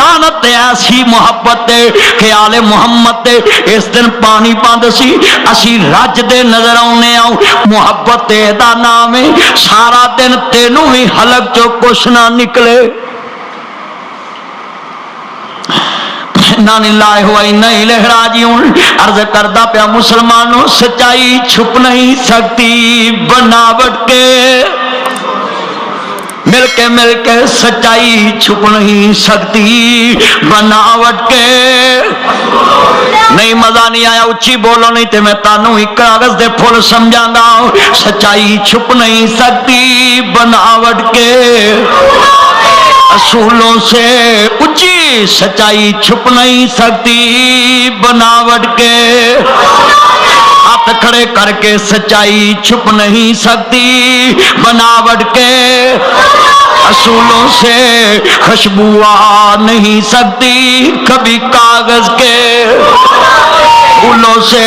لعنت ایسی محبت کہ آل محمد اس دن پانی پاند سی اسی رج دے نظر آنے آؤ محبت دا نام ہے سارا دن تینوں ہی حلق چو کچھ نہ نکلے انا للہ و انا الیہ راجعون عرض کردہ پیا مسلمانوں سچائی چھپ نہیں سکتی بناوٹ کے مل کے سچائی چھپ نہیں سکتی بناوٹ کے نہیں مزہ نہیں آیا اچھی بولو نہیں تے میں تانوں ہی کاغذ دے پھول سمجھاں گا سچائی چھپ نہیں سکتی بناوٹ کے اصولوں سے اچھی سچائی چھپ نہیں سکتی بناوٹ کے ہاتھ کھڑے کر کے سچائی چھپ نہیں سکتی بناوٹ کے اصولوں سے خوشبو آ نہیں سکتی کبھی کاغذ کے پھولوں سے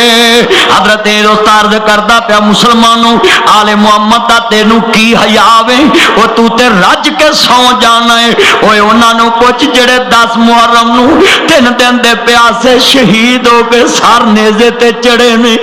حضرت عرض کردہ پیا مسلمانوں آل محمد دا تینوں کی حیاویں وہ تو تے رج کے سو جانا ہے اوے انہاں نوں پوچھ جڑے 10 محرم نوں 3 دن دے پیاسے شہید ہو کے سر نیزے تے چڑھے نے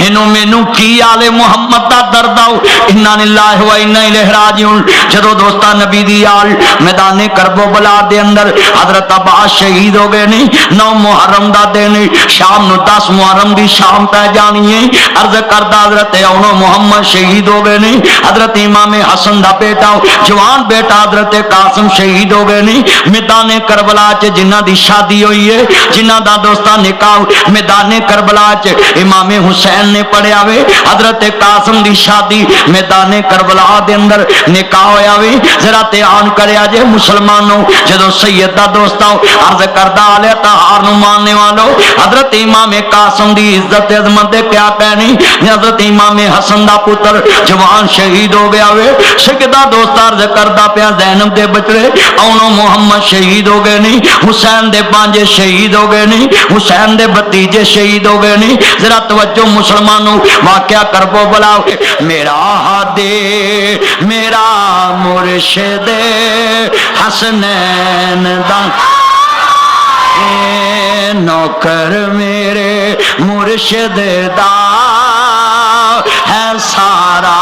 انہوں مینوں کی آل محمد دا درد آؤ انا للہ و انا الیہ راجعون جدو دوستا نبی دی آل میدان کرب و بلا دے اندر حضرت عباس شہید ہو گئے نہیں 9 محرم دا دن شام نو 10 محرم دی شام پہ جانی ہے عرض کردہ حضرت اونو محمد شہید ہو گئے نہیں حضرت امام حسن دا بیٹا جوان بیٹا حضرت قاسم شہید ہو گئے نہیں میدان کربلا چ جنہ دی شادی ہوئی ہے جنہ دا دوستا نکاح میدان کربلا چ امام حسین نے پڑھیا وے حضرت قاسم دی شادی میدان کربلا دے اندر نکاح ہویا وے ذرا دھیان کریا جے مسلمانوں جدو سید دا دوستاں عرض کردہ علی طہار نو ماننے والو حضرت امام قاسم دی عزت عظمت دے کیا کہنی حضرت امام حسن دا پتر جوان شہید ہو گیا وے سیدہ دوست عرض کردہ پیا زینب دے بچڑے اونو محمد شہید ہو گئے نہیں حسین دے بانجے شہید ہو گئے نہیں حسین دے بھتیجے شہید ہو گئے نہیں ذرا توجہ مسلمانوں واقعہ کربو بلاؤ میرا دے میرا مرشد حسنین دا نوکر میرے مرشد دا ہے سارا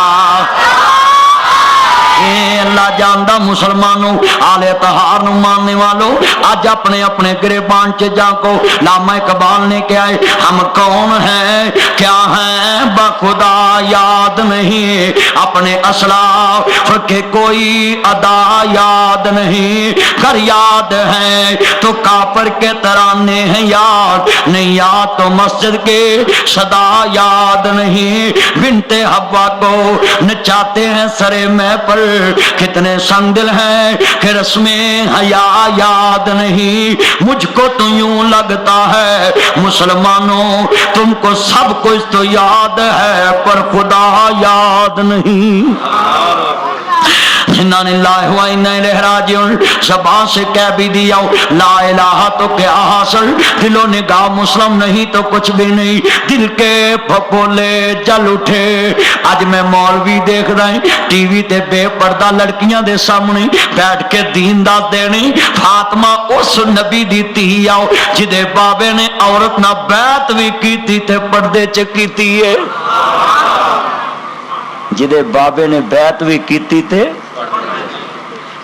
اللہ جاندہ مسلمانوں آل طہار نو ماننے والوں آج اپنے اپنے گریبان چ جا کو علامہ اقبال نے کیا ہے ہم کون ہیں کیا ہیں بخدا یاد نہیں اپنے اسلاف کے کوئی ادا یاد نہیں کر یاد ہیں تو کافر کے ترانے ہیں یاد نہیں یاد تو مسجد کے صدا یاد نہیں بنت حوا کو نچاتے ہیں سرے میں پر کتنے سنگ دل ہیں کہ رسمیں حیا یاد نہیں مجھ کو تو یوں لگتا ہے مسلمانوں تم کو سب کچھ تو یاد ہے پر خدا یاد نہیں انا للہ و انا الیہ راجعون زبان سے کہہ بھی دیا لا الہ تو کیا حاصل دل و نگاہ مسلم نہیں تو کچھ بھی نہیں دل کے پھپولے جل اٹھے آج میں مولوی دیکھ رہے ٹی وی تے بے پردہ لڑکیاں دے سامنے بیٹھ کے دین دا دینی فاطمہ اس نبی دی تھی آؤ جدے بابے نے عورت نہ بیعت بھی کیتی تے پردے چ کیتی ہے جدے بابے نے بیعت بھی کیتی تے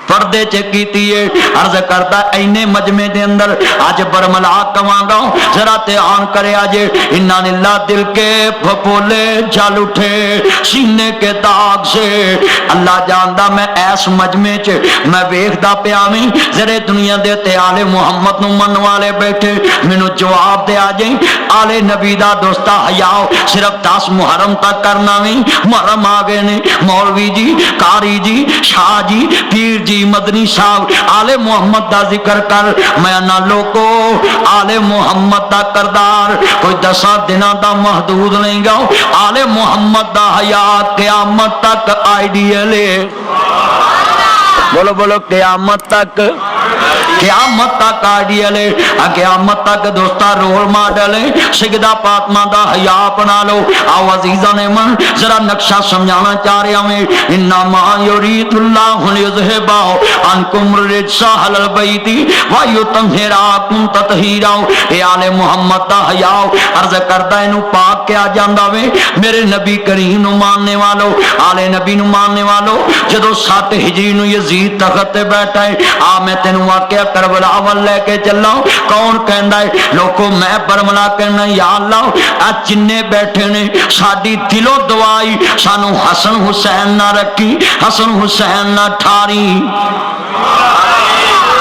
پردے چکیتی ہے عرض کرتا اینے مجمع دے اندر آج برملا کواں گا ذرا دھیان کرے آج انا للہ دل کے پھپولے جل اٹھے سینے کے داغ سے اللہ جاندا میں ایس مجمع چ میں ویکھدا پیا ویں ذرے دنیا دے تے آل محمد نو من والے بیٹھے مینوں جواب دے آ جائیں آل نبی دا دوستا حیا صرف 10 محرم تک کرنا ویں محرم آ گئے نے مولوی جی قاری جی شاہ جی پیر جی مدنی صاحب آل محمد دا ذکر کر میں نہ لوکو آل محمد دا کردار کوئی 10 دنوں دا محدود نہیں گا آل محمد دا حیات قیامت تک آئیڈیل ہے بولو بولو قیامت تک قیامت تک آئیڈیل ہے، قیامت تک دوستا رول ماڈل ہے۔ سجدہ فاطمہ دا حیا اپنا لو۔ آؤ عزیزاں نے من ذرا نقشہ سمجھانا چاہ رہا ہوں۔ انما یرید اللہ لیذھب عنکم الرجس اہل البیت ویطہرکم تطہیرا۔ اے آل محمد دا حیا عرض کردا اینو پاک کیا جاندا وے میرے نبی کریم نو ماننے والو، آل نبی نو ماننے والو۔ جدو 7 ہجری نو یزید تخت تے بیٹھا ہے، آ میں تینوں واقعہ کربلا ول لے کے چلا۔ کون کہندا ہے لوکو میں برملا کہنا یا اللہ آ جنے بیٹھے نے ساڈی دلو دعائی سانو حسن حسین نہ رکھی، حسن حسین نہ ٹھاری۔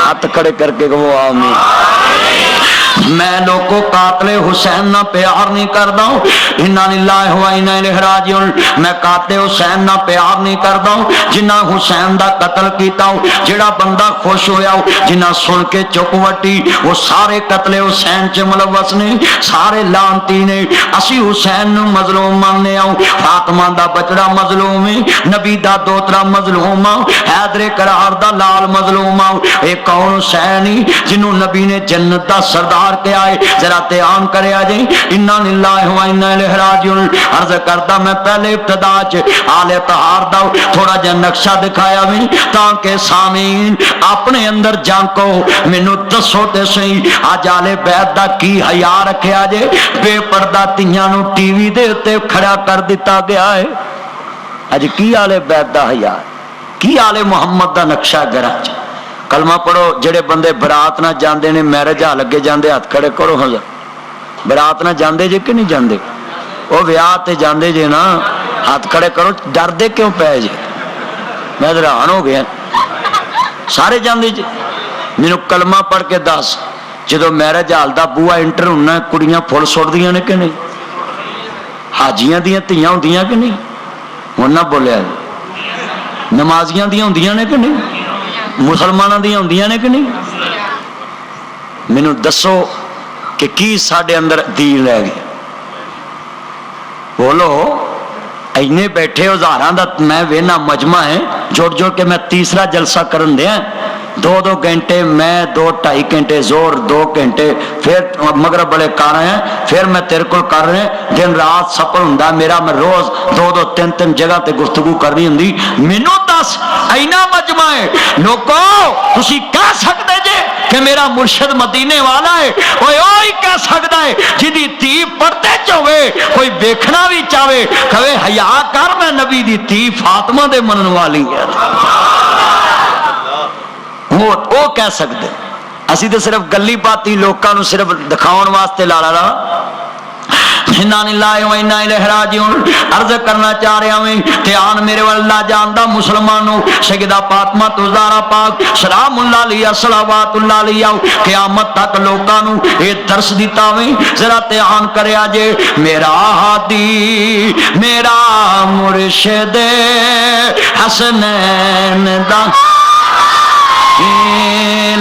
ہاتھ کھڑے کر کے وہ آمین۔ میں لوگوں قاتل حسین نہ پیار نہیں کردا ہوں، انا للہ و انا الیہ راجعون۔ میں قاتل حسین نہ پیار نہیں کردا ہوں جنہ حسین دا قتل کیتا ہو۔ جڑا بندہ خوش ہویا ہو جنہ سن کے چپ وٹی وہ سارے قتل حسین چ ملوث نے، سارے لعنتی نے۔ اسی حسین نو مظلوم ماننے آؤ، فاطمہ دا بچڑا مظلوم ہے، نبی دا دوترا مظلوم آؤ، حیدر کرار دا لال مظلوم آؤ۔ اے کون حسین ہی جنوں نبی نے جنت دا سردار کے آئے ذرا تیان کرے آجیں۔ انا للہ و انا الیہ راجعون۔ عرض کرتا میں پہلے ابتدا چ آل طہار دا تھوڑا جا نقشہ دکھایا بھی تاکہ سامعین اپنے اندر جانکو۔ مینو دسو تے صحیح اج آل بیت دا کی حیا رکھیا جے؟ بے پردہ تیاں نو ٹی وی دے تے کھڑا کر دیتا گیا ہے۔ اج کی آل بیت دا حیا، کی آل محمد دا نقشہ گھراں چ؟ کلمہ پڑھو جڑے بندے برات نہ جاندے نے میرج آ لگے جاندے ہاتھ کھڑے کرو۔ حضرت برات نہ جاندے جے کہ نہیں جاندے؟ وہ ویاہ تے جاندے جے نا، ہاتھ کھڑے کرو۔ ڈر دے کیوں پے جے؟ میں حیران ہو گیا، سارے جاندے جے۔ مینوں کلمہ پڑھ کے دس جدو میرج ہال دا بوا انٹر ہونا کڑیاں پھل سٹدیاں نے کہ نہیں؟ حاجیاں دیاں تیاں ہوندیاں کہ نہیں؟ ہن نہ بولیا نمازیاں دیاں ہوندیاں نے کہ نہیں؟ مسلمانوں دی ہوندیاں نے کہ نہیں؟ مینوں دسو کہ کی ساڈے اندر دین رہ گیا؟ بولو۔ اینے بیٹھے ہزاراں دا میں وینا مجمع ہے، جوڑ جوڑ کے میں تیسرا جلسہ کرن دیا، 2 گھنٹے میں 2-2.5 گھنٹے زور، 2 گھنٹے پھر مغرب بڑے کر رہے ہیں، پھر میں تیرے کو کر رہے ہیں، دن رات سفر ہوندا میرا، میں روز 2-3 جگہ تے گفتگو کرنی ہوندی۔ مینوں دس اینا مجمع ہے لوکو تسی کہہ سکدے جے کہ میرا مرشد مدینے والا ہے؟ اوہی کہہ سکدا ہے جدی تی پردے چ ہوے، کوئی دیکھنا بھی چاہے کہے حیا کر میں نبی دی تی فاطمہ دے منن والی ہے۔ وہ کہہ سکتے، اسی تو صرف گلی باتی لوکاں نو صرف دکھاؤن واسطے لاڑا رہا۔ انا للہ و انا الیہ راجعون۔ عرض کرنا چاہ رہا ہوں دھیان میرے واللہ جاندا مسلمانوں، سیدہ فاطمہ زہرا پاک سلام اللہ علیہ صلوات اللہ علیہ قیامت تک لوکاں نو اے درس دیتا ویں، ذرا دھیان کریا جے۔ میرا ہادی میرا مرشد حسنین دا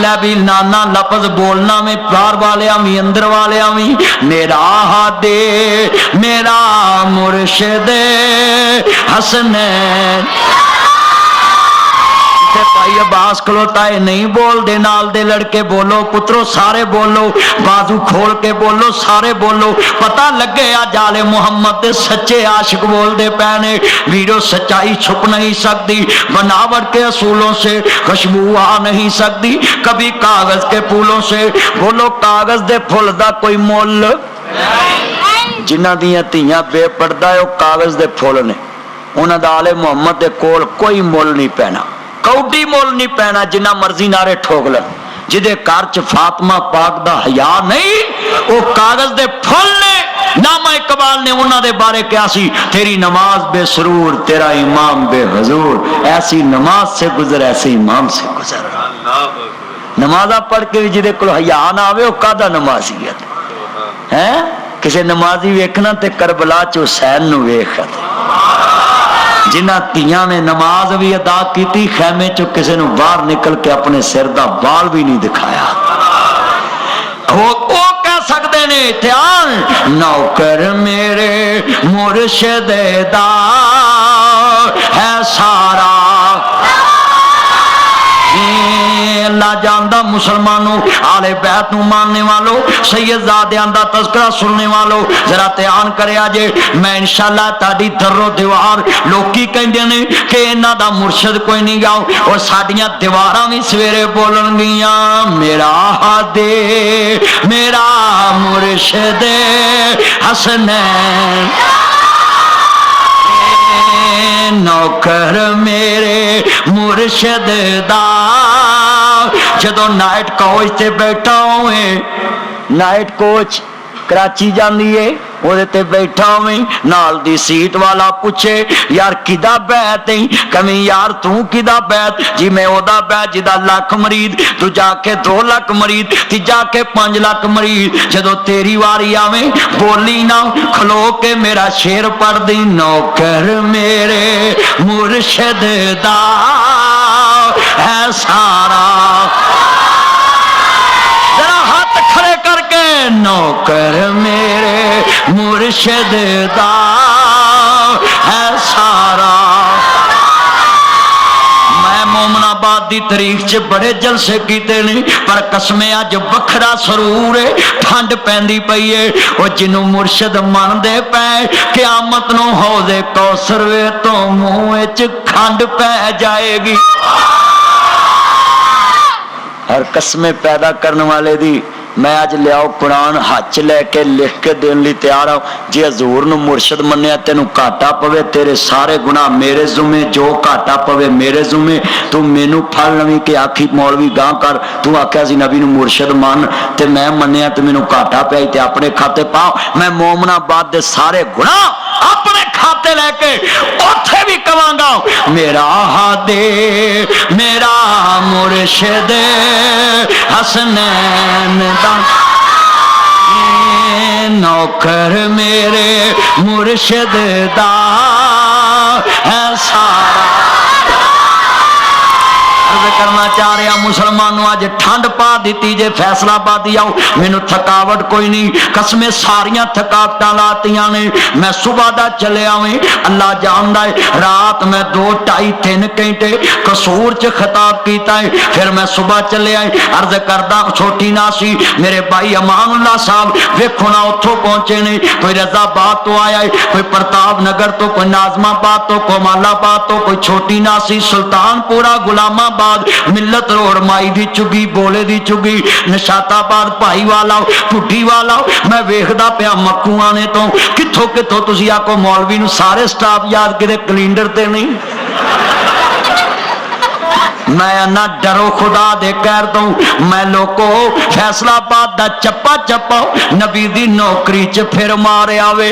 لبی نانا لفظ بولنا میں پیار والے آمی اندر والے آمی۔ میرا ہادے میرا مرشد حسنین بھائی عباس کھلوتا ہے نہیں بول دے، نال دے لڑکے بولو، پترو سارے بولو، بازو کھول کے بولو، سارے بولو، پتہ لگے آج آل محمد دے سچے عاشق بول دے پہنے۔ ویڈیو سچائی چھپ نہیں سکتی، بناوٹ کے اصولوں سے خوشبو آ نہیں سکتی، کبھی کاغذ کے پھولوں سے۔ بولو کاغذ دے پھول دا کوئی مول؟ جنہ دیاں تیاں بے پردہ ہے وہ کاغذ دے پھول نے، انہاں دا آل محمد دے کول کوئی مول نہیں پینا، کوڈی مول نہیں پینا، جنہ مرضی نعرے ٹھوک لن۔ جدے گھر چ فاطمہ پاک دا حیا نہیں، وہ کاغذ دے پھل نے۔ نامہ اقبال نے انہاں دے بارے کیا سی؟ تیری نماز بے سرور، تیرا امام بے حضور، ایسی نماز سے گزر ایسے امام سے گزر۔ نمازاں پڑھ کے جدے کول حیا نہ آوے وہ کادا نمازیت ہے؟ کسے نمازی ویکھنا تے کربلا چ حسین نو ویکھ، جنہ تیاں نے نماز بھی ادا کیتی، خیمے چو کسی نو باہر نکل کے اپنے سر دا بال بھی نہیں دکھایا۔ وہ کہہ سکتے نے دھیان نوکر میرے مرشد دا ہے سارا अल्लाह जानदा मुसलमानों आले बैत नूं मानने वालों सैयदजादियां दा तज़किरा सुनने वालों जरा ध्यान करिया जे मैं इंशाअल्लाह ताड़ी दरो दीवार लोकी कहंदे ने कि इन्हां दा मुर्शिद कोई नहीं गाओ और साडियां दीवारां भी सवेरे बोलणगियां मेरा हादे मेरा मुर्शिद हसनैन नौकर मेरे मुर्शिद दा जदों नाइट कोच ते बैठा होवे नाइट कोच कराची जांदी है ਉਹਦੇ ਤੇ बैठा होवे नाल दी सीट वाला पूछे यार किदा बैत है कमी यार तू किदा बैत जी मैं ओदा बैत जिदा लाख मरीद तू जाके 2 लाख मरीद ती जाके 5 लाख मरीद जदों तेरी वारी आवे बोली ना खलो के मेरा शेर पढ़ दी नौकर मेरे मुर्शिद दा है सारा जरा हाथ खड़े करके नौकर मेरे मुर्शिद दा है सारा मैं मोमनाबाद दी तारीख च बड़े जलसे कीते ने पर कसमें अज वखरा सरूर है ठंड पैंदी पई है वो जिन्हों मुर्शिद मनदे पै क़यामत नूं हौज़े कौसर वे तो मूंह च खंड पै जाएगी हर कसमें पैदा करने वाले दी मैं अज लियाओ कुरान हाथ च लैके लिख के देने लई तैयार हाँ जे हजूर नूं मुर्शिद मन्निया तेनू घाटा पवे तेरे सारे गुनाह मेरे जुम्मे जो घाटा पवे मेरे जुम्मे तू मैनू फल लवी के आखी मौलवी गां कर तू आख्या सी नबी नूं मुर्शिद मान ते मैं मन्निया ते मैनू घाटा पिया ते अपने खाते पाओ मैं मोमनाबाद दे सारे गुनाह अपने खाते लैके उथे भी कवांगा मेरा हादे मेरा मुर्शिद हसनैन नौकर मेरे मुर्शिद दा है सारा करना चाह रहा मुसलमानों अज ठंड पा दी जे फैसलाबादी आओ मैनू थकावट कोई नहीं कसमें सारियां थकावट लातियां ने मैं सुबह दा चलिया अल्लाह जानदा है रात मैं 2 2.5 3 घंटे कसूर च खिताब किया है फिर मैं सुबह चलिया अर्ज करदा छोटी ना सी मेरे भाई अमानुल्लाह साहब वेखो ना उथों पहुंचे ने कोई रजाबाद तो आया है कोई प्रताप नगर तो कोई नाजमाबाद तो कोमालाबाद तो कोई छोटी नासी सुल्तानपुरा गुलामाबाद मिलत रोड माई दी चुगी बोले दी चुगी नशाताबाद भाई वाला पुठी वाला मैं वेखदा पिया मक्कूआं ने तो किथों किथों तुसी आको मौलवी नूं सारे स्टाफ याद किते कैलेंडर ते नहीं मैं ना डरो खुदा दे कहर तो मैं लोको फैसलाबाद दा चप्पा चप्पा नबी दी नौकरी च फिर मारे आवे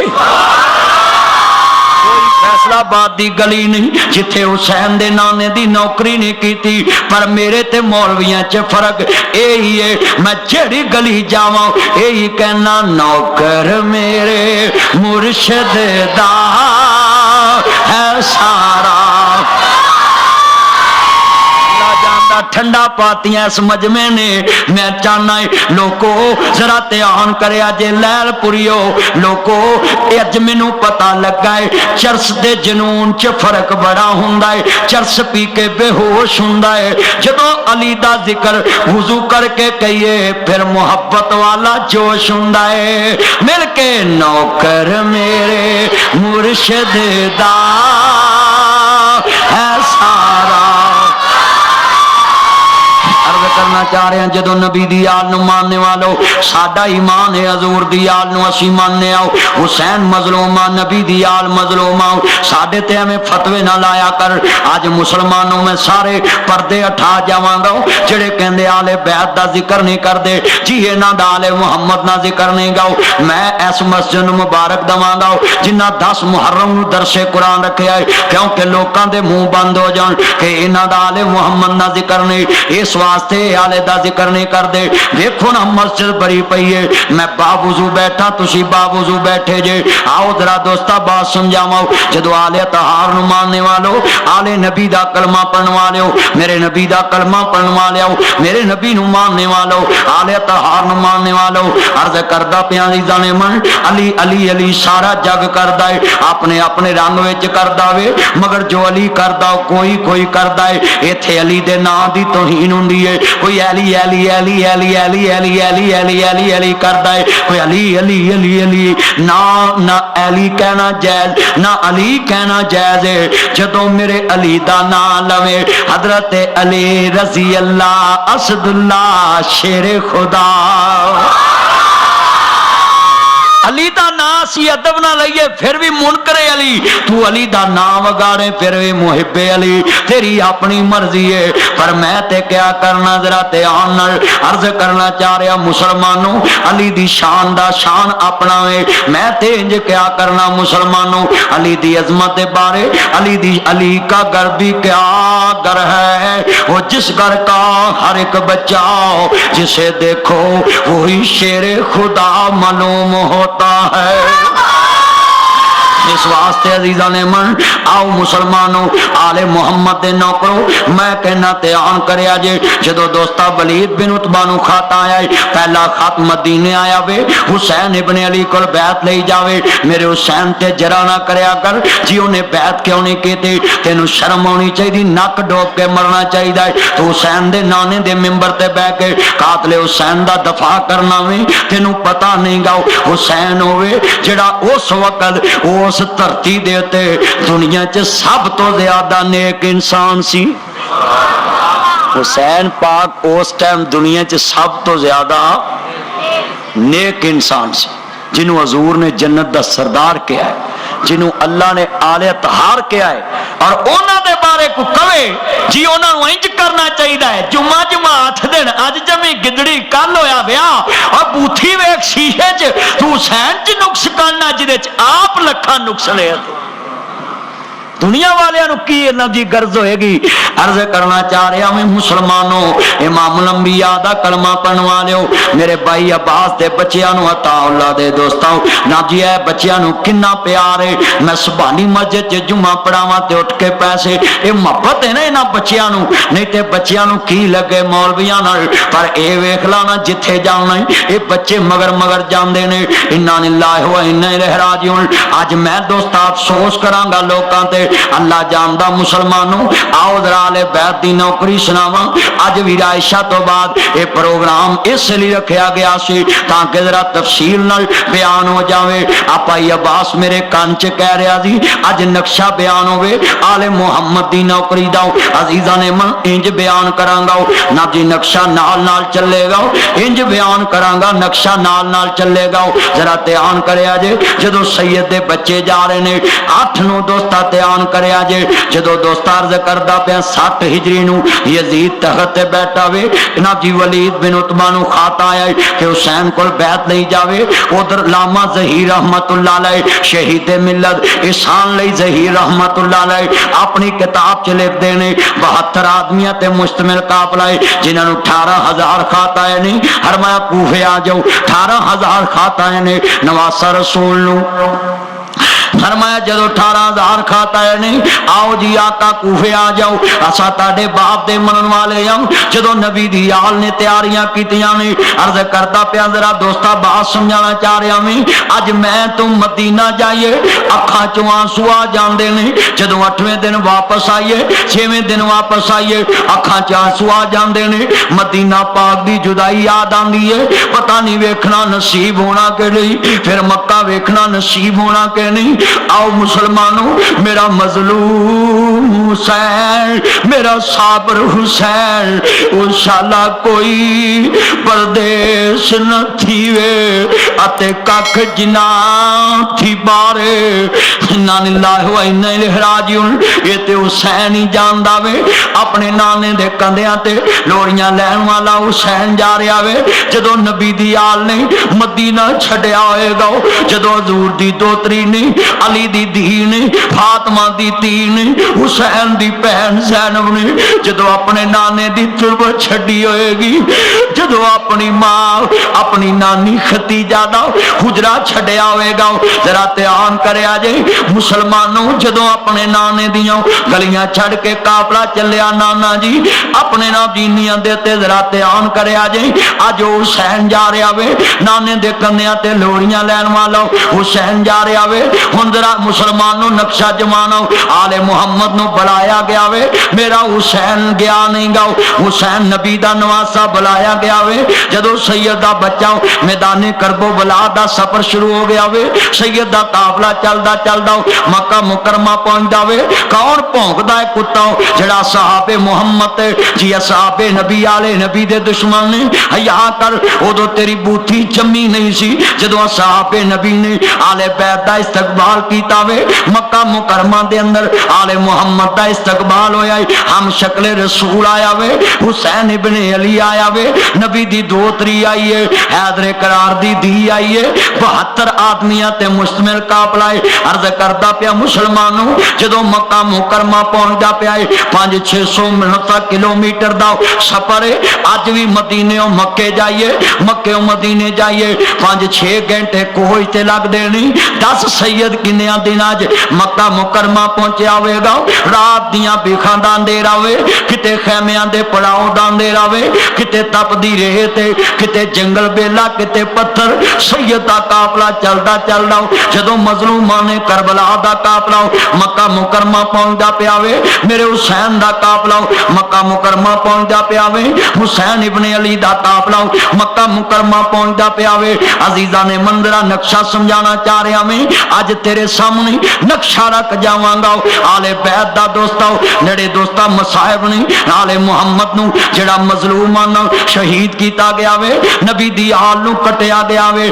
फैसलाबाद दी गली नहीं जिथे हुसैन दे नाने दी नौकरी नहीं की पर मेरे ते मौलवियां च फर्क यही है मैं जेड़ी गली जावां यही कहना नौकर मेरे मुर्शिद दा है सारा ठंडा पातियां इस मजमे ने मैं चाहना लोको जरा ध्यान करया जे लैलपुरियो लोको अज मैनू पता लगा है चरस दे जनून च फर्क बड़ा हुंदा है चरस पी के बेहोश हुंदा है जदों अली दा जिक्र वुजू करके कहिए फिर मुहब्बत वाला जोश हुंदा है मिल के नौकर मेरे मुर्शिद दा है सारा करना चाह रहे हैं जदों नबी दी आल नूं मानने वालों साडा ईमान है हजूर दी आल नूं असीं मानने आओ हुसैन मजलूमा नबी दी आल मजलूमा साडे ते एवें फतवे ना लाया कर अज मुसलमानों में सारे पर्दे उठा जावांगा जेड़े कहंदे आले बैत दा जिक्र नहीं करदे जी इन्हां दा आले मुहम्मद दा जिक्र नहीं गाओ मैं इस मस्जिद नूं मुबारक दवांगा जिन्हां 10 मुहर्रम नूं दरसे कुरान रखिया है क्योंकि लोकां दे मुंह बंद हो जाण कि इन्हां दा आले मुहम्मद दा जिक्र नहीं इस वास्ते आले दा जिक्र नहीं करते देखो ना मस्जिद भरी पई है मैं बावजू बैठा तुसी बावजू बैठे जे आओ जरा दोस्ता बात समझाओ जदों आले तहार नूं मानने वालों आले नबी दा कलमा पढ़न वाले मेरे नबी दा कलमा पढ़न वाले آؤ میرے نبی نو ماننے والو آلے طہار نو ماننے والو عرض کردہ پیاں عزیزاں نے من علی علی علی سارا جگ کردہ ہے اپنے اپنے رنگ وچ کردہ وے مگر جو علی کردہ کوئی کوئی کردہ ہے ایتھے علی دے نا دی توہین ہوندی ہے کوئی علی علی علی علی علی علی علی علی علی علی کردہ ہے کوئی علی علی علی علی نہ علی کہنا جائز نہ علی کہنا جائز ہے جدوں میرے علی دا نام لوے حضرت علی رضی اللہ اسد اللہ شیر خدا علی دا نام سی ادب نہ لئیے پھر بھی منکر علی تو علی دا نام وگاڑے پھر بھی محب علی تیری اپنی مرضی ہے پر میں تے کیا کرنا ذرا تے آنر عرض کرنا چاہ رہا مسلمانوں علی دی شان دا شان اپنا ہے میں تے انج کیا کرنا مسلمانوں علی دی عظمت بارے علی کا گھر بھی کیا گھر ہے وہ جس گھر کا ہر ایک بچہ جسے دیکھو وہی شیر خدا معلوم ہوتا ہے اس واسطے عزیزاں نے من آؤ مسلمانوں آل محمد دے نوکرو میں کہنا تیان کریا جے جدو دوستا ولید بن عتبہ نو خط آیا ہے پہلا خط مدینے آیا وے حسین ابن علی کول بیعت لئی جاوے میرے حسین تے جرا نہ کریا کر جی انہیں بیعت کیوں نہیں کیتے تینوں شرم ہونی چاہیے نک ڈوب کے مرنا چاہیے تو حسین دے نانے دے ممبر تے بہ کے قاتل حسین دا دفاع کرنا وے تینوں پتہ نہیں گا حسین ہوئے جڑا اس وقت اس دھرتی دیتے دنیا چ سب تو زیادہ نیک انسان سی حسین پاک اس ٹائم دنیا چ سب تو زیادہ نیک انسان سی جنہوں حضور نے جنت دا سردار کیا ہے جنہوں اللہ نے آلے طہار کیا ہے اور اونا دے بارے کو کہے جی اونا نو انج کرنا چاہیے جمعہ ہاتھ دن اج جمی گدڑی کل ہویا ویا اور بوتھی ویک شیشے چ تو حسین چ نقص کرنا جدے چ آپ لکھاں نقص لے دنیا والوں نو کی انہاں دی غرض ہوئے گی عرض کرنا چاہ رہا میں مسلمانوں امام الانبیاء دا کلمہ پڑھن والےو میرے بھائی عباس دے بچیاں نو عطا اللہ دے دوستاں نا جی اے بچیاں نو کنا پیار ہے میں سبحانی مسجد تے جمعہ پڑھاواں تے اٹھ کے پیسے اے محبت ہے نا انہاں بچیاں نو نہیں تے بچیاں نو کی لگے مولویاں نال پر اے ویکھ لانا جتھے جانا اے بچے مگر جاندے نے انا للہ و انا الیہ راجعون اج میں دوست افسوس کراں گا لوکاں تے اللہ جاندا مسلمانوں آؤ ذرا لے بیعت دی نوکری سناواں اج وی عائشہ تو بعد یہ پروگرام اس لیے رکھیا گیا سی تاکہ ذرا تفصیل نال بیان ہو جاوے آپا عباس میرے کان چ کہہ رہا جی اج نقشہ بیان ہوے آل محمد دی نوکری دا عزیزاں نے من انج بیان کراں گا نا جی نقشہ نال چلے گا انج بیان کراں گا نقشہ نال چلے گا ذرا دھیان کریا جے جدوں سید دے بچے جا رہے نے 8-9 دوستا دھیان کریا جے جدو دوست عرض کردہ پیا 60 ہجری نو یزید تخت تے بیٹھا وے نا جی ولید بن عتبہ نو خط آیا کہ حسین کول بیعت نہیں جاوے ادھر علامہ ظہیر رحمت اللہ علیہ شہید ملت احسان لئی ظہیر رحمت اللہ علیہ اپنی کتاب چ لکھ دینے 72 آدمیاں تے مشتمل قافلہ جنہاں نو 18,000 خط آئے نہیں فرمایا کوفے آ جاؤ 18,000 خط آئے نے نواسہ رسول نو فرمایا جدو 18,000 کھاتا ہے نہیں آؤ جی آقا کوفے آ جاؤ اسا تاڑے باپ دے منن والے ہم جدو نبی دی آل نے تیاریاں کیتیاں نے عرض کرتا پیا ذرا دوستا بات سمجھانا چاہ رہا میں اج میں تم مدینہ جائیے اکھاں چوں آنسو آ جاندے نے جدو 8ویں دن واپس آئیے 6ویں دن واپس آئیے اکھاں چ آنسو آ جاندے نے مدینہ پاک دی جدائی یاد آندی ہے پتہ نہیں ویکھنا نصیب ہونا کہ نہیں پھر مکہ ویکھنا نصیب ہونا کہ نہیں آؤ مسلمانوں میرا مظلوم حسین میرا صابر حسین انشاءاللہ کوئی پردیش نہ تھیوے اتے کک جنا تھی بارے انا للہ و انا الیہ راجعون یہ تے حسین ہی جاندا وے اپنے نانے دے کندیاں تے لوڑیاں لین والا حسین جا رہا وے جدو نبی دی آل نے مدینہ چھڈیا ہوئے گا جدو حضور دی دوتری نے علی دی دھی نے فاطمہ دی دھی نے حسین دی بہن زینب نے جدو اپنے نانے دی تربت چھڈی ہوئے گی، جدو اپنی ماں اپنی نانی ختیجہ دا حجرہ چھڈیا ہوئے گا، ذرا دھیان کریا جے مسلمانوں، جدو اپنے نانے دیاں گلیاں چھڑ کے قافلہ چلیا نانا جی اپنے نابینیاں دیتے، ذرا دھیان کریا جے اج حسین جا رہا وے نانے دے کنیاں تے لوڑیاں لین والا حسین جا رہا وے، ہن ذرا مسلمانوں نقشہ جمانا آل محمد نو بلایا گیا وے، میرا حسین گیا نہیں گا، حسین نبی دا نواسا بلایا گیا وے، جدو سیدہ بچہ میدان کربو بلا دا سفر شروع ہو گیا وے، سیدہ قافلہ چلدا چلدا مکہ مکرمہ پہنچدا وے، کون بھونکدا ہے کتا جڑا صحاب محمد جی صحاب نبی آلے نبی دے دشمن نے حیا کر، ادو تیری بوتھی جمی نہیں سی جدو صحاب نبی نے آلے بیت دا استقبال کیتا وے، مکہ مکرمہ دے اندر آل محمد دا استقبال ہویا ہے، ہم شکل رسول آیا وے، حسین ابن علی آیا وے، نبی دی دوتری آئی ہے، حیدر قرار دی دی آئی ہے، 72 آدمیاں تے مشتمل قافلہ ہے، عرض کردہ پیا مسلمانوں جدو مکہ مکرمہ پہنچا پیا ہے 500-600 کلومیٹر دا سفر ہے، اج بھی مدینے و مکے جائیے، مکے و مدینے جائیے 5-6 گھنٹے کوئی تے لگ دینی، 10 سید کنیاں دن آج مکہ مکرمہ پہنچے آوے گا، رات دیاں بیخاں داندے راوے، کتے خیمیاں دے پڑاؤ داندے راوے، کتے تپ دی رہے تے، کتے جنگل بیلا، کتے پتھر، سیدہ قافلہ چلدا چلدا جدو مظلومان کربلا دا قافلہ مکہ مکرمہ پہنچا پیاوے، میرے حسین دا قافلہ مکہ مکرمہ پہنچا پیاوے، حسین ابن علی دا قافلہ مکہ مکرمہ پہنچا پیاوے، عزیزان منظرہ نقشہ سمجھانا چاہ رہے ہمیں، آج تیرے سامنے نقشہ رکھ جاواں گا، آل بیت دا دوستا نڑے دوستا مصاحب نے آل محمد نو جڑا مظلومان شہید کیتا گیا وے، نبی دی آل نو کٹیا گیا وے،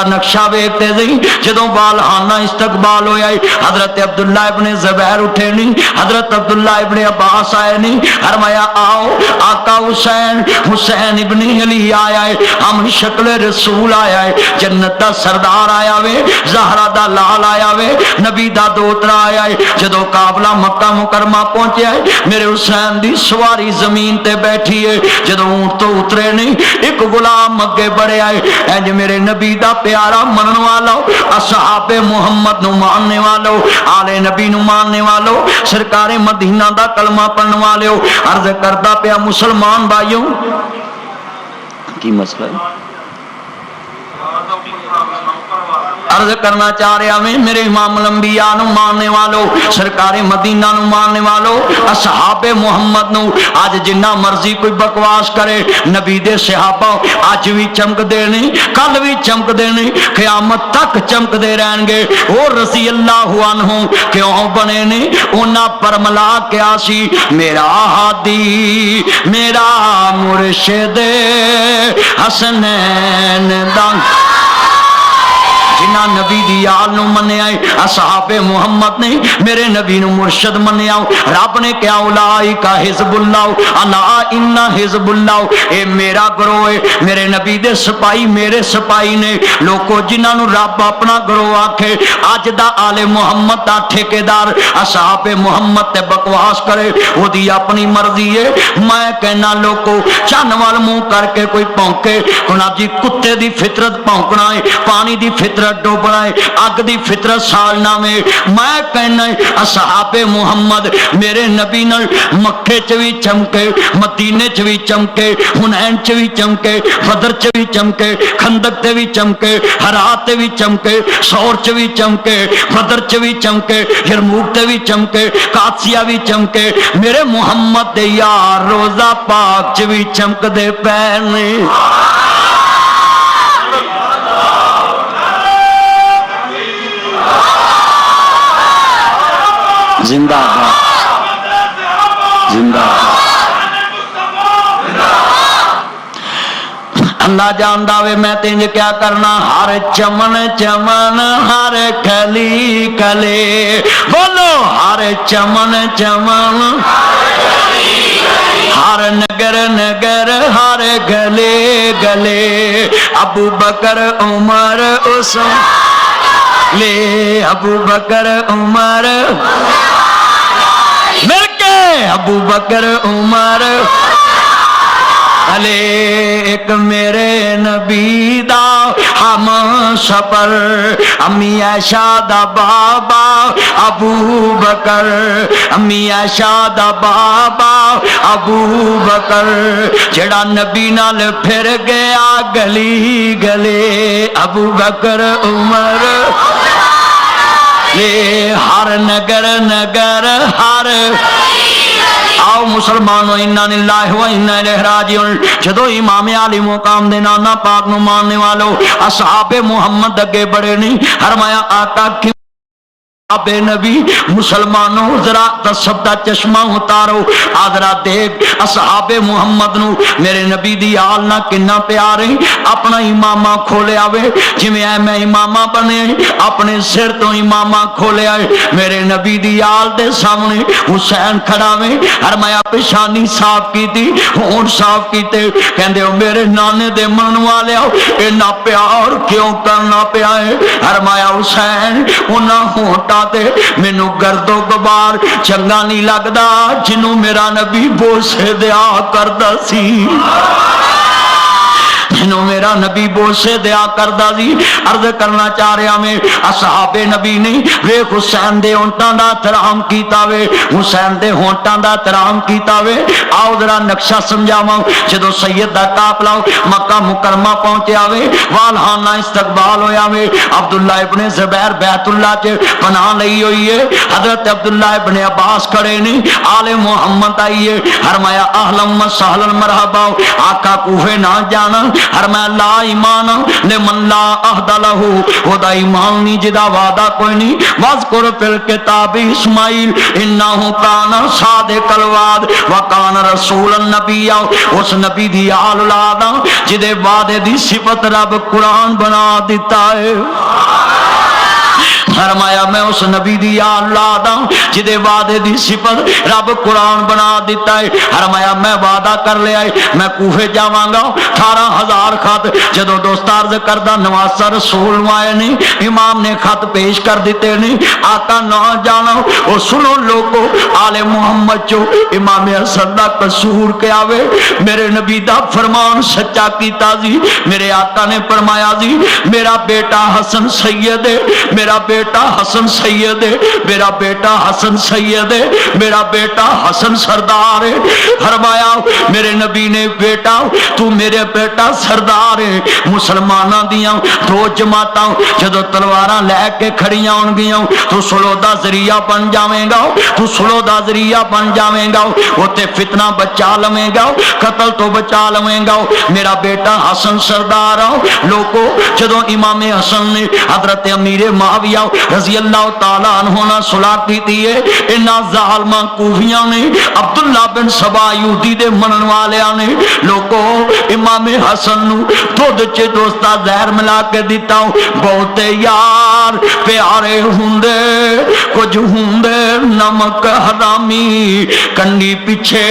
نقشہ ویکتے دیں جدوں بالہانہ استقبال ہویا ہے، حضرت عبداللہ ابن زبیر اٹھے نہیں، حضرت عبداللہ ابن عباس آئے نہیں، فرمایا آؤ آقا حسین، حسین ابن علی آیا ہے، ہم شکل رسول آیا ہے، جنت دا سردار آیا وے، زہرہ دا لال آیا وے، نبی دا دوترا آیا ہے، جدو قافلہ مکہ مکرمہ پہنچیا ہے، میرے حسین دی سواری زمین تے بیٹھی ہے، جدو اونٹ تو اترے نہیں، ایک غلام اگے بڑھے آئے، اینج میرے نبی دا پیارا منن والا، اصحاب محمد نو ماننے والو، آل نبی نو ماننے والو، سرکار مدینہ دا کلمہ پڑھنے والے، عرض کردہ پیا مسلمان بھائیوں کی مسئلہ ہے، عرض کرنا چاہ رہے ہیں میرے امام الانبیاء نو ماننے والو، سرکار مدینہ نو ماننے والو، اصحاب محمد نو آج جنہ مرضی کوئی بکواس کرے، نبی دے صحابہ آج بھی چمک دینے، کل بھی چمک دینے، قیامت تک چمک دے رہن گے، وہ رضی اللہ عنہ کیوں بنے نے، انہاں پر ملا کیا سی، میرا ہادی میرا مرشد حسنین دان، جنہ نبی دی آل نو منیا ہے، اصحاب محمد نے میرے نبی نو مرشد منیا، رب نے کیا اولائکا حزب اللہ، الا ان حزب اللہ، اے میرا گروہ ہے، میرے نبی دے سپاہی میرے سپاہی نے، لوگو جنہ نو رب اپنا گروہ آکھے، آج دا آل محمد دا ٹھیکیدار اصحاب محمد تے بکواس کرے، وہ دی اپنی مرضی ہے، میں کہنا لوگو چن وال منہ کر کے کوئی پونکے، کنا جی کتے دی فطرت پونکنا ہے، پانی دی فطرت ڈوبنا ہے، اگ دی فطرت سالنا میں کہنا ہے اصحاب محمد میرے نبی نال مکے چ بھی چمکے، مدینے چ بھی چمکے، حنین چ بھی چمکے، بدر چ بھی چمکے، خندق تے بھی چمکے، ہرات تے بھی چمکے، سور چ بھی چمکے، بدر چ بھی چمکے، یرموک تے بھی چمکے، قادسیہ بھی چمکے، میرے محمد دے یار روزہ پاک چ بھی چمک دے پینے، زندہ زندہ اللہ جاندہ وے میں تینج کیا کرنا، ہر چمن چمن ہر کلی کلے، بولو ہر چمن چمن ہر نگر نگر ہر گلے گلے، ابو بکر عمر عثمان لے، ابو بکر عمر، ابو بکر عمر علی ایک میرے نبی دا ہم سفر امی عائشہ دا بابا ابو بکر امی عائشہ دا بابا ابو بکر جڑا نبی نال پھر گیا گلی گلے ابو بکر عمر لے ہر نگر نگر ہر آؤ مسلمانوں انا للہ و انا الیہ راجعون جدو امام علی مقام دے نانا پاک نو ماننے والو اصحاب محمد اگے بڑے نہیں فرمایا آقا کی اب نبی مسلمانوں ذرا تصب دا چشمہ اتارو آدھرا دیکھ اصحاب محمد نو میرے نبی دی آل نہ کنا پیارے اپنا امامہ کھولے آوے جی میں امامہ بنے اپنے سر تو امامہ کھولے آئے میرے نبی دی آل دے سامنے حسین کھڑا میں فرمایا پیشانی صاف کی تھی ہونٹ صاف کی تے کہندے ہو میرے نانے دے من والے ہو اے نہ پیار کیوں کرنا پیائے فرمایا حسین انہاں ہونٹا مینو گرد و غبار چنگا نہیں لگدا جنوں میرا نبی بوسے دیا کردا سی جنوں میرا نبی بوسے دیا کردا سی عرض کرنا چاہ رہا میں اصحاب نبی نے ویکھ حسین دے ہونٹاں دا احترام کیتا وے حسین دے ہونٹاں دا احترام کیتا وے آؤ ذرا نقشہ سمجھاواں جدوں سید دا قافلہ مکہ مکرمہ پہنچیا وے والہانہ استقبال ہویا وے عبداللہ ابن زبیر بیت اللہ چ پناہ لئی ہوئی ہے حضرت عبداللہ ابن عباس کھڑے نے آل محمد آئیے فرمایا اہلا و سہلا مرحبا آقا کوفے نہ جانا فرمایا لا ایمان لمن لا عہد لہو خدا ایمان نہیں جدا وعدہ کوئی نہیں واذکر فی الکتاب اسماعیل انہو کان صادق الوعد وکان رسول النبی اس نبی دی آل اولاد جدے وعدے دی صفت رب قرآن بنا دیتا ہے فرمایا میں اس نبی دی اولاد ہوں جدے وعدے دی صفت رب قرآن بنا دیتا ہے فرمایا میں وعدہ کر لیا ہے میں کوفے جاواں گا 18,000 خط جدو دوست عرض کردہ نواسا رسول آئے نہیں امام نے خط پیش کر دیتے نہیں آقا نہ جانا اور سنو لوگو آل محمد جو امام حسن دا قصور کے آوے میرے نبی دا فرمان سچا کیتا جی میرے آقا نے فرمایا جی میرا بیٹا حسن سید ہے میرا بیٹا حسن سید ہے میرا بیٹا حسن سید ہے میرا بیٹا حسن سردار ہے فرمایا میرے نبی نے بیٹا تو میرے بیٹا سردار ہے مسلمانہ دیاں دو جماعتاں جدو تلواراں لے کے کھڑیاں ہون گیاں تو سلو دا ذریعہ بن جاویں گا تو سلو دا ذریعہ بن جاویں گا ہوتے فتنہ بچا لمیں گا قتل تو بچا لمیں گا میرا بیٹا حسن سردار لوگو جدو امام حسن نے حضرت امیر معاویہ رضی اللہ تعالیٰ عنہ نے صلح کی دیئے انہا ظالمہ کوفیاں نے عبداللہ بن سبا یہودی دے منن والیاں نے لوگو امام حسن نو دودھ چے دوستا زہر ملا کے دیتا ہوں بہتے یار پیارے ہوندے کچھ ہوندے نمک حرامی کنڈی پیچھے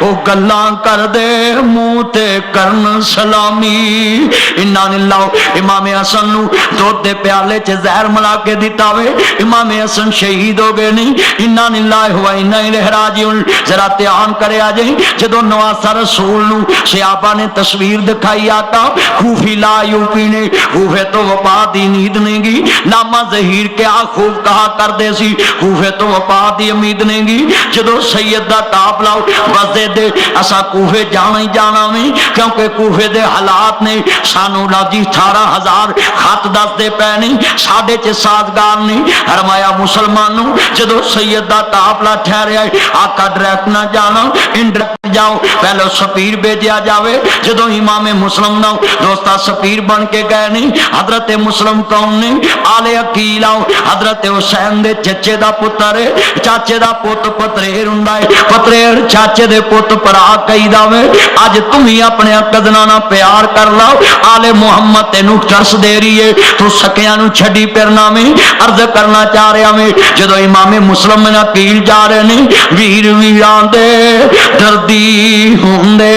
او گلاں کر دے منہ تے کرن سلامی انہا للہ امام حسن نو دودھ دے پیالے چے زہر ملا کے دیتا ہوئے امام حسن شہید ہو گئے نہیں انہا للہ و انہا الیہ راجعون ذرا تیان کرے آجیں جدو نواسا رسول نو صحابہ نے تصویر دکھائی آتا کوفی لا یوپی نے کوفے تو وپا دی نید نہیں گی نامہ ظہیر کیا خوب کہا کر دے سی کوفے تو وپا دی امید نہیں گی جدو سید دا ٹاپ لاؤ بس دے دے اسا کوفے جانا ہی جانا میں کیونکہ کوفے دے حالات نے سانو لاجی 18,000 خط دس دے پہنی ساڑھے چے سازگار نہیں فرمایا مسلمانوں جدو سید دا ٹاپ لا ٹھہرے آئے آقا ڈریکٹ نہ جانا انڈریکٹ جاؤ پہلے سفیر بھیجیا جاوے جدو امام مسلم نہ دوستا سفیر بن کے گئے نہیں حضرت مسلم کون نہیں آل عقیل آؤ حضرت حسین دے چچے دا پتر ہے چاچے دا پوت پتریر ہندائے پتریر چاچے دے پوت پر آقائی داوے آج تم ہی اپنے قدنانا پیار کر لاؤ آل محمد تینو ترس دے رہی ہے تو سکیانو چھڑی پرنا میں عرض کرنا چاہ رہے ہمیں جدو امام مسلم نے عقیل جا رہے نہیں ویر ویران دے دردی ہوندے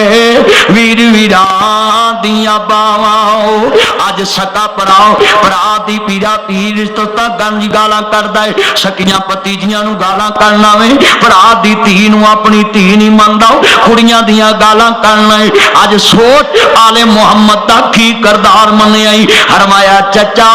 ویر ویران دیاں باواں अज सका भरा दी पीरा पीर रिश्ता गंज गालां करदा है, सकियां भतीजियां नूं गालां करना वे, भरा दी धी नूं अपनी धी नहीं मनदा, कुड़ियां दियां गालां करना है। अज सोच आले मुहम्मद दा की करदार मन्निया ही। फरमाया चचा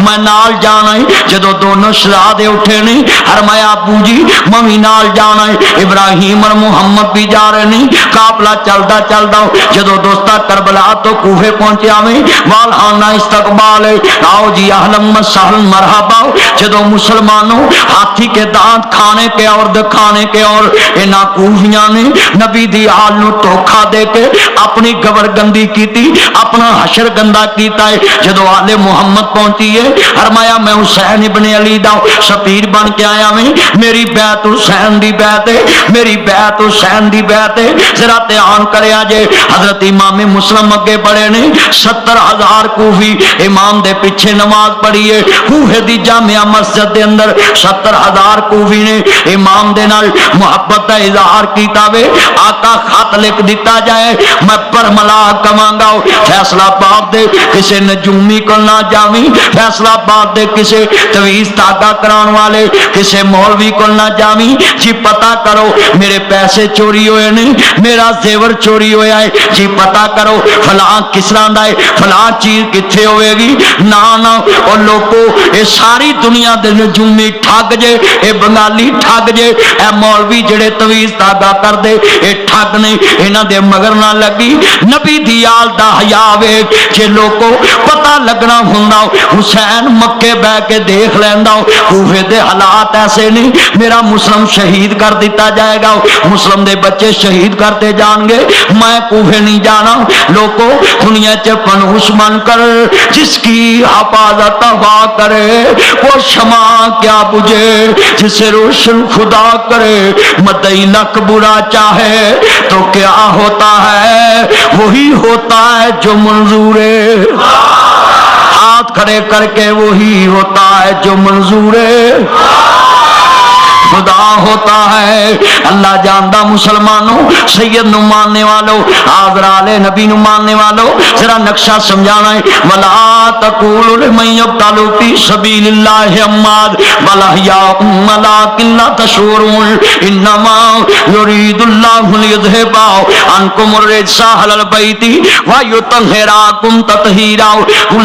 मैं नाल जाना है। जदों दोनों शहजादे उठे ने फरमाया अबू जी मैं भी नाल जाना है। इब्राहिम और मुहम्मद भी जा रहे ने, काफला चलदा चलदा जदों दोस्ता करबला तो कूफे पहुंचा में वालहाना इस्तकबाल है, आओ जी अहलन व सहलन मरहबा। जदों मुसलमानों हाथी के दांत खाने के और दिखाने के और इन्हां कूफियां ने नबी दी आल नूं धोखा दे के अपनी गबरगंदी कीती, अपना हशर गंदा कीता है। जदों आले मुहम्मद पहुंची है फरमाया मैं हुसैन इब्ने अली दा सफीर बन के आया मैं, मेरी बैत हुसैन दी बैत है, मेरी बैत हुसैन दी बैत है। जरा ध्यान करया जे हजरत इमाम मुस्लिम अगे बड़े ने 70,000 कूफी इमाम दे पीछे नमाज पढ़ी है। कूफे दी जामिया मस्जिद दे अंदर 70,000 कूफी ने इमाम दे नाल मुहब्बत दा इजहार कीता वे। आका खत लिख दिता जाए मैं परमला कवांगा, फैसलाबाद दे किसी नजूमी को ना जावी, फैसलाबाद दे किसी तवीज धागा कराने वाले किसी मौलवी को ना जावी जी, पता करो मेरे पैसे चोरी होए ने, मेरा जेवर चोरी होया है जी, पता करो फलां किस तरह दा है, फलां चीज किथे होएगी। ना ना और लोगों ये सारी दुनिया दे नजूमी ठग जे, ये बंगाली ठग जे, ए मौलवी जेड़े तवीज धागा करदे ये ठग ने, इन्हां दे मगर ना लगी। नबी दी आल दा हया वे जे लोगों पता लगना हुंदा हुसैन मक्के बह के देख लैंदा, कूफे दे हालात ऐसे नहीं, मेरा मुस्लिम शहीद कर दिता जाएगा, मुस्लिम दे बच्चे शहीद करते जाएंगे, मैं कूफे नहीं जाना। लोगों दुनिया च फनूस मन कर जिसकी हिफाजत हवा करे, वो शमा क्या बुझे जिसे रोशन खुदा करे। मदई लक बुरा चाहे तो क्या होता है, वही होता है जो मंजूर है, हाथ खड़े करके वही होता है जो मंजूर है खुदा होता है। अल्लाह जानदा मुसलमानों सैयद नु मानने वालों आदराले नबी नु मानने वालों जरा नक्शा समझाना है। वला तकूलु लिमन यक़तलु फी सबीलिल्लाहि अम्माद वलहिया वलाकिन ला तशऊरुन इन्नमा युरीदुल्लाहु लियुज़हिबा अन्कुम अर्रिज्सा अहलल बैति व युतहिराकुम तत्हीरा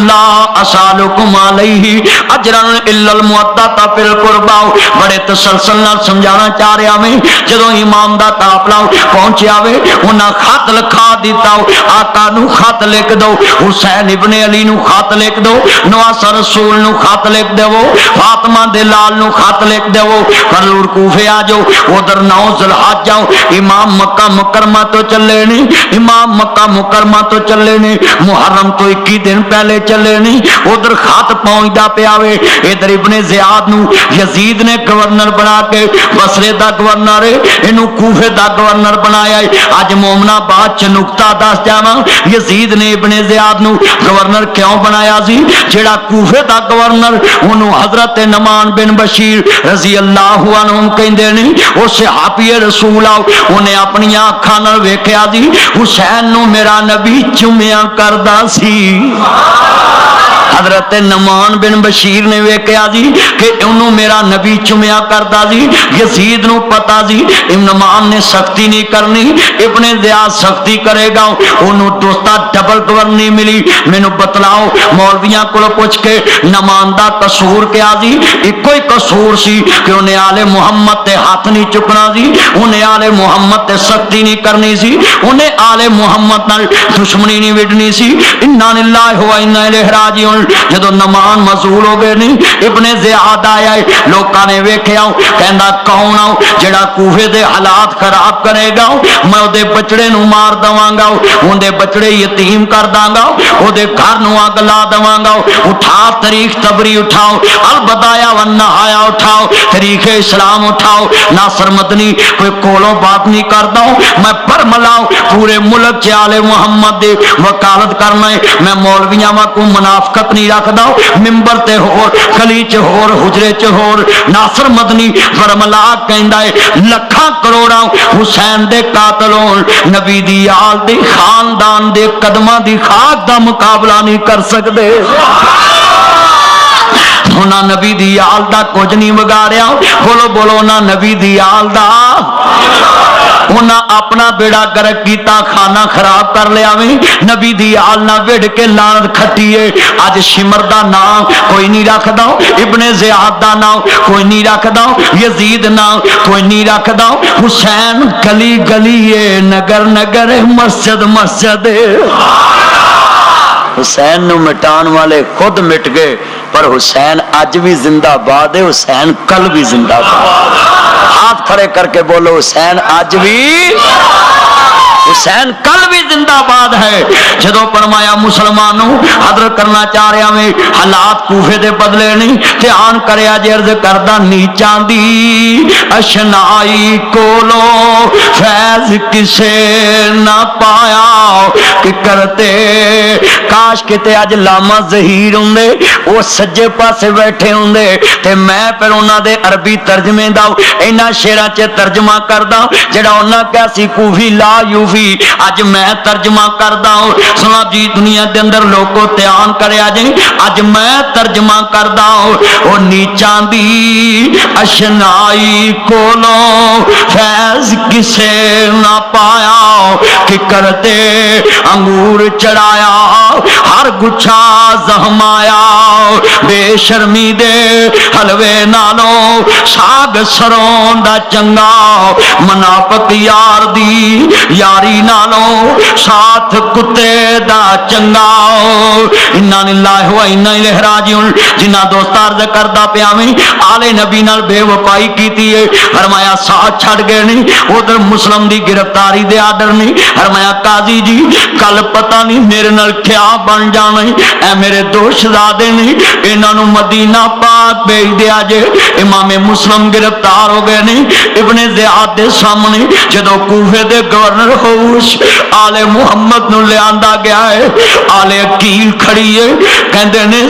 ला असालुकुम अलैहि अजरन इल्लल मुअद्दता फिल कुरबा। बड़े तसल्सल समझाना चाह रहा मैं, जदों इमाम दा काफला पहुंचा वे उन्हें खत लिखा दिता, आका नू खत लिख दो, हुसैन इब्ने अली नू खत लिख दो, नवासा रसूल नू खत लिख देवो, फातिमा दे लाल नू खत लिख देवो, कलूर कूफे आ जाओ, उधर 9 ज़िलहज जाओ। इमाम मक्का मुकरमा तो चले नहीं, इमाम मक्का मुकरमा तो चले नहीं, मुहर्रम तो 21 दिन पहले चले नहीं, उधर खत पहुंचता पिया वे। इधर इब्ने ज़ियाद नू यजीद ने गवर्नर बना के बसरे दा गवर्नर है, इनू कूफे दा गवर्नर बनाया है। अज मोमनाबाद च नुकता दस जावा, यजीद ने इब्ने ज़ियाद नू गवर्नर क्यों बनाया सी? जेड़ा कूफे दा गवर्नर उन्होंने हजरत नमान बिन बशीर रजी अल्लाह अन्हु कहंदे ने, वो सहाबी रसूल आओ, उन्हें अपनी अखां नाल वेखिया सी हुसैन नू मेरा नबी चुमिया करदा सी। हजरत नमान बिन बशीर ने वेख्या जी कि उन्होंने मेरा नबी चुमिया करता जी। यजीद नू पता जी नमान ने सख्ती नहीं करनी, इब्ने ज़ियाद सख्ती करेगा, उन्होंने दोस्ता डबल गवर्नी मिली। मैनू बतलाओ मौलवियां को पूछ के नमान दा कसूर क्या जी? इको ही कसूर सी कि उन्हें आले मुहम्मद ते हाथ नहीं चुकना सी, उन्हें आले मुहम्मद ते सख्ती नहीं करनी सी, उन्हें आले मुहम्मद नाल दुश्मनी नहीं विडनी सी। इन्ना लिल्लाहि व इन्ना इलैहि राजिऊन। जदों नमान मजूल हो गए नहीं, इब्ने ज़ियाद आया, लोगों ने वेख्या, कहंदा कौन आओ जेड़ा कूफे दे हालात खराब करेगा, मैं उहदे बचड़े नू मार दवांगा, उहदे बचड़े यतीम कर दांगा, उहदे घर नू अग ला दवांगा। उठा तारीख तबरी उठाओ, अल बदाया व नहाया उठाओ, तारीख इस्लाम उठाओ। नासर मदनी कोई कोलों बात नहीं करदा, मैं फरमाऊं पूरे मुल्क च आले मुहम्मद दे वकालत करना है। मैं मौलवियां वाकू मुनाफकत इजाजत नहीं रखदा मिंबर ते होर गली च होर हुजरे च होर नासर मदनी बरमला कहंदा है लखां करोड़ां हुसैन दे कातल होण नबी दी आल दे खानदान दे कदमां दी खाक दा मुकाबला नहीं कर सकदे उन्हां नबी दी आल दा कुछ नहीं बिगाड़िया बोलो बोलो ना नबी दी आल दा उन्हां अपना बेड़ा गर्क कीता खाना खराब कर लिया वे नबी दी आल ना विड़ के लानत खट्टी है अज शिमर दा नाम कोई नहीं रखदा इब्ने ज़ियाद दा नाम कोई नहीं रखदा यजीद नाम कोई नहीं रखदा हुसैन गली गली है नगर नगर है मस्जिद मस्जिद हुसैन नूं मिटाण वाले खुद मिट गए पर हुसैन अज भी जिंदाबाद है हुसैन कल भी जिंदाबाद हाथ खड़े करके बोलो हुसैन आज भी हुसैन कल भी जिंदाबाद है जदों फरमाया मुसलमानों हदर करना चाह रहा मैं हालात कूफे दे बदले नहीं ध्यान करया जे अर्ज करदा नीचां दी अशनाई कोलो फैज किसे ना पाया कि करते काश किते अज लामा ज़हीर हुंदे वो सज्जे पासे बैठे हुंदे ते मैं फिर उन्हां दे अरबी तर्जमे दा इन्हां शेरां च तर्जमा करदा जेड़ा उन्हां कहा सी कूफी ला यूफी अज मैं तर्जमा करदा हूं सुना जी दुनिया के अंदर लोगों ध्यान करया जी अज मैं तर्जमा करदा हूं ओ नीचां दी अशनाई कोलो फैज किसे ना पाया कि करते अंगूर चढ़ाया हर गुच्छा जहमाया बेशर्मी दे हलवे नालों साग सरों दा चंगा मुनाफिक यार दी यारी नालों साथ कुत्ते दा चंगा इन्ना लिल्लाहि व इन्ना इलैहि राजिऊन जिन्ना दोस्त अर्ज करदा पिया मैं आले नबी नाल बेवफाई कीती है फरमाया साथ छड़ गए नहीं उधर मुस्लिम दी गिरफ्तारी दे आर्डर नहीं फरमाया काजी जी कल पता नहीं मेरे नाल क्या बन जाना है मेरे दो शहजादे ने इन्हां नूं मदीना पाक भेज दिया जे इमाम मुस्लिम गिरफ्तार हो गए नहीं इब्ने ज़ियाद दे सामने जदों कूफे दे गवर्नर हाउस आले मुहम्मद नूं लियांदा गया है आले अकील खड़ी है कहंदे ने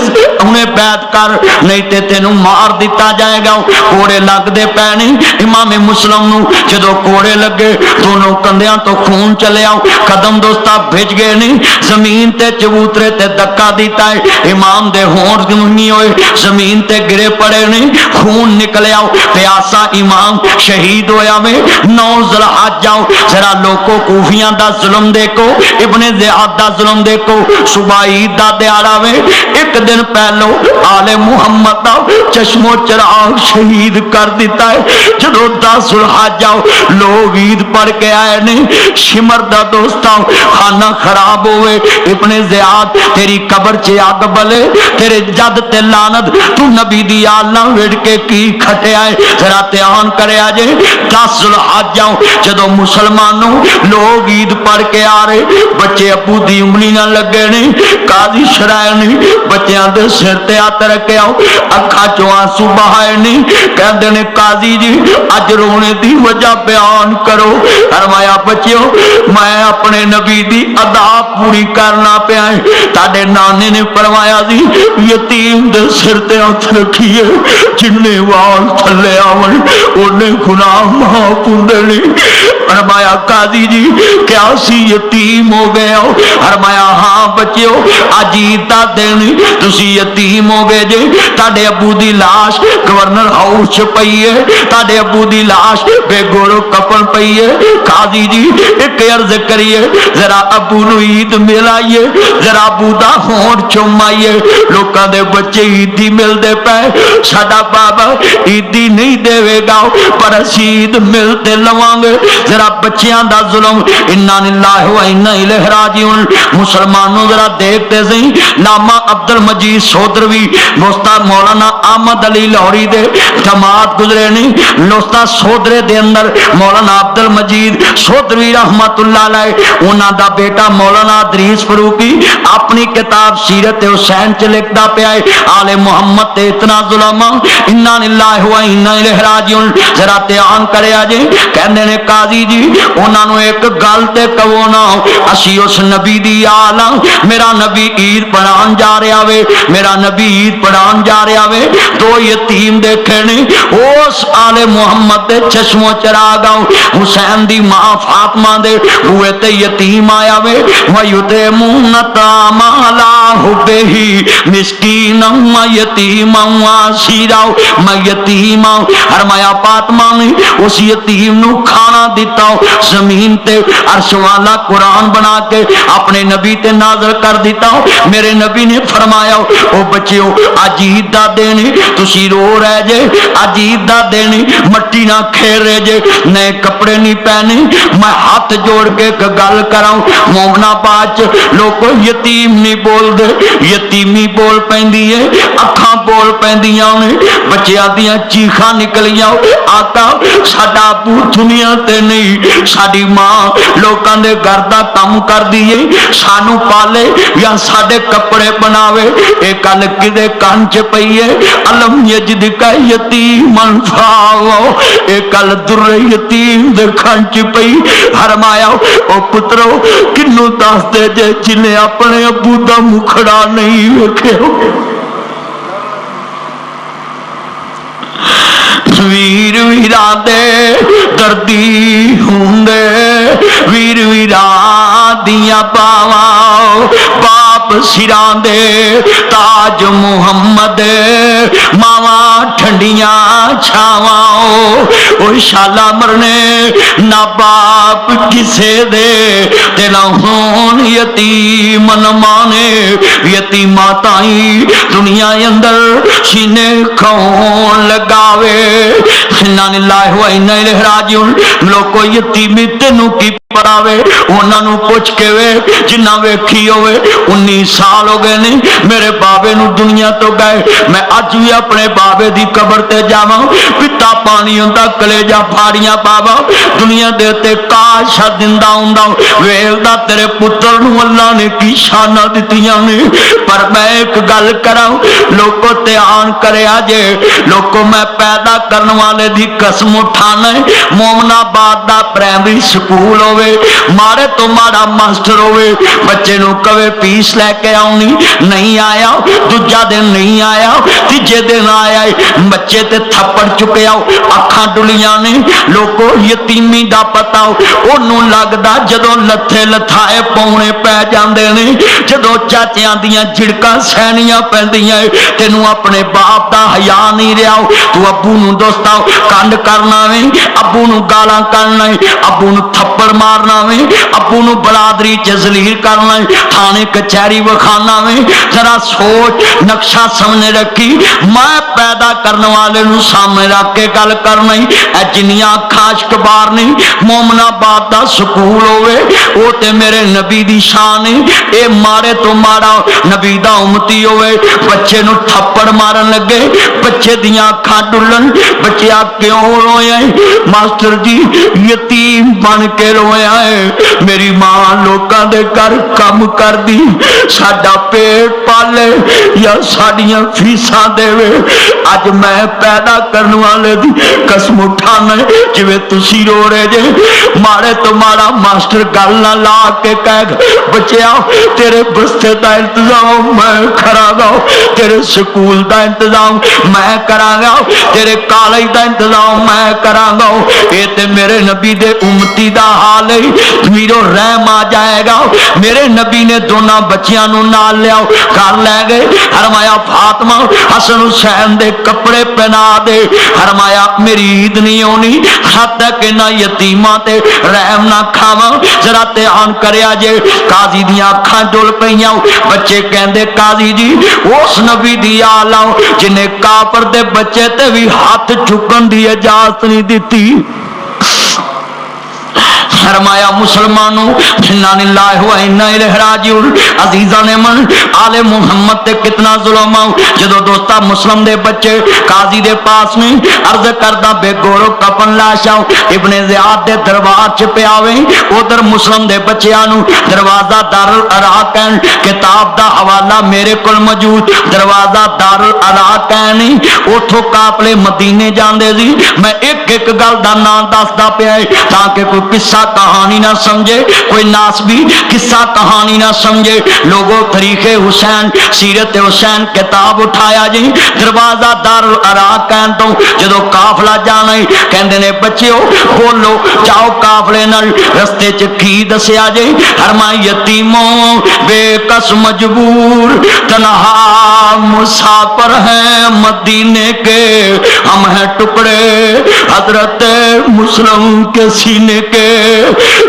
उन्हें बैत कर नहीं ते तेनू मार दिता जाएगा कोड़े लगदे पै नहीं इमाम मुस्लिम नूं जदों कोड़े लगे दोनों कंधियां तो खून चलिया कदम दोस्ता भिज गए नहीं जमीन ते चबूतरे ते धक्का दिता है इमाम दे होंठ नहीं होए जमीन ते गिरे पड़े नहीं खून निकलिया प्यासा इमाम शहीद होया में 9 ज़िलहज जाओ जरा लोगों कूफियां दा जुल्म देखो इब्ने ज़ियाद दा जुल्म देखो सुबह ईद दा दिहाड़ा में एक दिन पहलो आले मुहम्मद दा चश्मो चिराग शहीद कर दिता है जदों 10 ज़िलहज जाओ लोग ईद पढ़ के आए नहीं शिमर दा दोस्ता खाना खराब होवे इब्ने ज़ियाद तेरी कब्र च अग बले तेरे जद ते लानत तू नबी दी आल नाल विड़ के की खटिया है जरा ध्यान करया जे 10 ज़िलहज जाओ जदों मुसलमानों लोग ईद पढ़ के आ रहे बच्चे अबू दी उंगली ना लगे नहीं काजी शराय नहीं बच्चों के सिर ते हथ रखे आओ अखा चो आंसू बहाए नहीं कहते ने काजी जी अज रोने की वजह बयान करो फरमाया बच्चों मैं अपने नबी दी अदा पूरी करना पिया ताडे नाने ने फरमाया जी यतीम दे सिर ते हथ रखिए जिन्ने वाल थले आवन ओने गुनाह माफ हुंदे नहीं फरमाया काजी जी क्या सी यतीम हो गए हो फरमाया हाँ बच्चों अज ईद दा दिन तुसी यतीम हो गए जे ताडे अबू दी लाश गवर्नर हाउस च पई है ताडे अबू दी लाश बेगोरो कफन पई है काजी जी एक अर्ज करिए जरा अबू नूं ईद मिलाइए जरा अबू दा होंठ चुमाइए लोकां दे बच्चे ईदी मिलदे पे साडा बाबा ईदी नहीं देवेगा पर असीं ईद मिलते लवांगे जरा बच्चियां दा जुल्म इन्ना लिल्लाहि व इन्ना इलैहि राजिऊन मुसलमानों जरा देखते सही लामा अब्दुल मजीद सोदरवी दोस्ता मौलाना अहमद अली लाहौरी दे जमात गुजरे नहीं दोस्ता सोदरे दे अंदर मौलाना अब्दुल मजीद सोदरवी रहमतुल्लाह अलैह उन्हां दा बेटा मौलाना अदरीस फरूकी अपनी किताब सीरत हुसैन च लिखदा पिया है आले मुहम्मद ते इतना जुल्म इन्ना लिल्लाहि व इन्ना इलैहि राजिऊन जरा ध्यान करया जे कहंदे ने काजी जी उन्हां नूं एक गल ते कहो ना असी उस नबी दी आल मेरा नबी ईद पढ़ान जा रहा वे, मेरा नबी ईद पढ़ान जा रहा वे, दो यतीम देखे ने उस आले मुहम्मद दे चश्मो चराग हुसैन दी मां फातिमा दे बूहे ते यतीम आया वे। वयुते मुन तामाला हुबे ही मिस्कीन यतीम सीराओ मैं यतीम आऊं। फरमाया फातिमा ने उस यतीम नू खाना दिता, जमीन ते अर्श वाला कुरान बना के अपने नबी ते नाज़र कर दिता। मेरे नबी ने फरमाया ओ बच्चियो अज ईद दा दिन तुसी रो रहे जे, अज ईद दा दिन मट्टी ना खेल रहे जे, नए कपड़े नहीं पहने। मैं हाथ जोड़ के एक गल कराऊं, मोमनाबाद च लोग यतीम नहीं बोलते, यतीमी बोल पैंदी है, अखां बोल पैंदियां ने, बच्चियां दियां चीखां निकलियां आका साडा अबू दुनिया ते नहीं, साडी मां लोकां दे घर दा काम करदी है, सानू पाले या साडे कपड़े बनावे। ये गल किदे कान च पई है, अलम यजिद का यतीमन फाओ, ये गल दुर्रे यतीम दे कान च पई। फरमाया ओ पुत्रो किन्नू दस दे जे जिन्हें अपने अबू दा मुखड़ा नहीं वेखिया। वीर वीरा दे दर्दी हुंदे, वीर वीरा दिया पावा बाप सिरां दे ताज मुहम्मद, मावा ठंडियां छावाओ ओ शाला मरने ना बाप किसे दे ते ना होन यतीम माने। यतीमा ताई दुनिया अंदर सीने कौन लगावे। इन्ना लिल्लाहि व इन्ना इलैहि राजिऊन। लोको यतीमी तेनू की परावे, उन्होंने पूछ के वे जिन्ना वेखी होवे 19 साल हो गए ने मेरे बाबे नू दुनिया तो गए। मैं अज भी अपने बाबे दी कबर ते जावां, पिता पानी हुंदा कलेजा फाड़ियां पावा, दुनिया दे ते काश जिंदा हुंदा वेलदा तेरे पुत्र नू अल्लाह ने की शाना दित्तियां ने। पर मैं एक गल करां, लोको ध्यान करया जे, लोको मैं पैदा करने वाले दी कसम उठाना, मोमनाबाद दा प्राइमरी स्कूल होवे, मारे तो माड़ा मास्टर होवे, बच्चे नू कवे फीस लैके आउनी, नहीं आया, दूजा दिन नहीं आया, तीजे दिन आया, बच्चे ते थप्पड़ चुके आओ, अखां डुलियां ने। लोको यतीमी दा पता ओनू लगदा जदों लथे लथाए पौने पै जांदे ने, जदों चाचियां दियां झिड़कां सहनियां पैंदियां, तेनू अपने बाप दा हया नहीं रहा। तू अबू नू दोस्ता कंड करना वे, अबू नू गालां करना, अबू नू थप्पड़ मारना वे, अबू नू बलादरी च जलील करना, थाने कचहरी विखाना वे। जरा सोच नक्शा समझ रखी, मैं पैदा करने वाले नू सामने रख के गल करना। जिन्नियां खाश कबार नहीं, मोमनाबाद दा स्कूल होवे वो ते मेरे नबी दी शान है। ये मारे तो माड़ा नबी दा उम्मती होवे, बच्चे नू थप्पड़ मारन लगे, बच्चे दियां अखां डुलन, बच्चा क्यों रोया है? मास्टर जी यतीम बन के रोया है, मेरी मां लोकां दे घर काम कर दी, साडा पेट पाले या साडियां फीसां देवे। अज मैं पैदा करने वाले दी कसम उठाना, जिवें तुसी रो रहे जे, माड़े तो माड़ा मास्टर गल ना ला के कह बच्चा तेरे बस्ते का इंतजाम मैं करांगा, तेरे स्कूल का इंतजाम मैं करांगा, तेरे कॉलेज का इंतजाम मैं करांगा। ये ते मेरे नबी दे उम्मती दा हाल है, वीरो रहम आ जाएगा। मेरे नबी ने दोनों बच्चियां नू नाल लिया, घर ले गए, फरमाया फातिमा हसन हुसैन दे कपड़े पहना दे, फरमाया मेरी ईद नहीं होनी हद तक इन्हां यतीमां ते रहम ना खावां। जरा ध्यान करया जे, काजी दियां अखां डुल पईयां, बच्चे कहंदे काजी जी उस नबी दी आल आओ जिन्हें काफर दे बच्चे ते भी हाथ चुकन दी इजाजत नहीं दिती। फरमाया मुसलमानों इन्ना लिल्लाहि व इन्ना इलैहि राजिऊन। अजीज़ा ने मन आले मुहम्मद ते कितना जुल्म आओ। जदों दोस्ता मुस्लिम दे बच्चे काजी दे पास में अर्ज करदा बेगोरो कफन लाशाओ इब्ने ज़ियाद दे दरबार च पियावे, उधर मुस्लिम दे बच्चियां नू दरवाजा दारुल अराकन किताब दा हवाला मेरे कोल मौजूद, दरवाजा दारुल अराकन उथों काफले मदीने जांदे सी। मैं एक एक गल दा नाम दसदा पिया ताकि कोई किस्सा कहानी ना समझे, कोई नासबी किस्सा कहानी ना समझे। लोगों तरीके हुसैन सीरत हुसैन किताब उठाया जी, दरवाजा दारुल अराक कहन तो जदों काफला जाना ही कहंदे ने बच्चिओ बोलो जाओ काफले नाल रस्ते च की दसिया जी। हरमा यतीमों बेकस मजबूर तनहा मुसाफिर हैं मदीने के, हम हैं टुकड़े हजरत मुस्लिम के सीने के।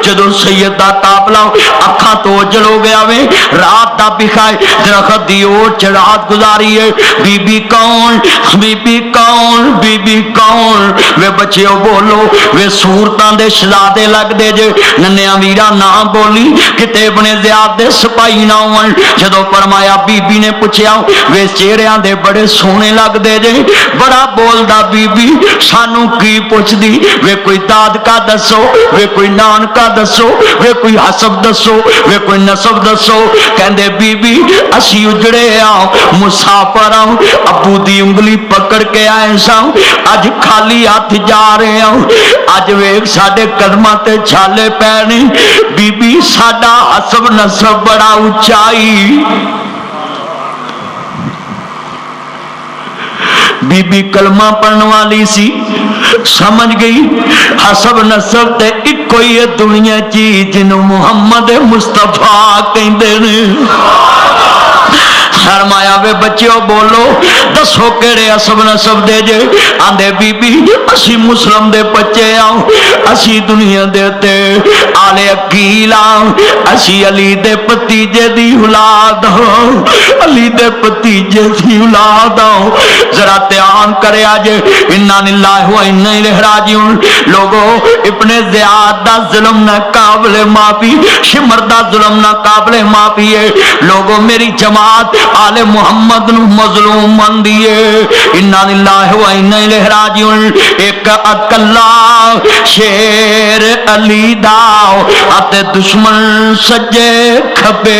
जदों सैयद दा काफला अखा तो ओझल हो गया वे, रात दा बिखाए दरखत दी ओट च रात गुजारी है। बीबी कौन बीबी कौन बीबी कौन, वे बच्चिओ बोलो वे सूरतां दे शहजादे लगदे जे। नन्या वीरा ना बोली किते बने ज़ियाद दे सिपाही ना होवन। जदों फरमाया बीबी ने पूछया वे चेहरियां दे बड़े सोहने लगदे जे, बड़ा बोलदा बीबी सानू की पुछदी, वे कोई दादका दसो, वे कोई नानका दसो, वे कोई हसब दसो, वे कोई नसब दसो। कहंदे बीबी असी उजड़े आओ मुसाफर आओ, अबू दी उंगली पकड़ के आए सां, अज खाली हाथ जा रहे आओ, अज वेख साडे कदमां ते छाले पैने। बीबी साडा हसब नसब बड़ा उचाई। बीबी कलमा पढ़ने वाली सी, समझ गई हसब नसब ते इको ही है दुनिया ची जिन्हों मुहम्मद मुस्तफा कहते ने। फरमाया वे बच्चियों बोलो दसो केड़े हसब नसब दे जे। आंदे बीबी असी मुस्लिम दे बच्चे आओ, असी दुनिया दे ते आले अकील आओ, असी अली दे भतीजे दी औलाद हो, अली दे भतीजे दी औलाद हो। जरा ध्यान करे आज इन्ना लिल्लाहि व इन्ना इलैहि राजिऊन। लोगो इब्ने ज़ियाद दा जुल्म ना काबिल माफी, शिमर दा जुल्म ना काबिल माफी है। लोगो मेरी जमात आले मुहम्मद नु मजलूम मन दिए। इन्ना लिल्लाहि व इन्ना इलैहि राजिऊन। एक अकल्ला शेर अली दा अते दुश्मन सज्जे खबे।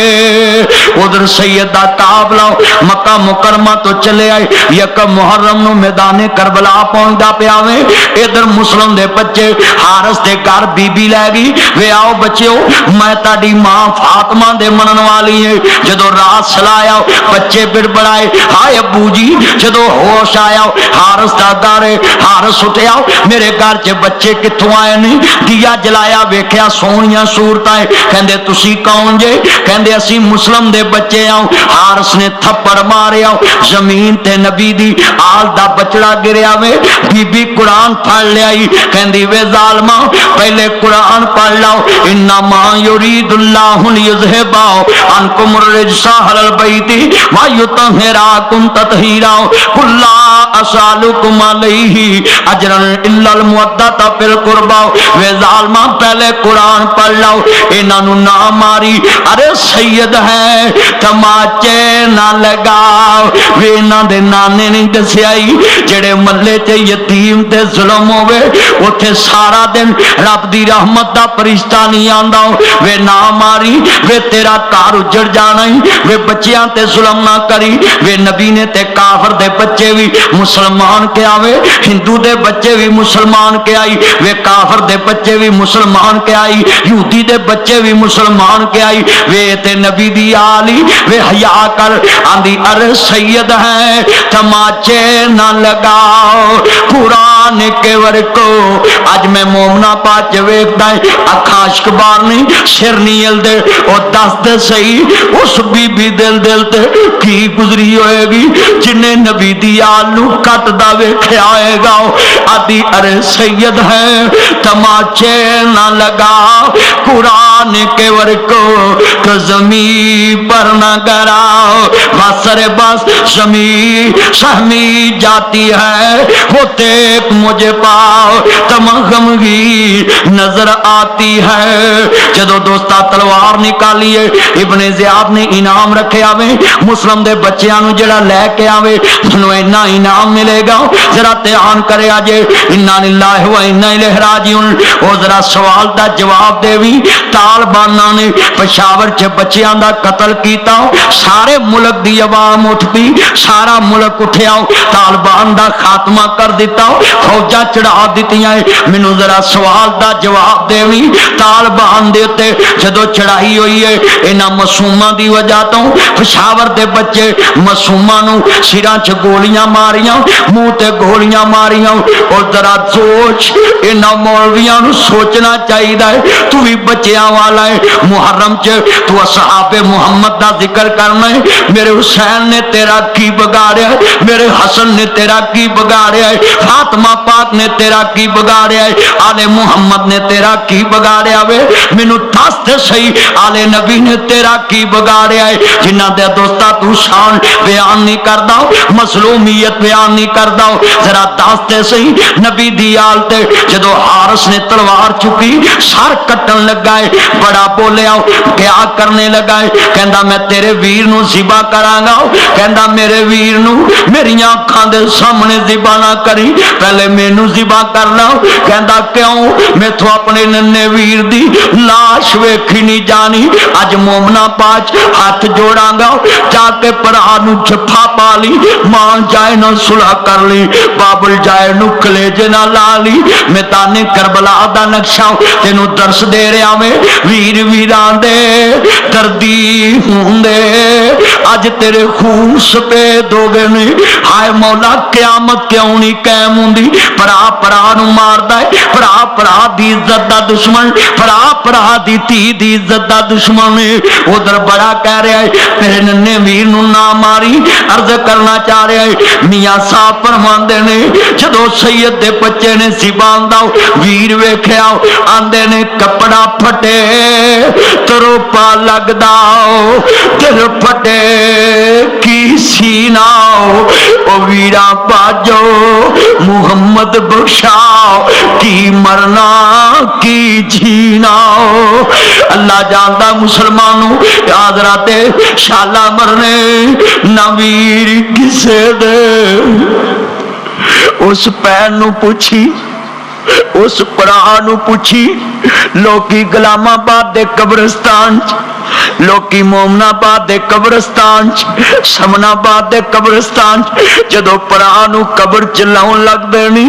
उधर सैयद दा काफला मक्का मुकरमा तो चले आए, यक मुहर्रम नु मैदाने करबला पहुंचदा पिया वे। इधर मुस्लिम दे बच्चे हारस दे घर बीबी लै गई, वे आओ बच्चिओ मैं ताडी मां फातिमा दे मनन वाली है। जदों रात सलाया बच्चे बिड़बड़ाए, हाय अबू जी। जदों होश आया हारस दा घर, हारस उठिया मेरे घर च बच्चे कित्थों आए ने। दिया जलाया वेख्या सोहणियां सूरतां, कहंदे तुसी कौन जे? कहंदे असी मुस्लिम दे बच्चे आओ। हारस ने थप्पड़ मारिया जमीन ते नबी दी आल दा बचड़ा गिरिया वे। बीबी कुरान पढ़ लियाई, कहंदी वे जालमा पहले कुरान पढ़ लाओ। इन्ना मा युरीदुल्लाहु लियुज़हिबा अनकुम रिज्सा अहलल बैति व युतहिराकुम ततहीरा। कुल्ला असअलुकुम अलैहि अजरन इल्लल मुवद्दता फिल कुर्बा। वे जालमा पहले कुरान पढ़ लाओ, इन्हां नू ना मारी। अरे सैयद है तमाचे ना लगाओ। वे इन्हां दे नाने नहीं दसियाई जेड़े मल्ले च यतीम ते जुल्म होवे उत्थे सारा दिन रब दी रहमत दा फरिश्ता नहीं आंदा। वे ना मारी, वे तेरा घर उजड़ जाना ही। वे बच्चियां ते जुल्म ना करी। वे नबी ने ते काफर दे बच्चे भी मुसलमान के आवे, हिंदू दे बच्चे भी मुसलमान के आई, वे काफर दे बच्चे भी मुसलमान के आई, यहूदी दे बच्चे भी मुसलमान के आई। वे ते नबी दी आली वे हया कर। आंदी अरे सैयद है तमाचे ना लगाओ कुरान के वर्को। आज मैं मोमना पाच वेखदा अखा अश्क बार नहीं सिर नहीं हिलदे। और दस दे सही उस बीबी दिल दिल ते की गुजरी होएगी जिन्हें नबी दी आल नू कटदा वेख्या होएगा। आदि अरे सैयद है तमाचे ना लगाओ कुरान के वर्को तो जमी पर न कराओ। बस रे बस जमी सहमी जाती है वो देख मुझे पाओ तमगमगी नजर आती है। जदों दोस्ता तलवार निकाली है इब्ने ज़ियाद ने इनाम रखे आवे मुस्लिम दे बच्चियां नू जेड़ा लैके आवे उन्हें इन्ना इनाम मिलेगा। जरा ध्यान करे अजे इन्ना लिल्लाहि व इन्ना इलैहि राजिऊन। वो जरा सवाल दा जवाब देवी। तालिबाना ने पेशावर च बच्चियां दा कतल कीता, सारे मुल्क दी आवाम उठ पई, सारा मुल्क उठिया तालिबान दा खात्मा कर दिता, फौजा चढ़ा दित्तियां। मैनू जरा सवाल दा जवाब देवी। तालिबान दे उत्ते जदों चढ़ाई हुई है इन्हां मासूमां दी वजह तो पेशावर दे बच्चे मासूमां नूं सिरां च गोलियां मारियां मुंह ते गोलियां मारियां। और जरा सोच इन्हां मौलवियां नूं सोचना चाहिए तू भी बच्चियां वाला है मुहर्रम च तू असहाबे मुहम्मद दा जिक्र करना है। मेरे हुसैन ने तेरा की बिगाड़िया, मेरे हसन ने तेरा की बिगाड़िया, फातिमा पाक ने तेरा की बिगाड़िया, आले मुहम्मद ने तेरा की बिगाड़िया वे मैनू दस ते सही आले नबी ने तेरा की बिगाड़िया है। जिन्हां दे दोस्ता तू शान बयान नहीं करदा मसलूमियत बयान नहीं करदा जरा दस ते सही नबी दी आल ते जदों हारिस ने तलवार चुकी सर कट्टन लगा है बड़ा बोलिया क्या करने लगा है कहंदा मैं तेरे वीर नूं ज़िबा करांगा कहंदा मेरे वीर नूं मेरियां अखां दे सामने ज़िबा ना करी पहले मैनू ज़िबा कर ला कहंदा क्यों मैथों अपने नन्हे वीर दी लाश वेखी नहीं जानी अज मोमना पाच हाथ जोड़ांगा जाके भरा नूं जफा पा ली मां जाए ना सुलह कर ली बाबुल जाए नूं कलेजे ना ला ली मैं ताने करबला दा नक्शा तेनू दर्श दे रहा मैं वीर वीरां दे दर्दी हुंदे अज तेरे खून सफेद हो गए ने हाय मौला क्यामत क्यों नहीं कायम हुंदी भरा भरा नू मारदा है भरा भरा दी इज्जत दा दुश्मन भरा भरा दी धी दी इज्जत दा दुश्मन है उधर बड़ा कह रहा है तेरे नन्हे वीर नू ना मारी अर्ज करना चाह रहा है मियां साहब फरमांदे ने जदों सैयद दे बच्चे ने सिबान दा वीर वेख्या आंदे ने कपड़ा फटे तरोपा लगदा दिल फटे की सीना ओ वीरा बाजो मुहम्मद बख्शाओ की मरना की जीना अल्लाह जानदा मुसलमानों हज़राते शाला मरने ना वीर किसे दे उस पैर नू पूछी उस भरा नू पूछी लोकी गुलामाबाद दे कब्रिस्तान लोकी मोमनाबाद दे कब्रिस्तान समनाबाद दे कब्रिस्तान जदों भरा नू कब्र च लाउण लगदे नी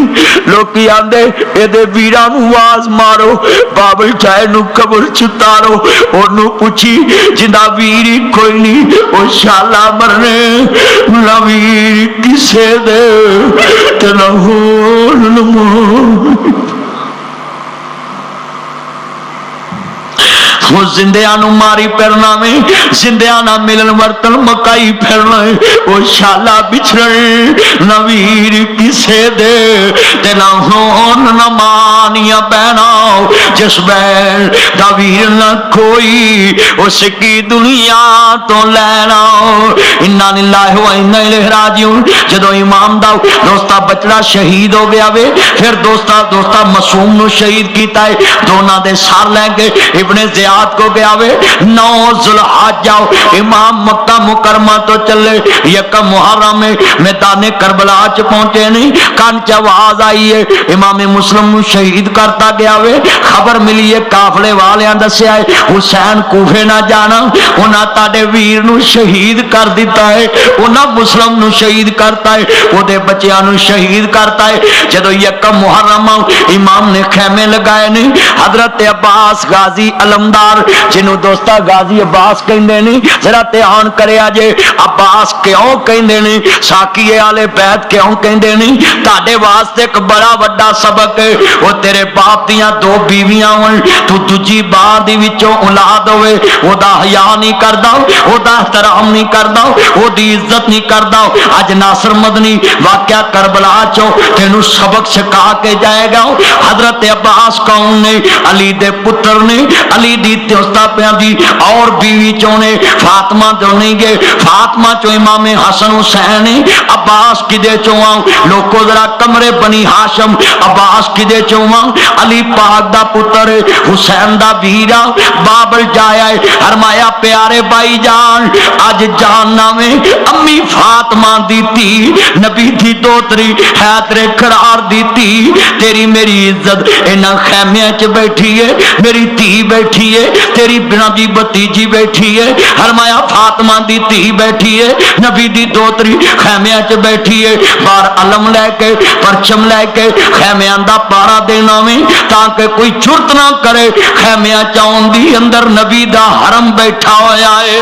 लोकी आंदे एदे वीरां नू आवाज मारो बाबल चाहे नू कब्र च उतारो ओनू पूछी जिंदा वीर ही कोई नहीं ओ शाला मरने ना वीर किसे दे ते ना होण वो जिंदियां नू मारी फिरना में जिंदियां ना मिलन वर्तन मकाई फिरना है वो शाला बिछड़न न वीर किसे दे ते ना होन न मानिया बहना जिस बैन दा वीर न कोई उसकी दुनिया तो लैना। इन्ना लिल्लाहि व इन्ना इलैहि राजिऊन जदों इमाम दा दोस्ता बचड़ा शहीद हो गया वे फिर दोस्ता मासूम नू शहीद कीता है दोनों दे सर लैके इब्ने ज़ियाद को गया वे 9 ज़ुल्हज्जा इमाम मक्का मुकरमा तो चले यकम मुहर्रम में मैदाने करबला च पहुंचे नहीं कान च आवाज आई है इमाम मुस्लिम नू शहीद करता गया वे खबर मिली है काफले वालियां दस्या है हुसैन कूफे ना जाना उन्हां ताडे वीर नू शहीद कर दिता है उन्हां मुस्लिम नू शहीद करता है ओदे बच्चियां नू शहीद करता है। जदों यकम मुहर्रम इमाम ने खैमे लगाए ने हजरत अब्बास गाजी अलमदार जिन्हों दोस्ता गाजी अब्बास कहते ने जरा ध्यान करिया जे अब्बास क्यों कहते ने साकीए वाले बैत क्यों कहते ने ताडे वास्ते एक बड़ा वड्डा सबक है वो तेरे बाप दियां 2 बीवियां होन तू दूजी बार दी विचों औलाद होवे ओदा हया नहीं करदा ओदा एहतराम नहीं करदा ओदी इज्जत नहीं करदा अज नासर मदनी वाकया करबला चो तेनू सबक सिखा के जाएगा। हजरत अब्बास कौन ने अली दे पुत्र ने अली दी दोस्ता पिया दी और बीवी चो ने फातिमा तो नहीं गए फातिमा चो इमाम हसन हुसैन अब्बास किदे चो लोको जरा कमरे बनी हाशम अब्बास किदे चो अली पाक दा पुत्र हुसैन दा वीरा बाबल जाया हरमाया प्यारे भाई जान अज जानना में अम्मी फातिमा दी धी नबी दी दोतरी है तेरे करार दी धी तेरी मेरी इज्जत इन्हां खैमियां च बैठी है मेरी धी बैठी है तेरी बिना दी भतीजी बैठी है हरमाया फातिमा دی धी बैठी है, नबी दी दोतरी खैमिया च बैठी है, बाहर अलम लैके परचम लैके खैमिया दा पारा देना में ताकि कोई जुर्त ना करे खैमिया चाउन दी। अंदर नबी दा हरम बैठा होया है,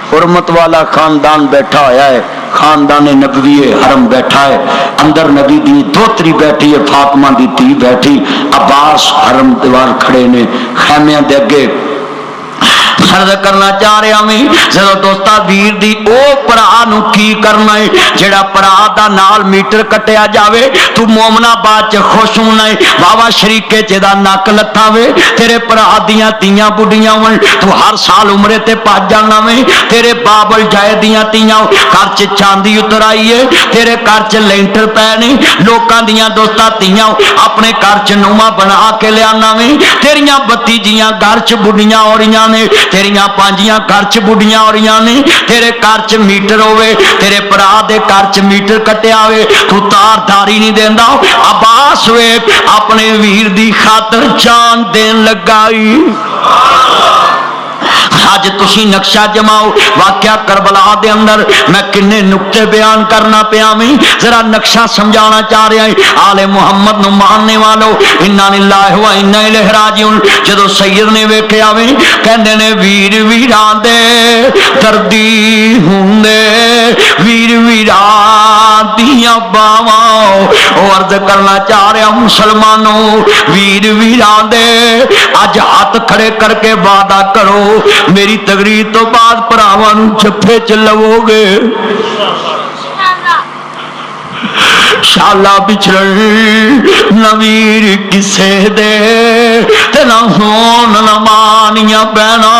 हुरमत वाला खानदान बैठा होया है, खानदान नबवी हरम बैठा है। अंदर नबी दी दोतरी बैठी है, फातिमा दी धी बैठी, अब्बास हरम दीवार खड़े ने खैमिया दे अगे। अर्ज करना चाह रहा मैं जो दोस्ता वीर दी ओ भरा नूं की करना है जेड़ा भरा दा नाल मीटर कटिया जावे, तू मोमना बाद च खुश होना है, बाबा शरीके च दा नक लत्था वे, तेरे भरा दियां तियां बुढ़ियां वन, तू हर साल उमरे ते भज जाना वे, तेरे बाबल जाए दियां तियां घर च चांदी उतर आई है, तेरे घर च लेंटर पै नहीं, लोकां दियां दोस्ता तियां अपने घर च नुमा बना के लियाना वे, तेरियां भतीजियां घर च बुढ़ियां हो रही ने, तेरियां पांजियां घर च बुढ़ियां हो रही ने, तेरे घर च मीटर होवे, तेरे भरा दे घर च मीटर कटिया होवे, तू तारदारी नहीं देंदा। अब्बास वे अपने वीर दी खातर जान देन लगाई। अज तुसी नक्शा जमाओ वाकया करबला दे अंदर, मैं किन्ने नुक्ते बयान करना पिया मैं जरा नक्शा समझाना चाह रहा है। आले मुहम्मद नु मानने वालों इन्ना लिल्लाहि व इन्ना इलैहि राजिऊन जदों सैयद ने वेख्या वे कहंदे ने वीर वीरां दे दर्दी हुंदे, वीर वीरां दियां बावां। ओ अर्ज करना चाह रहा मुसलमानों, वीर वीरां दे अज हाथ खड़े करके वादा करो मेरी तकरीर तो बाद भरावां नूं जफ्फे च लवोगे। शाला बिछड़न नवीर किसे दे ते ना होन न मानिया बहना,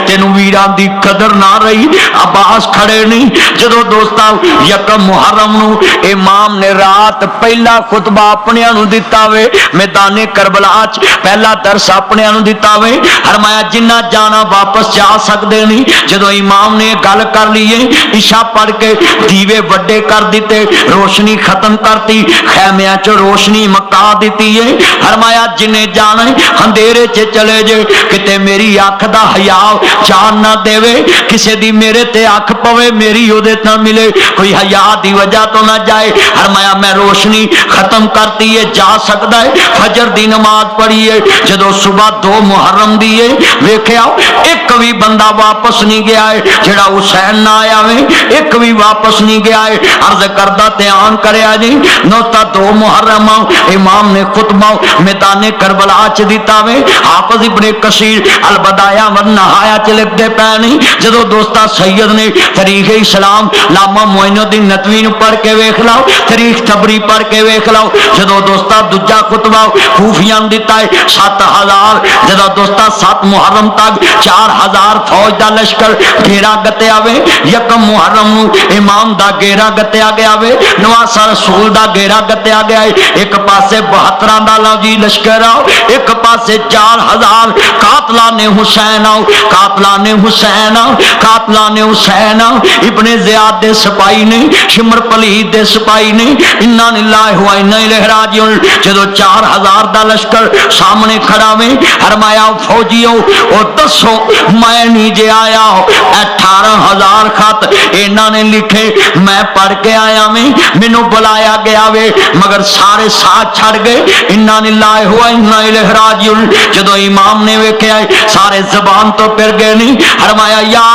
तेनू वीरां दी कदर ना रही। अब्बास खड़े नहीं जदों दोस्ता यकम मुहर्रम नूं इमाम ने रात पहला खुतबा अपने नूं दिता वे, मैदाने करबला च पहला दरस अपने नूं दिता वे, फरमाया जिन्ना जाना वापस जा सकते नहीं। जदों इमाम ने गल कर ली है इशा पढ़ के दीवे वड्डे कर दिते, रोशनी खत्म करती, खैमिया च रोशनी मका दी है, फरमाया जिन्हें जाना अंधेरे च चले जे, किते मेरी अख दा हया जान ना देवे, किसे दी मेरे ते अख पवे मेरी ओदे ना मिले, कोई हया दी वजह तो ना जाए। फरमाया मैं रोशनी खत्म करती है, जा सकता है। फजर दी नमाज पढ़ी है, जदों सुबह 2 मुहर्रम दी है वेख्या एक भी बंदा वापस नहीं गया है, जेड़ा हुसैन ना आया वे एक भी वापस नहीं गया है। अर्ज करदा ध्यान करया जी, नौता 2 मुहर्रम इमाम ने खुतबा मैदाने करबला च दिता वे, हाफिज इब्ने कसीर अल बदाया व नहाया च लिखदे पै नहीं। जदों दोस्ता सैयद ने तारीख इस्लाम लामा मोइनुद्दीन नदवी नूं पढ़ के वेख लाओ, तारीख तबरी पढ़ के वेख लाओ। जदों दोस्ता दूजा खुतबा खूफिया दिता है 7000, जदों दोस्ता 7 मुहर्रम तक 4000 फौज का लश्कर घेरा गत्या वे, यकम मुहर्रम नूं इमाम दा घेरा गत्या गया वे, नवासा रसूल दा घेरा गत्या गया है। एक पासे 72 दा लौजी लश्कर आओ, एक पासे 4000 कातला ने हुसैन आओ, कातला ने हुसैन आओ, कातला ने हुसैन आओ। इब्ने ज़ियाद दे सिपाही ने, शिमर पलीद दे सिपाही ने, इन्ना लिल्लाहि व इन्ना इलैहि राजिऊन। जदों 4000 दा लश्कर सामने खड़ा वे, फरमाया फौजियों ओ दसो मैं नहीं जे आया, 18000 खत इन्हां ने लिखे, मैं पढ़ के आया मैं, मैनू बुलाया गया वे, मगर सारे साथ छड़ गए। इन्ना लिल्लाहि व इन्ना इलैहि राजिऊन। जदों इमाम ने वेख्या सारे जबान तो फिर गए नहीं, फरमाया या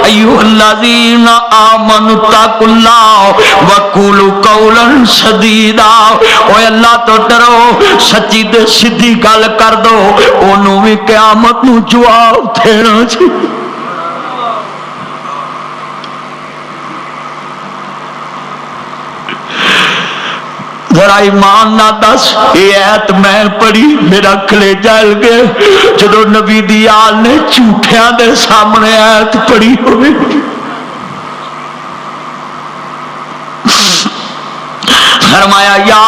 अय्युहल्लज़ीना आमनु तकुल्लाह व कुलू कौलन सदीदा। ओ अल्लाह तो डरो, सच्ची ते सीधी गल कर दो, ओनू भी क़यामत नूं जवाब देना चाहिए। जरा ईमान ना दस, ये ऐत मैं पढ़ी मेरा कलेजा हिल गया जदों नबी दी आल ने झूठियां दे सामने ऐत पढ़ी होवे। फरमाया या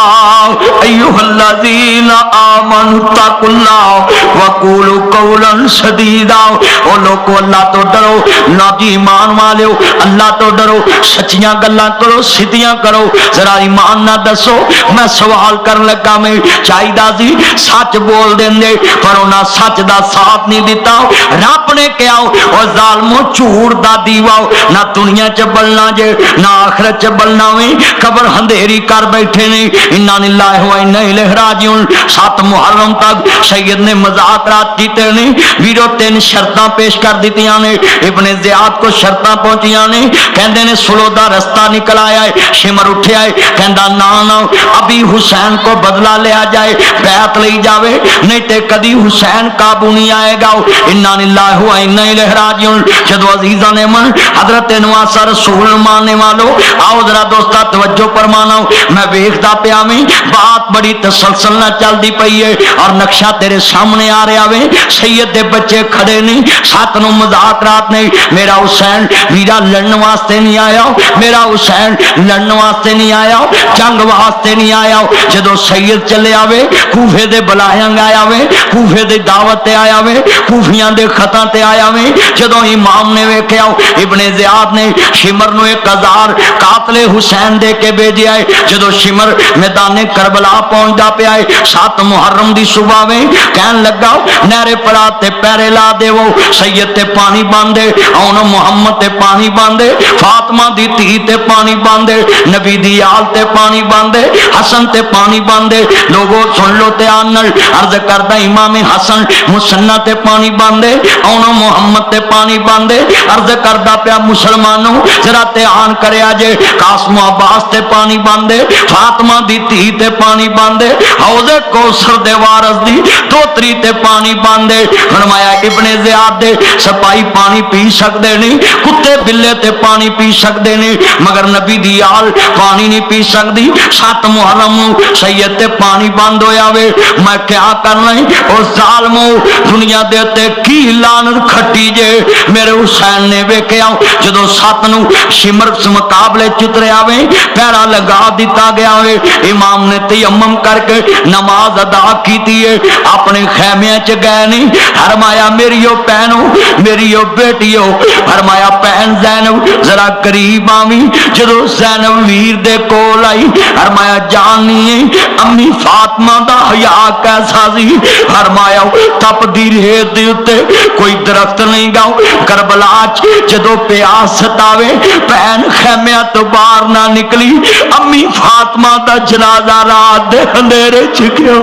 ایھا آمنوا اتقوا اللہ وقولوا قولا سدیدا، او لوگو اللہ تو ڈرو، نبی ایمان والو اللہ تو ڈرو، سچیاں گلاں کرو، سیدھیاں کرو، ذرا ایمان نہ دسو۔ میں سوال کرن لگا میں چاہیدا سی سچ بول دیندے، پر انہاں سچ دا ساتھ نہیں دیتا۔ رب نے کہا او ظالمو جھوٹ دا دیوا نہ دنیا چ بلنا جے نہ آخرت چ بلنا وے، قبر اندھیری کر بیٹھے نے۔ انا للہ و انا الیہ راجعون۔ 7 محرم تک سید نے مذاکرات کیتے نے، ویرو 3 شرطاں پیش کر دیتیاں نے۔ ابن زیاد کو شرطاں پہنچیاں نے، کہندے نے سلو دا رستہ نکل آیا ہے، شمر اٹھیا ہے، کہندا نا نا ابھی حسین کو بدلہ لیا جائے، بیعت لئی جاوے، نہیں تے کدی حسین قابو نہیں آئے گا۔ انا للہ و انا الیہ راجعون۔ جدو عزیزاں نے من حضرت نواسا رسول ماننے والو آؤ ذرا دوستا توجہ فرمانا، میں ویکھدا پیا میں بات بڑی تسلسل نہ چلدی پئی ہے اور نقشہ تیرے سامنے آ رہا وے۔ سید دے بچے کھڑے نہیں، 7 نو مذاکرات نہیں۔ میرا حسین ویرا لڑن واسطے نہیں آیا، میرا حسین لڑن واسطے نہیں آیا، جنگ واسطے نہیں آیا۔ جدو سید چلے آوے کوفے دے بلائیں آیا وے، کوفے دے دعوت تے آیا وے، کوفیاں دے خطاں تے آیا وے۔ جدو امام نے ویکھیا ابن زیاد نے شمر نو 1000 قاتل حسین دے کے بھیجیا ہے۔ جدو شمر میدان کربلا پہنچدا پیا ہے 7 محرم دی صبح میں کہن لگا نہرے پڑا تے پیرے لا دیو، سید تے پانی باندھے، اون محمد تے پانی باندھے، فاطمہ دی دھی تے پانی باندھے، نبی دی آل تے پانی باندھے، حسن تے پانی باندھے۔ لوگوں سن لو تے آنل عرض کردہ امام حسن مسنہ تے پانی باندھے، اون محمد تے پانی باندھے۔ عرض کردہ پیا مسلمانوں ذرا تے آن کرے آجے، قاسم و عباس تے پانی باندھے، فاطمہ دی دھی تے پانی باندھے، حوض کوثر دے وارث دی دوتری تے پانی باندھے۔ فرمایا ابن زیاد دے سپاہی پانی پی سکدے نہیں، کتے بلے تے پانی پی سکدے نہیں، مگر نبی دی آل پانی نہیں پی سکدی۔ 7 محرم سید تے پانی بند ہویا وے، میں کیا کرنا ہے او ظالمو دنیا دے تے کی لعنت کھٹی جے۔ میرے حسین نے ویکھیا جدو 7 نو شمر مقابلے چتریا وے، پیرا لگا دیتا گیا وے، امام نے تیمم کر کے نماز ادا کیتی ہے، اپنے خیمے چ گئے نہیں۔ فرمایا میریو بہنو میریو بیٹیو، فرمایا بہن زینب ذرا قریب آویں۔ جدو زینب ویر دے کول آئی فرمایا جاننی امی فاطمہ دا حیا کیسا سی؟ فرمایا تپ دی ریت دے اوتے کوئی درخت نہیں گا۔ کربلا جدو پیاس ستاوے بہن خیمے تو باہر نہ نکلی، امی فاطمہ دا جنازہ رات دے اندھیرے چکیا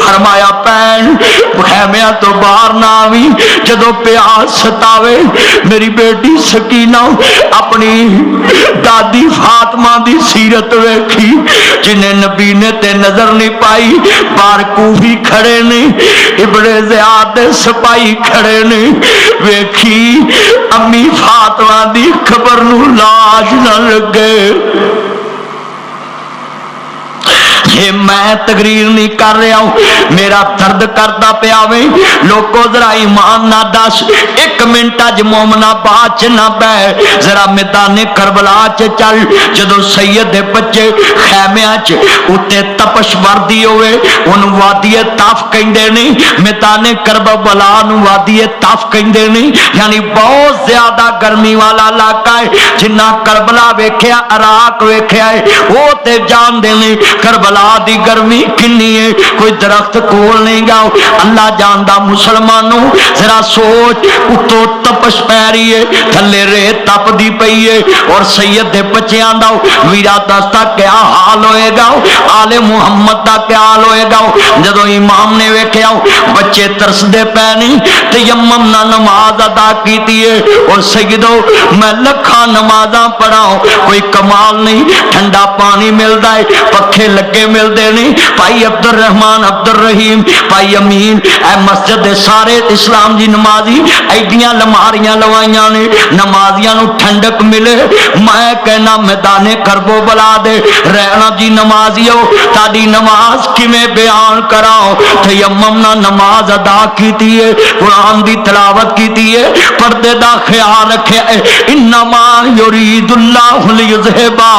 فرمایا پین خیمیا تو باہر نہ آوی، جدو پیاس ستاوے میری بیٹی سکینہ اپنی دادی فاطمہ دی سیرت ویکھی جنہیں نبی نے تے نظر نہیں پائی۔ بار کوفی کھڑے نہیں، ابن زیاد سپاہی کھڑے نہیں، ویکھی امی فاطمہ دی خبر نو لاج نہ لگے۔ یہ میں تقریر نہیں کر رہا ہوں، میرا درد کرتا پیا وے۔ لوگو ذرا ایمان نہ دس، 1 منٹ اج مومنا بات نہ بہ، ذرا میدان کربلا چل۔ جدو سید دے بچے خیمیا اتے تپش وردی ہوئے ان وادی تاف کہندے نہیں، میدان کربلا نو وادی تاف کہندے نہیں، یعنی بہت زیادہ گرمی والا علاقہ ہے۔ جنہ کربلا ویکھیا عراق ویکھیا ہے وہ تے جان دے نہیں کربلا دی گرمی کنی ہے، کوئی درخت کول نہیں گا۔ اللہ جاندا مسلمانوں ذرا سوچ، اتو تپش پی رہی ہے، تھلے ریت تپ دی پئی ہے، اور سید دے بچیاں دا ویرا دستا کیا حال ہوئے گا، آل محمد دا کیا حال ہوئے گا۔ جدو امام نے ویکھیا بچے ترس دے پے نہیں، تیمم نہ نماز ادا کیتی ہے، اور سیدو میں لکھاں نمازاں پڑھاؤں کوئی کمال نہیں، ٹھنڈا پانی ملدا ہے، پکھے لگے ملتے نہیں. بھائی عبد الرحمان عبد الرحیم بھائی امین اے مسجد دے سارے اسلام دی نمازی ایڈیاں لماریاں لوائیاں نے نمازیاں نو ٹھنڈک ملے. میں کہنا میدان کربو بلا دے رہنا جی نمازیو تاڑی نماز کمیں بیان کراؤ. تیممنا نماز ادا کیتی ہے قرآن دی تلاوت کیتی ہے پردے دا خیال رکھے. انما یرید اللہ لیذھبا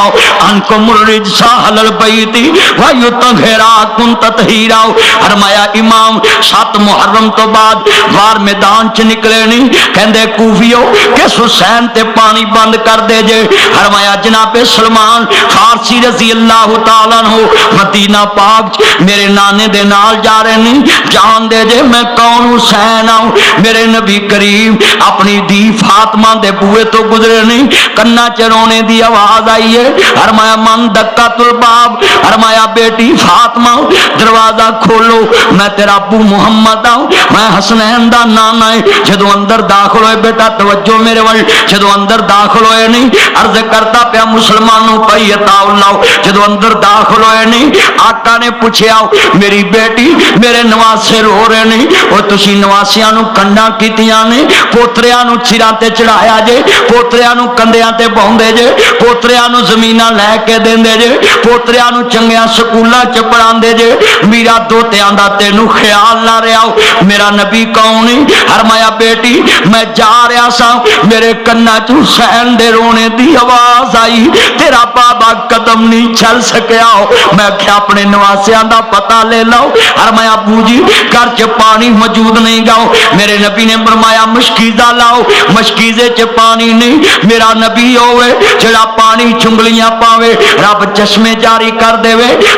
عنکم الرجس اہل البیت ویطہراکم تطہیرا. فرمایا امام 7 محرم تو بعد وار میدان چ نکلے نہیں کہندے کوفیو کس حسین تے پانی بند کر دے جے. فرمایا جناب سلمان فارسی رضی اللہ تعالیٰ عنہ مدینہ پاک میرے نانے دے نال جا رہے نہیں جان دے جے میں کون حسین آؤں. میرے نبی کریم اپنی دی فاطمہ دے بوئے تو گزرے نہیں کنا چرونے دی آواز آئی ہے. فرمایا من دکت الباب فرمایا بیٹی فاطمہ دروازہ کھولو میں تیرا ابو محمد آؤں میں حسنین دا نانا ہے. جدو اندر داخل ہوئے بیٹا توجہ میرے وال جدو اندر داخل ہوئے نہیں عرض کرتا پیا مسلمانوں پئی عطا اللہ جدو اندر داخل ہوئے نہیں آقا نے پوچھیا میری بیٹی میرے نواسے رو رہے نہیں اور تسی نواسیاں نو کنڈا کیتیاں نے پوتریاں نو چھراں تے چڑھایا جے پوتریاں نو کندیاں تے بہندے جے پوتریاں نو زمیناں لے کے دیندے جے پوتریاں نو چنگیاں سکولاں چ پڑھاندے جے میرا دوتیاں دا تینو خیال نہ رہیا. میرا نبی کون ہے؟ فرمایا بیٹی میں جا رہا سا میرے کنا چ حسین دے رونے دی آواز آئی تیرا بابا قدم نہیں چل سکیا. میں کیا اپنے نواسیاں دا پتہ لے لو. فرمایا ابو جی گھر چ پانی موجود نہیں گاؤ. میرے نبی نے فرمایا مشکیزہ لاؤ مشکیزے چ پانی نہیں. میرا نبی ہوئے جڑا پانی چنگلیاں پاوے رب چشمے جاری کر دے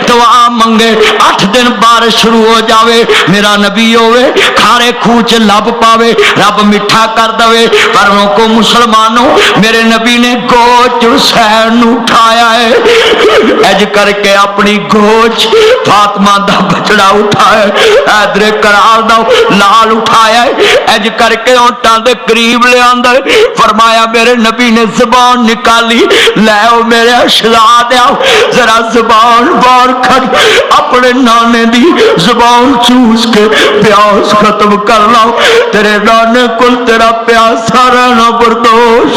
دعا منگے 8 دن بارش شروع ہو جاوے. میرا نبی ہوئے کھارے کھوچ لب پاوے رب مٹھا کر دے. پروں کو مسلمانوں میرے نبی نے گوچ حسین نو اٹھایا ہے اج کر کے اپنی گوچ فاطمہ دا بچڑا اٹھایا ادھر کرال دا لال اٹھایا ہے اج کر کے اونٹاں دے قریب لے اندر. فرمایا میرے نبی نے زبان نکالی لے او میرے شہزادے ذرا زبان باہر کھڑ اپنے نانے دی زبان چوس کے پیاس ختم کر لاؤ تیرے نانے کل تیرا پیاسا رہنا بردوش.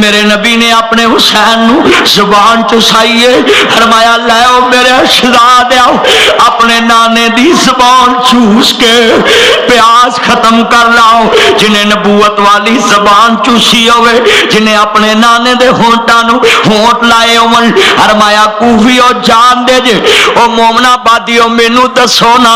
میرے نبی نے اپنے حسین نو زبان چسائیے فرمایا لے میرے شہزادے اپنے نانے دی زبان چوس کے پیاس ختم کر لاؤ. جنہیں نبوت والی زبان چوسی ہوئے جنہیں اپنے نانے دے ہونٹاں نو ہونٹ لائے ہون فرمایا کوفیو جان دے جے او مومنا بادیو مینوں دسو نا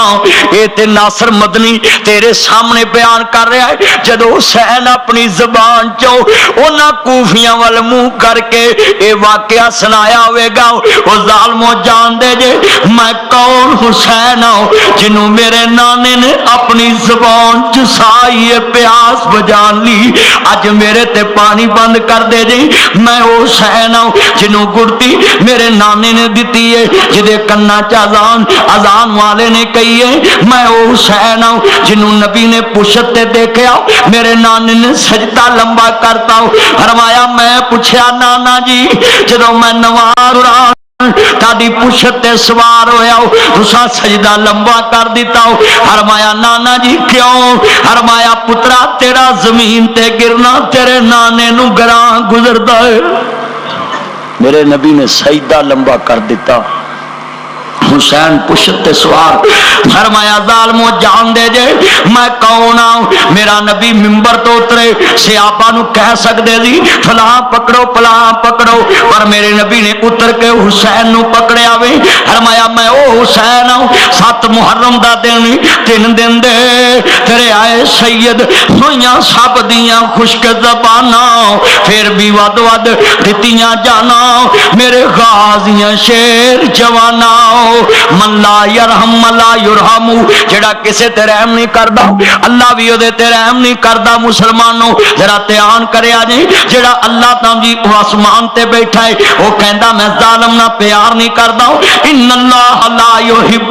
اے تے ناصر مدنی تیرے سامنے بیان کر رہا ہے جدو حسین اپنی زبان چو اونا کوفیاں وال منہ کر کے اے واقعہ سنایا ہوئے گا او ظالمو جان دے جے میں کون حسین ہوں جنہوں میرے نانے نے اپنی زبان چسائی پیاس بجان لی اج میرے تے پانی بند کر دے جے. میں حسین ہوں جنہوں گڑتی میرے نانے نے دیتی ہے جدے کنا چازان اذان والے نے کہی ہے. میں حسین ہوں جنہوں نبی نے پشت تے دیکھیا میرے نانے نے سجدہ لمبا کرتا ہوں. فرمایا میں پوچھیا نانا جی جدو میں نوار اڑان تاڑی پشت تے سوار ہویا ہو تسا سجدہ لمبا کر دیتا ہو. فرمایا نانا جی کیوں؟ فرمایا پترا تیرا زمین تے گرنا تیرے نانے نو گراں گزردا ہے. میرے نبی نے سجدہ لمبا کر دیتا. حسین پشت تے سوار فرمایا ظالمو جان دے جے میں کون آؤں. میرا نبی ممبر تو اترے صحابہ نو کہہ سکدے دی فلاں پکڑو فلاں پکڑو پر میرے نبی نے اتر کے حسین نو پکڑیا وے. فرمایا میں او حسین ہوں 7 محرم دا دن 3 دن دے تیرے آئے سید ہویاں سب دیاں خشک زباناں پھر بھی ود ود دتیاں جانا میرے غازیاں شیر جواناں. من لا یرحم لا یرحم جڑا کسے تے رحم نہیں کردا اللہ بھی او دے تے رحم نہیں کردا. مسلمانوں ذرا دھیان کریا جی جڑا اللہ تعالی آسمان تے بیٹھا ہے او کہندا میں ظالم نہ پیار نہیں کردا. ان اللہ لا یحب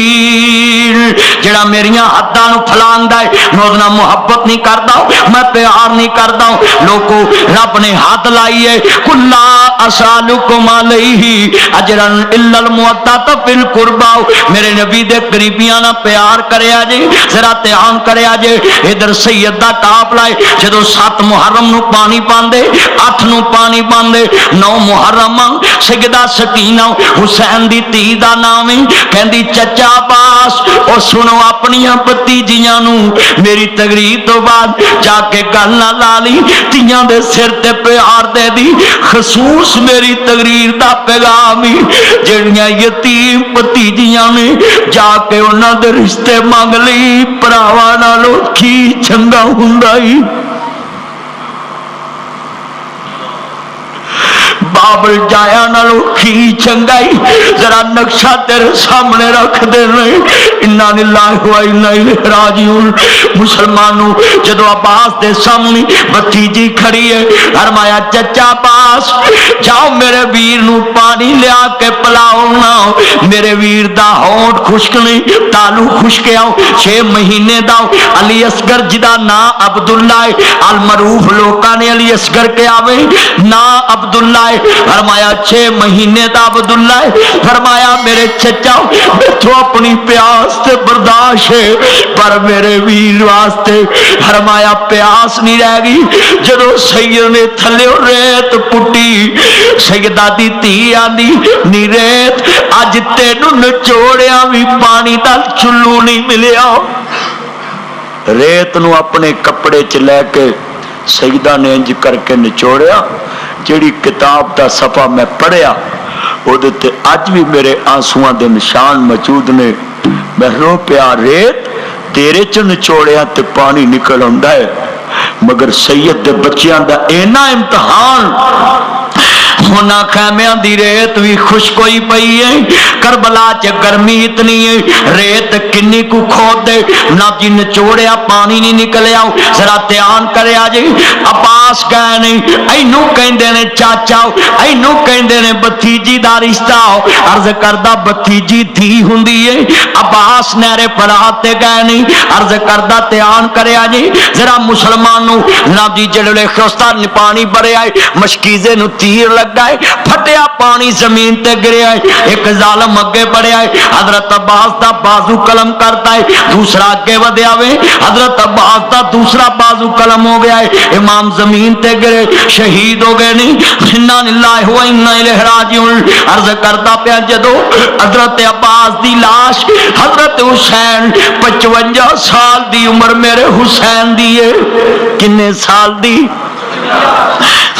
المعتدین جڑا میریاں حداں نو हथ लांदा है, मैं उसना मुहब्बत नहीं करता, मैं प्यार नहीं करता। लोगों रब ने हाथ लाई है, कुल्ला असालुकुम अलैहि अजरन इल्लल मुवद्दत फिल कुर्बा। मेरे नबी दे करीबियां ना प्यार करया जे, जरा ध्यान करया जे। इधर सैयद दा काफला है, जदों 7 मुहर्रम नूं पानी पांदे, 8 नूं पानी पांदे, 9 मुहर्रम सैयदा सकीना हुसैन दी धी दा नाम है, कहंदी चचा अब्बास और सुनो अपनियां भतीजियां नूं मेरी तकरीर तो बाद जाके गल ना ला ली, तियां दे सिर ते प्यार दे दी। खसूस मेरी तकरीर दा पैगाम ही जिहड़ियां यतीम भतीजियां ने जाके उन्हां दे रिश्ते मंग लई, भरावां नालों की चंगा हुंदा ही। बाबल जाया नालों की चंगाई, जरा नक्शा तेरे सामने रख देने। इन्ना लिल्लाहि व इन्ना इलैहि राजिऊन। मुसलमानों जदों अब्बास दे सामने भतीजी खड़ी है, फरमाया चचा अब्बास जाओ मेरे वीर नूं पानी लिया के पिलाओ ना, मेरे वीर दा होंठ खुश्क नहीं, तालू खुश्क आओ। 6 महीने दा अली असगर जिदा ना अब्दुल्ला है, अल मरूफ लोकां ने अली असगर के आवे ना अब्दुल्ला है, फरमाया 6 महीने का अब्दुल्ला है। फरमाया मेरे चचा मेथों अपनी प्यास ते बर्दाश्त है, पर मेरे वीर वास्ते फरमाया प्यास नहीं रह गई। जदों सैयद ने थल्ले रेत पुट्टी, सैयदा दी धी आंदी नी रेत अज तेनू नचोड़िया भी पानी दा चुल्लू नहीं मिलिया। रेत नू अपने कपड़े च लैके सैयदा ने इंज करके निचोड़िया। जिहड़ी किताब दा सफा मैं पढ़िया उहदे ते अज भी मेरे आंसुआं दे निशान मौजूद ने। मैं रो पिया, रेत तेरे च निचोड़िया ते पानी निकल आउंदा है, मगर सैयद दे बच्चियां दा इन्ना इम्तिहान होना खैमियां दी रेत भी खुश्क होई पई है। करबला च गर्मी इतनी है, रेत किन्नी कु खोद दे ना जी निचोड़िया पानी नहीं निकलिया। जरा ध्यान करया जी। अब्बास गए नहीं, इनू कहंदे ने चाचा, इनू कहंदे ने भतीजी दा रिश्ता। अर्ज करदा भतीजी धी हुंदी है। अब्बास नहरे फरात ते गए नहीं, अर्ज करदा ध्यान करया जी। जरा मुसलमानों ना जी जड़े खस्ता पानी भरिया मशकीजे नू तीर लगा, फटिया पानी जमीन ते गिरया। एक जालम अगे बढ़िया है, हजरत अब्बास दा बाजू कलम करता है, दूसरा अगे वधिया वे, हजरत अब्बास दा दूसरा बाजू कलम हो गया है। इमाम जमीन ते गिरे, शहीद हो गए। नहीं इन्ना लिल्लाहि व इन्ना इलैहि राजिऊन। अर्ज करता पिया जदों हजरत अब्बास दी लाश हजरत हुसैन 55 साल दी उम्र मेरे हुसैन दी है। किन्ने साल दी?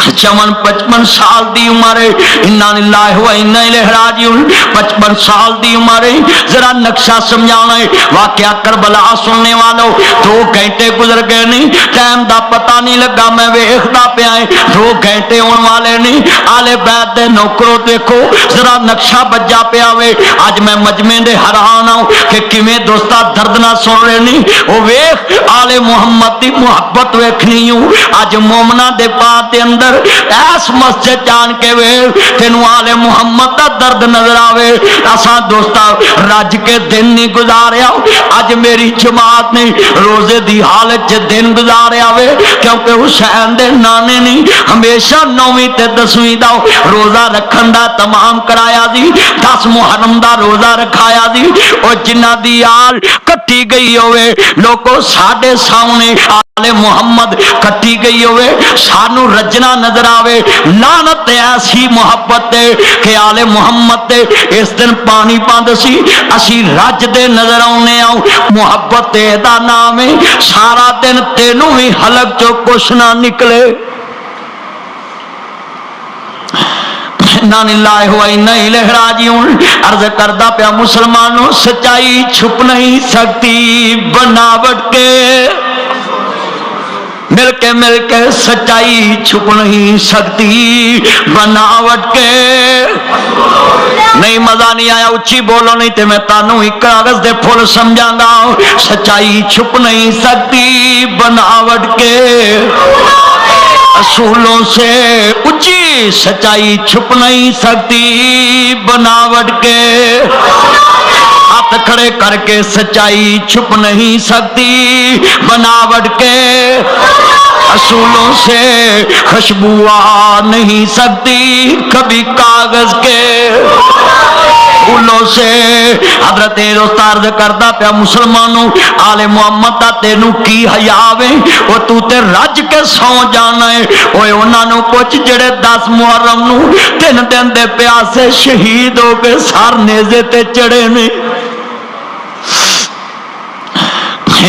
55 साल दी उम्र है। इन्ना लिल्लाहि व इन्ना इलैहि राजिऊन। 55 साल दी उम्र है। जरा नक्शा समझाना है। वाकया करबला सुनने वालों 2 घंटे गुजर गए नहीं, टाइम दा पता नहीं लगा। मैं वेखदा पिया है 2 घंटे होने वाले नहीं। आले बैत दे नौकरों देखो जरा नक्शा बज्जा पिया वे। अज मैं मजमे दे हैरान हूं कि किवें दोस्ता दर्द ना सुन रहे नहीं। वो वेख आले मुहम्मद दी मुहब्बत वेखनी हूं। अज मोमना दे पात दे अंदर ऐस मस्जिद जान के वे तेनू आले मुहम्मद दा दर्द नजर आवे। असा दोस्ता रज के दिन नहीं गुजारिया। अज मेरी जमात ने रोजे दी हालत च दिन गुजारिया वे, क्योंकि हुसैन दे नाने ने हमेशा 9वीं ते 10वीं दा रोजा रखन दा तमाम कराया जी। 10 मुहर्रम दा रोजा रखाया जी। और जिन्ना दी आल कट्टी गई होवे लोगों साडे सामने आले मुहम्मद कट्टी गई होवे, सानू रजना नजर आवे। लानत ऐसी मुहब्बत के आले मुहम्मद दे इस दिन पानी पांद सी, असी रज दे नजर आउने आओ। मुहब्बत दा नाम है। सारा दिन तेनू भी हलक चो कुछ ना निकले। इन्ना लिल्लाहि व इन्ना इलैहि राजिऊन। अर्ज करदा पिया मुसलमानों सच्चाई छुप नहीं सकती बनावट के, मिलके सच्चाई छुप नहीं सकती बनावट के। नहीं मजा नहीं आया, उच्ची बोलो नहीं तो मैं तानू एक कागज दे फुल समझांगा। सच्चाई छुप नहीं सकती बनावट के, असूलों से ऊंची सच्चाई छुप नहीं सकती बनावट के। ہاتھ کھڑے کر کے سچائی چھپ نہیں سکتی، بناوٹ کے اصولوں سے خوشبو آ نہیں سکتی، کبھی کاغذ کے پھولوں سے۔ حضرت دوست عرض کردا پیا مسلمانوں آل محمد دا تینوں کی حیا وے، او تو تے رج کے سو جانا ہے۔ اوے انہاں نوں پوچھ جڑے 10 محرم نوں 3 دن دے پیاسے شہید ہو کے سر نیزے تے چڑھے نے،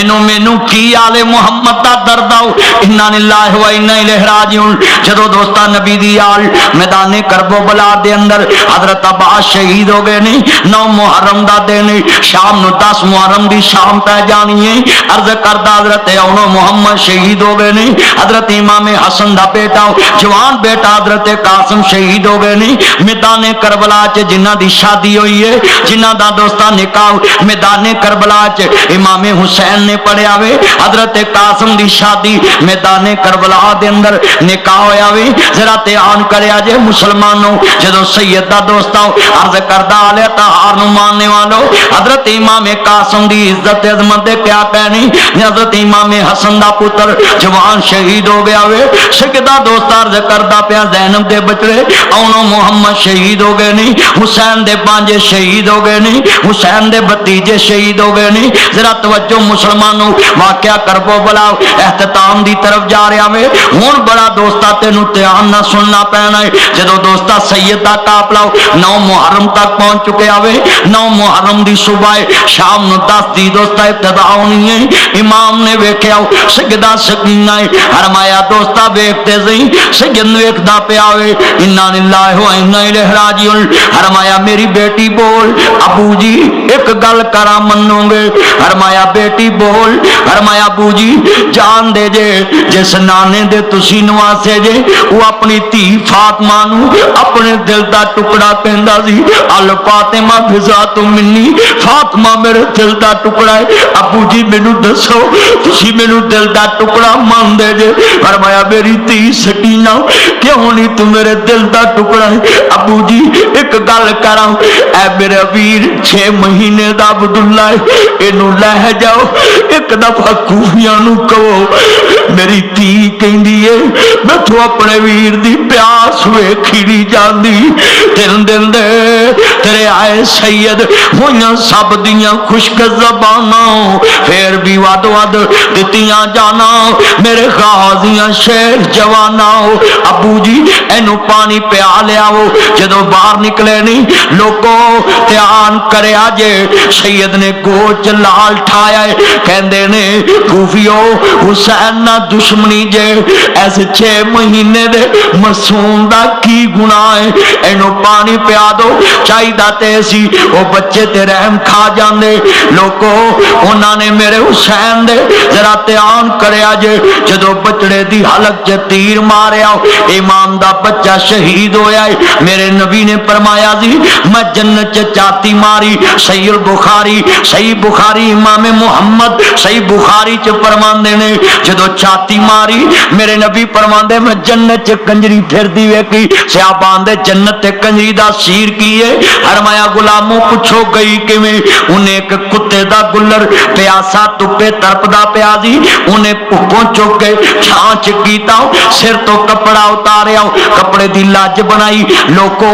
انہوں مینوں کی آل محمد دا درد آؤ۔ انا للہ و انا الیہ راجعون۔ جدو دوستا نبی دی آل میدان کرب و بلا دے اندر حضرت عباس شہید ہو گئے نہیں، 9 محرم دا دن شام نو 10 محرم دی شام پہ جانی ہے، عرض کردہ حضرت اونو محمد شہید ہو گئے نہیں، حضرت امام حسن دا بیٹا جوان بیٹا حضرت قاسم شہید ہو گئے نہیں۔ میدان کربلا چ جنہ دی شادی ہوئی ہے، جنہ دا دوستا نکاح میدان کربلا چ امام حسین نے پڑھیا وے، حضرت قاسم دی شادی میدان کربلا دے اندر نکاح ہویا وے۔ ذرا دھیان کریا جے مسلمانوں، جدو سید دا دوستاں عرض کردہ علیہ طہار نو ماننے والو، حضرت امام قاسم دی عزت عظمت دے کیا کہنی، حضرت امام حسن دا پتر جوان شہید ہو گیا وے۔ سیدہ دوست عرض کردہ پیا زینب دے بچڑے اونو محمد شہید ہو گئے نہیں، حسین دے پانجے شہید ہو گئے نہیں، حسین دے بھتیجے شہید ہو گئے نہیں۔ ذرا توجہ مسلمانوں، واقعہ کربو بلا اختتام دی طرف جا رہا میں ہون بڑا دوستا تینوں دھیان نہ سننا پینا ہے۔ جدو دوستا سید دا قافلہ 9 محرم تک پہنچ چکے آوے، 9 محرم دی صبح شام نو 10 دی دوستا ابتدا ہونی ہے۔ امام نے ویکھیا سجدہ سکینہ فرمایا دوستا ویکھتے زئی سجن ویکھدا پیا وے، انا للہ و انا الیہ راجعون۔ فرمایا میری بیٹی بول ابو جی ایک گل کرا منو گے؟ فرمایا بیٹی بول۔ فرمایا ابو جی جان دے جے جس نانے دے تسی نواسے جے وہ اپنی تھی فاطمہ نو اپنے دل دا ٹکڑا کہندا سی، ال فاطمہ بذات منی، فاطمہ میرے دل دا ٹکڑا ہے۔ ابو جی مینوں دسو تسی مینوں دل دا ٹکڑا مان دے جے؟ فرمایا میری تھی سکینہ کیوں نہیں تو میرے دل دا ٹکڑا ہے؟ ابو جی ایک گل کراں اے میرے ویر 6 مہینے دا عبداللہ اینو لے جاؤ، ایک دفعہ کوفیاں نو کہو میری تھی کہندی ہے میں تو اپنے ویر دی پیاس ویکھی نہیں جاندی، 3 دن دے تیرے آئے سید ہویاں سب دیاں خشک زباناں پھر بھی ود ود دتیاں جانا میرے غازیاں شیخ جواناں۔ ابو جی اینو پانی پیا لیاؤ۔ جدو باہر نکلے نہیں لوگوں دھیان کریا جے سید نے گوچ لال ٹھایا ہے، کہندے نے کوفیو حسین نہ دشمنی جے ایسے 6 مہینے دے معصوم دا کی گناہ ہے، اینو پانی پیا دو چاہیدا تے سی وہ بچے تے رحم کھا جاندے۔ لوگوں انہاں نے میرے حسین دے ذرا دھیان کریا جے جدو بچڑے دی حلق چ تیر ماریا امام دا بچہ شہید ہویا ہے، میرے نبی نے فرمایا جی میں جنت چ چاتی ماری۔ صحیح البخاری صحیح بخاری امام محمد صحیح بخاری چ فرماندے نے جدو چاتی ماری میرے نبی فرماندے میں جنت چ کنجری پھردی ویکھی۔ صحابان دے جنت تے کنجری دا سیر کیے؟ فرمایا غلاموں پوچھو گئی کیویں؟ انہیں ایک کتے دا گلر پیاسا تپے تڑپدا پیا سی، انہیں پکوں چک کے چھانچ کیتا سر تو کپڑا اتاریا کپڑے دی لاج بنائی۔ لوکو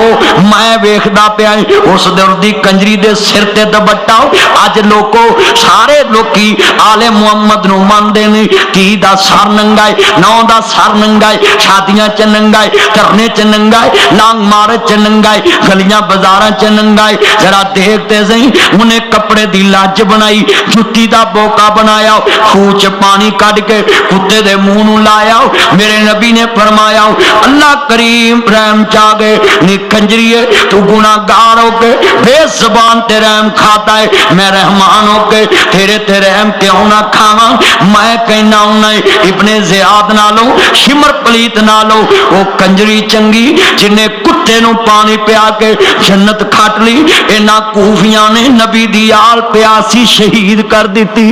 میں ویکھدا پیا اس دور دی کنجری دے سر تے دبٹا اج لوکو سارے لوکی آل محمد نو ماندے نے تی دا سر ننگائے نو دا سر ننگائے شادیاں چ ننگائے کرنے چ ننگائے لانگ مارچ چ ننگائے گلیاں بازاراں چ ننگائے۔ ذرا دیکھتے سہی انہیں کپڑے دی لاج بنائی جُتی دا بوکا بنایا خوہ چ پانی کڈ کے کتے دے منہ نو لایا۔ میرے نبی نے فرمایا اللہ کریم رحم چاہے نی کنجریے تو گناہگار ہو کے بے زبان تے رحم کھاتا ہے، میں رحمان ہو کے تیرے تے رحم کیوں نہ کھاواں؟ میں کہنا ہوں ابن زیاد نالوں شمر پلیت نالوں وہ کنجری چنگی جنہیں کتے نو پانی پیا کے جنت کھٹ لی۔ انہاں کوفیاں نے نبی دی آل پیاسی شہید کر دیتی۔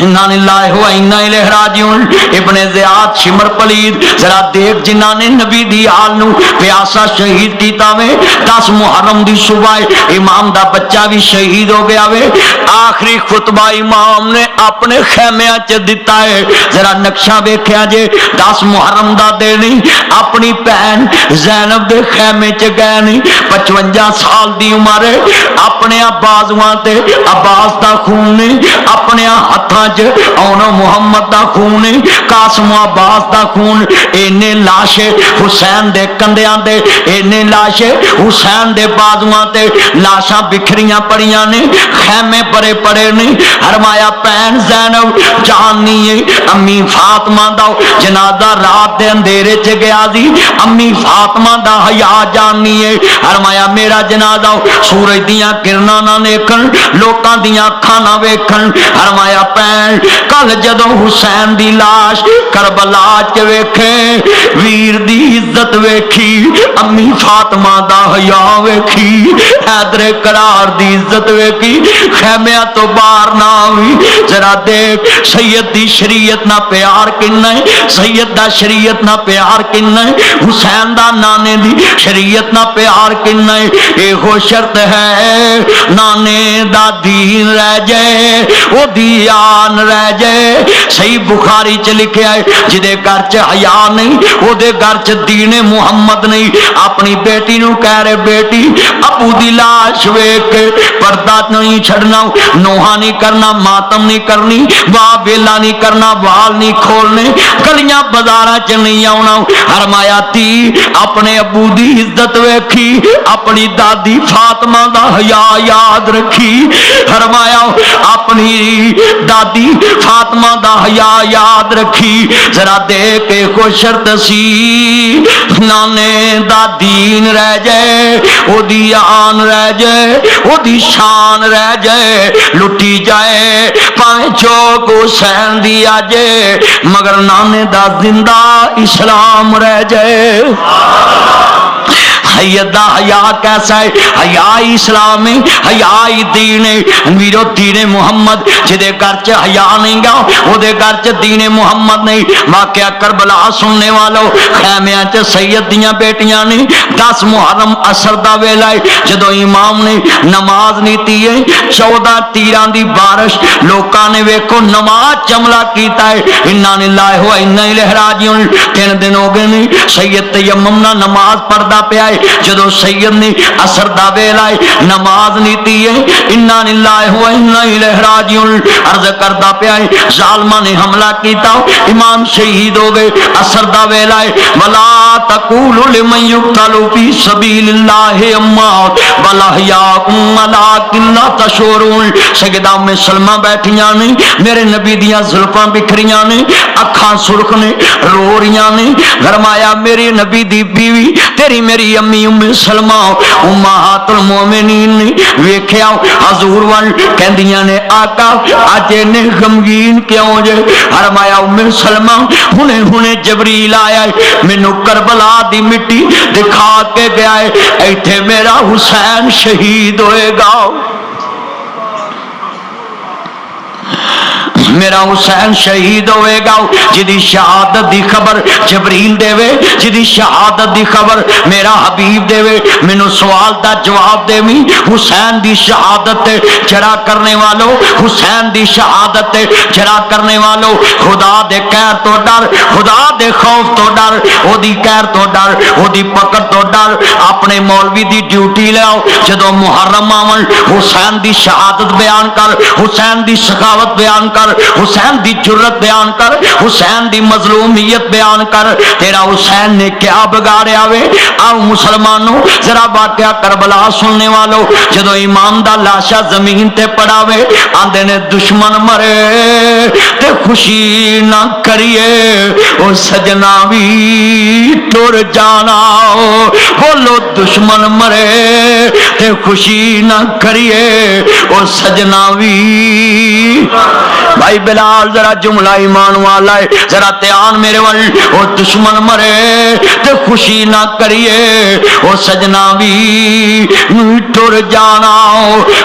इन्ना लिल्लाहि व इन्ना इलैहि राजिऊन। इब्ने ज़ियाद शिमर पलीद जरा देख जिन्हां ने नबी दी हाल नूं प्यासा शहीद कीता वे। 10 मुहर्रम दी सुबह इमाम दा बच्चा भी शहीद हो गया वे। आखिरी खुतबा इमाम ने अपने खैमिया च दिता है। जरा नक्शा वेख्या जे 10 मुहर्रम दा दिन अपनी भैन ज़ैनब दे खैमे च गए नहीं। 55 साल दी उम्र अपने बाजुआं ते अब्बास दा खून नहीं, अपने हत्थां च औनो मुहम्मद दा खून नहीं, कासम अब्बास दा खून। इन्ने लाशे हुसैन दे कंधियां ते इन्ने लाशे हुसैन दे बाजुआं ते लाशां बिखरियां पड़ियां ने, खैमे परे पड़े ने। फरमाया भैन ज़ैनब जाननी है अम्मी फातिमा दा जनाजा रात दे अंधेरे च गया सी, अम्मी फातिमा दा हया जाननी है। फरमाया मेरा जनाजा सूरज दियां किरणां ना देखण, लोकां दियां अखां ना वेखण। फरमाया भैन कल जदों हुसैन दी लाश करबला च वेखे, वीर दी इज्जत वेखी, अम्मी फातिमा दा हया वेखी, हैदरे करार दी इज्जत वेखी, खैमिया तो बाहर ना हुई। जरा देख सैयद दी शरीयत ना प्यार किन्ना है, सैयद दा शरीयत ना प्यार किन्ना है, हुसैन दा नाने दी शरीयत ना प्यार किन्ना है। एहो शर्त है नाने दा दीन रह जाए, ओ दीयान रह जाए। सही बुखारी च लिखा है जिदे घर च हया नहीं ओदे घर च दीने मुहम्मद नहीं। अपनी बेटी नूं कह रहे बेटी अबू दी लाश वेख के पर्दा नहीं छड़ना, नोहा नहीं करना, मातम नहीं करनी, वाह बेला नहीं करना, वाल नहीं खोलने, गलियां बाजारां च नहीं आना। फरमाया ती अपने अबू दी इज्जत वेखी, अपनी दादी फातिमा दा हया याद रखी। फरमाया अपनी दादी फातिमा दा हया याद रखी। जरा देख के को शर्त सी नाने दा दीन रह जाए, ओदी आन रह जाए, ओदी शान रह जाए, लुटी जाए भावें चौक हुसैन दी आ जाए, मगर नाने दा जिंदा इस्लाम रह जाए। हयदा हया कैसा है? हया इस्लाम है, हया दीन है। वीरो दीने मुहम्मद जिदे घर च हया नहीं गा ओदे घर च दीने मुहम्मद नहीं। वाकया करबला सुनने वालों खैमिया च सैयद दियां बेटियां ने 10 मुहर्रम असर दा वेला है जदों इमाम ने नमाज नीती है 14 तीरां दी बारिश लोकां ने वेखो नमाज चमला कीता है। इन्ना लिल्लाहि व इन्ना इलैहि राजिऊन। 3 दिन हो गए ने सैयद तयम्मुम ना नमाज पढ़दा पिया है। जदों सैयद ने असर दा वेला है नमाज नीती है इन्ना लिल्लाहि व इन्ना इलैहि राजिऊन अर्ज करदा पिया है जालिमां ने हमला कीता इमाम शहीद हो गए। असर दा वेला है वला तकूलु लिमन युक्तलु फी सबीलिल्लाहि अम्मात वला याकुम वलाकिन ला तशऊरून। सैयदा उम्मे सलमा बैठियां ने मेरे नबी दियां जुल्फां बिखरियां ने अखां सुर्ख ने रो रहियां ने। फरमाया मेरे नबी दी बीवी तेरी मेरी अम्मी उम्मे सलमा उम्महातुल मोमिनीन ने वेख्या हजूर वाल कहंदियां ने आका अज इन्ने गमगीन क्यों जे? फरमाया उम्मे सलमा हुने हुने जबरील आया मैनू करबला दी मिट्टी दिखा के गया है इत्थे मेरा हुसैन शहीद होएगा, मेरा हुसैन शहीद होएगा। जिदी शहादत दी खबर जबरील देवे, जिदी शहादत दी खबर मेरा हबीब देवे, मैनू सवाल दा जवाब देवी। हुसैन दी शहादत जरा करने वालों, हुसैन दी शहादत जरा करने वालों खुदा दे कहर तो डर, खुदा दे खौफ तो डर, ओदी कहर तो डर, ओदी पकड़ तो डर। अपने मौलवी दी ड्यूटी लाओ जदों मुहर्रम आवन हुसैन दी शहादत बयान कर, हुसैन दी सखावत बयान कर, हुसैन दी जुर्रत बयान कर, हुसैन दी मजलूमियत बयान कर। तेरा हुसैन ने क्या बिगाड़या वे? आओ मुसलमानों जरा वाकया करबला सुनने वालों जदों इमाम दा लाशा जमीन ते पड़ा वे आंदे ने दुश्मन मरे ते खुशी ना करिए ओ सजना भी टुर ٹر جانا بولو دشمن مرے تے خوشی نہ کریے او سجنا وی بھائی بلال ذرا جملہ ایمان والا ہے ذرا دھیان میرے ول او دشمن مرے تے خوشی نہ کریے او سجنا وی ٹر جانا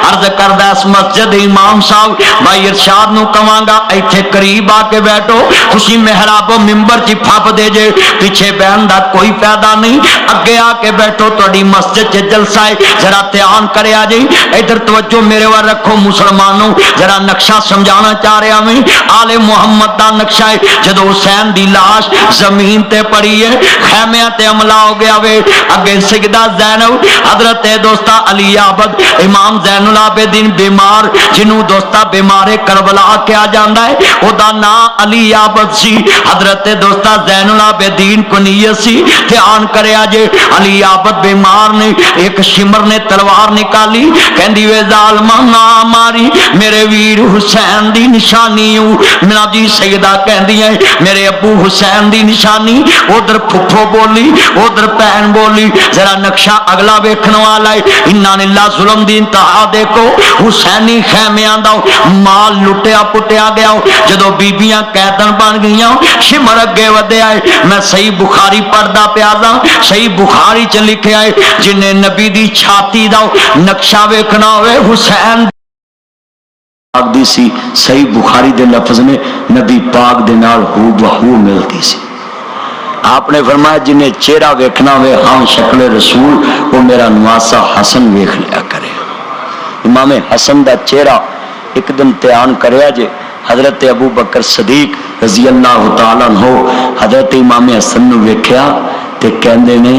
عرض کردہ اس مسجد امام صاحب بھائی ارشاد نو کہاں گا ایتھے قریب آ کے بیٹھو خوشی محراب و ممبر چی پھاپ دے جے پیچھے بہن دا کوئی فائدہ نہیں اگے آ کے بیٹھو توڑی مسجد چے جلسہ ہے ذرا دھیان کرے آ جائیں ادھر توجہ میرے وار رکھو مسلمانوں ذرا نقشہ سمجھانا چاہ رہے ہمیں آل محمد دا نقشہ ہے جدو حسین دی لاش زمین تے پڑی ہے خیمیاں تے عملہ ہو گیا وے اگے سجدہ زینب حضرت دوستا علی عابد امام زین العابدین بیمار جنوں دوستا بیمار کربلا کیا جاندہ ہے او دا نا علی عابد سی حضرت دوستا زین العابدین کنیت سی دھیان کرے آجے علی عابد بیمار نے ایک شمر نے تلوار نکالی کہندی وے ظالمہ نہ ماری میرے ویر حسین دی نشانی ہوں میرا جی سیدہ کہندی ہے میرے ابو حسین دی نشانی ادھر پھپھو بولی ادھر پہن بولی ذرا نقشہ اگلا ویکھن والا ہے انہاں اللہ ظلم دی انتہا دیکھو حسینی خیمیاں دا مال لٹیا پٹیا گیا جدو بیبیاں قیدن بن گئیاں شمر اگے ودے آئے میں صحیح بخاری پڑھدا پیا دا صحیح بخاری چ لکھیا ہے جنہیں نبی دی چھاتی دا نقشہ ویکھنا ہوئے حسین پاک دی سی صحیح بخاری دے لفظ میں نبی پاک دے نال ہو بہو ملتی سی آپ نے فرمایا جنہیں چہرہ ویکھنا ہوئے ہاں شکل رسول وہ میرا نواسا حسن ویکھ لیا کرے امام حسن دا چہرہ ایک دم تیان کریا جے حضرت ابو بکر صدیق رضی اللہ تعالیٰ عنہ حضرت امام حسن نو ویکھیا تے کہندے نے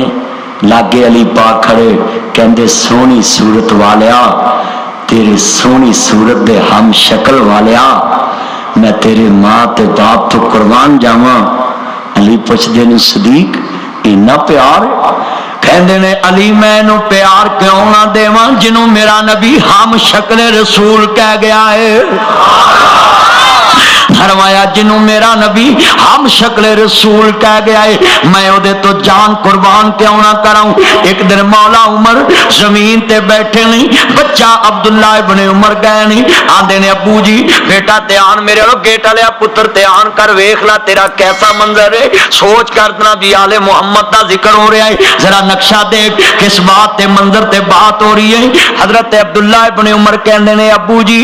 لاگے علی پاک کھڑے کہندے سونی صورت والیا تیرے سونی صورت دے ہم شکل والیا میں تیرے ماں تے باپ تو قربان جاواں علی پوچھ دے نے صدیق اینا پیار کہندے نے علی میں نو پیار کیوں نہ دیواں جنوں میرا نبی ہم شکل رسول کہہ گیا ہے فرمایا جنوں میرا نبی ہم شکل رسول کہہ گیا ہے میں او دے تو جان قربان کیوں نہ کراؤں ایک دن مولا عمر زمین تے بیٹھے نہیں بچہ عبداللہ ابن عمر گئے نہیں آندے نے ابو جی بیٹا دھیان میرے لو گیٹا لیا پتر دھیان کر ویکھلا تیرا کیسا منظر ہے سوچ کر دنا بھی آل محمد دا ذکر ہو رہا ہے ذرا نقشہ دیکھ کس بات تے منظر تے بات ہو رہی ہے حضرت عبداللہ ابن عمر کہندے نے ابو جی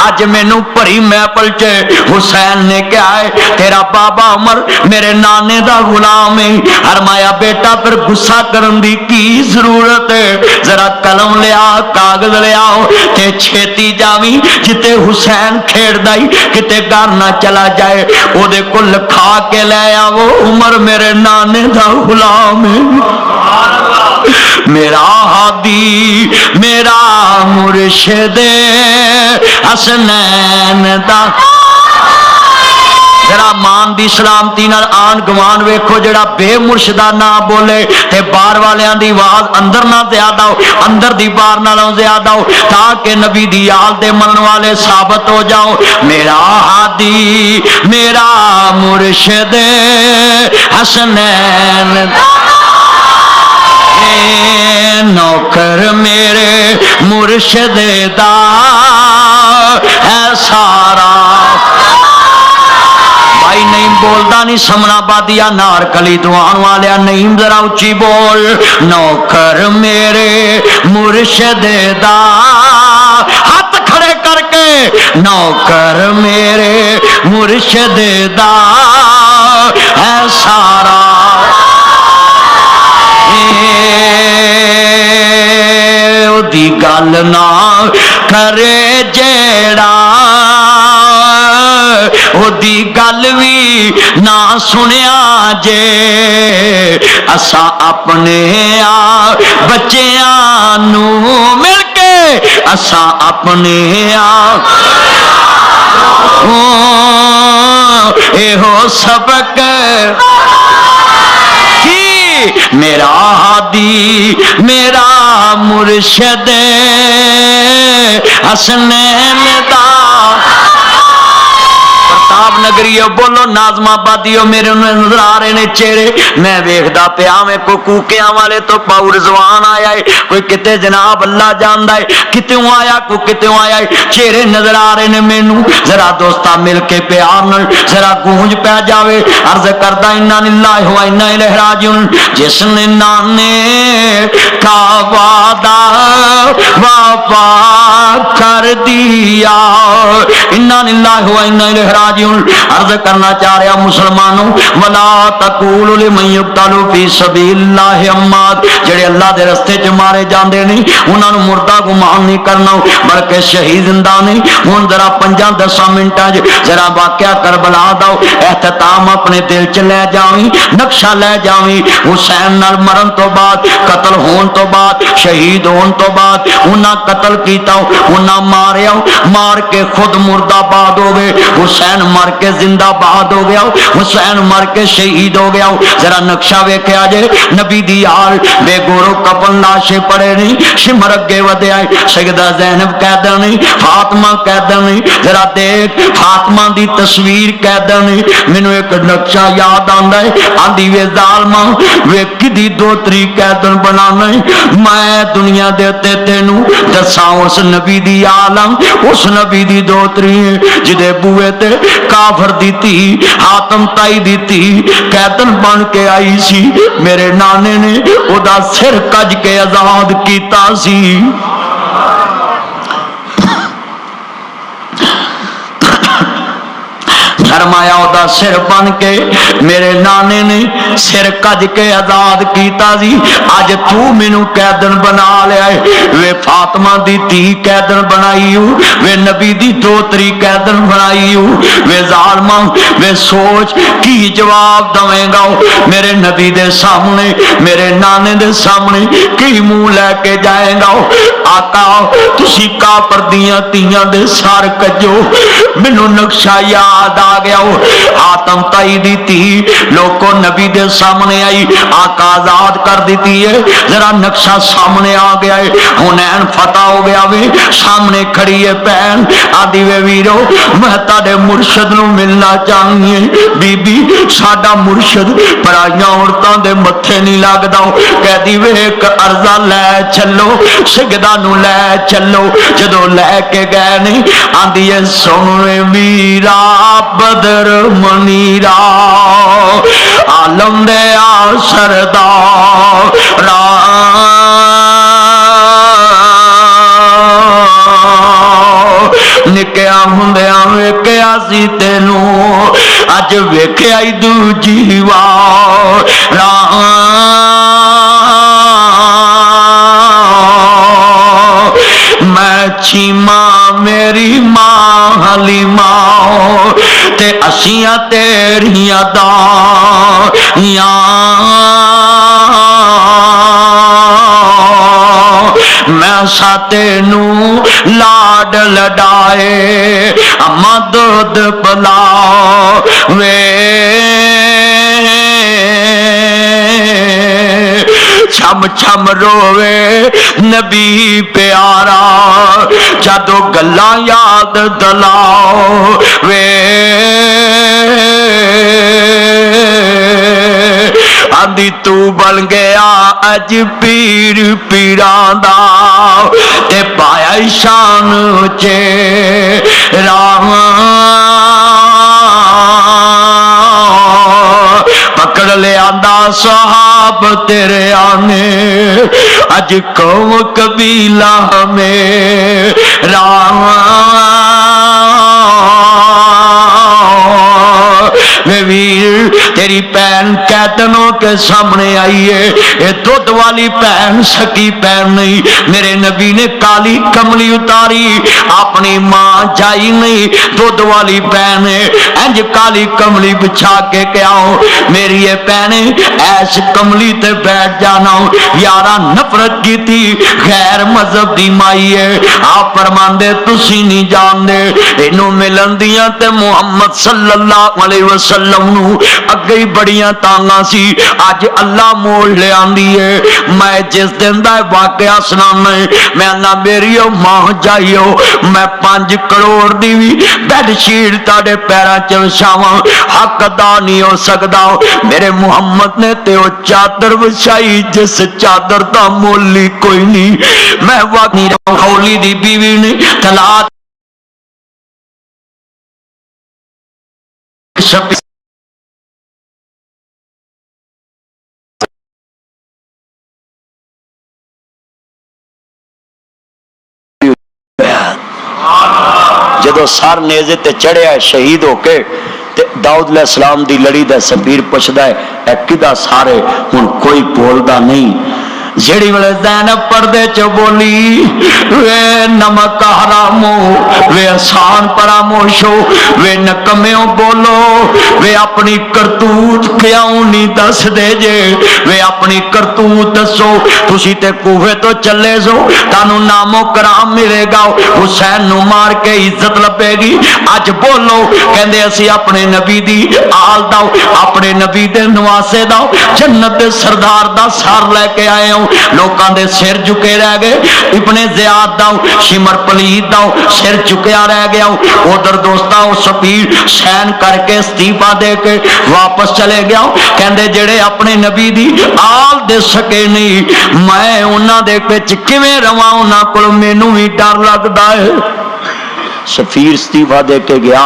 اج مینوں بھری محفل چ حسین نے کیا ہے تیرا بابا عمر میرے نانے دا غلام ہے فرمایا بیٹا پھر غصہ کرن دی کی ضرورت ہے ذرا قلم لیا کاغذ لیا تے چھیتی جاویں جتے حسین کھیڑدا ہی کتے گھر نہ چلا جائے او دے کو لکھا کے لے آو عمر میرے نانے دا غلام ہے میرا ہادی میرا مرشد حسنین دا ذرا مان دی سلامتی نال آن گوان ویکھو جڑا بے مرشدہ نہ بولے تے بار والیاں دی آواز اندر نہ زیادہ ہو اندر دی بار نالوں زیادہ ہو تاکہ نبی دی آل دے منن والے ثابت ہو جاؤ میرا ہادی میرا مرشد حسنین نوکر میرے مرشد دا ہے سارا بھائی نہیں بولدا نہیں سمنا بادیا نار کلی دوان والیا نہیں ذرا اچھی بول نوکر میرے مرشد دا ہاتھ کھڑے کر کے نوکر میرے مرشد دا ہے سارا دی گل نہ کرے جیڑا او دی گل بھی نہ سنیا جے اسا اپنے بچیاں نو مل کے اسا اپنے اے ہو سبق میرا ہادی میرا مرشد حسنین دا आफताब नगरी बोलो नाज़म आबादी मेरे नजर आ रहे ने चेहरे मैं वेखदा पिया मैं कोई कूकियां वाले तो पाऊ रिजवान आया है कोई किते जनाब अल्लाह जानदा है कितों आया कोई कितों आया है चेहरे नजर आ रहे ने मैनू जरा दोस्ता मिल के प्यार नाल जरा गूंज पै जावे अर्ज करदा इन्ना लिल्लाहि व इन्ना इलैहि राजिऊन जिसने नाने का वादा वफा कर दिया इन्ना लिल्लाहि व इन्ना इलैहि राजिऊन अर्ज करना चाह रहा मुसलमानों वला तकूलु लिमन युक्तलु फी सबीलिल्लाहि अम्मात जेड़े अल्लाह दे रस्ते च मारे जांदे नहीं उन्हां नूं मुर्दा गुमान नहीं करना बल्कि शहीद जिंदा नहीं हुण जरा 5-10 मिनटां च जरा वाकया करबला दा एहतमाम अपने दिल च लै जावी नक्शा लै जावी हुसैन नाल मरन तो बाद कतल होने तो बाद शहीद होने तो बाद उन्हां कतल कीता उन्हां मारिया मार के खुद मुर्दाबाद हो गए हुसैन मर के जिंदाबाद हो गया हुसैन मर के शहीद हो गया जरा नक्शा वेख्या जे नबी दी हाल बेगोरो कफन लाशे पड़े नहीं सिमर अगे वधया सैयदा ज़ैनब कैदा नहीं फातिमा कैदा नहीं जरा देख फातिमा दी तस्वीर कैदा नहीं मैनू एक नक्शा याद आंदा है आंदी वे जालमा वे किदी दोतरी कैदन बनाना मैं दुनिया दे उत्ते तेनू दसा उस नबी दी आलम उस नबी दी दोतरी जिदे बूए ते काफर दी धी हातम ताई दी धी कैदन बन के आई सी मेरे नाने ने ओदा सिर कज के आजाद कीता सी फरमाया ओदा सिर बन के मेरे नाने ने सिर कज के आजाद कीता सी अज तू मैनू कैदन बना लिया वे फातिमा दी धी कैदन बनाई वे नबी दी दोतरी कैदन बनाई वे जालमा वे सोच की जवाब दवेगा मेरे नबी दे सामने मेरे नाने दे सामने की मुंह लैके जाएगा आका तुसी काफर दियां धीयां दे सर कजो मैनू नक्शा याद आ गया आतम ताई दी थी लोगों नबी दे सामने आई आका आजाद कर दी है जरा नक्शा सामने आ गया है हुनैन फतह हो गया वे सामने खड़ी है भैन आदि वे वीरो मैं तारे मुर्शद नूं मिलना चाहिए बीबी साडा मुर्शद पराइयां औरतां दे मत्थे नहीं लगदा कहदी वे एक अर्जा लै चलो सिगदा नूं लै चलो जदों लैके गए नहीं आंदी है सोने वीरा बदर मनीरा आलम दे सरदार निक्या हुंदियां वेख्या सी तेनू अज वेख्या ही दूजी वार मैं चीमा मेरी मां हलीमा ते असियां तेरियां दाइयां मैं सातेनू लाड लडाए अम्मा दूध पिलावे छम छम रोवे नबी प्यारा जदों गल्लां याद दलाओ वे आंदी तू बन गया अज पीर पीरां दा ते पाया शान चे राम पकड़ लिया साहब तेरे आने अज कौम कबीला में राम वीर तेरी भैन कैदनों के सामने आई है ये दुध वाली भैन सकी भैन नहीं मेरे नबी ने काली कमली उतारी अपनी मां जाई नहीं दुध वाली भैन है इंज काली कमली बिछा के क्या मेरी ये भैने ऐस कमली ते बैठ जाना यारा नफरत की थी गैर मजहब दी माई है आप फरमांदे तुसी नहीं जानदे इनू मिलन दियां ते मुहम्मद सल्लल्लाहु अलैहि वसल्लम نو اگے ہی بڑیاں تانگاں سی اج اللہ موڑ لے آندی ہے میں جس دن دا واقعہ سنانا ہے میں اللہ میری ماں جائیو میں 5 کروڑ دی بھی بیڈ شیٹ تاڑے پیراں چ وچھاواں حق ادا نہیں ہو سکدا میرے محمد نے تے او چادر وچھائی جس چادر دا مول ہی کوئی نہیں میں واقعی خولی دی بیوی نے طلاق جدو سر نیزے تے چڑھیا ہے شہید ہو کے تے داؤد علیہ السلام دی لڑی دا سفیر پوچھدا ہے اے کدا سارے ہن کوئی بولدا نہیں جڑی ویلے زینب پردے چ بولی وے نمک حرامو وے احسان پراموشو وے نکمیوں بولو وے اپنی کرتوت کیوں نہیں دس دے جے وے اپنی کرتوت دسو تسی تے کوفے تو چلے سو تانوں نام و کرام ملے گا حسین نو مار کے عزت لبے گی اج بولو کہندے اسی اپنے نبی دی آل دا اپنے نبی دے نواسے دا جنت دے سردار دا سار لے کے آئے ہوں لوکاں دے سر جھکے رہ گئے ابن زیاد دا شمر پلید دا سر جھکیا رہ گیا ادھر دوستا سفیر سین کر کے استعفا دے کے واپس چلے گیا کہندے جڑے اپنے نبی دی آل دے سکے نہیں میں انہاں دے وچ کیویں رواں انہاں کول مینوں وی ڈر لگدا ہے سفیر استعفا دے کے گیا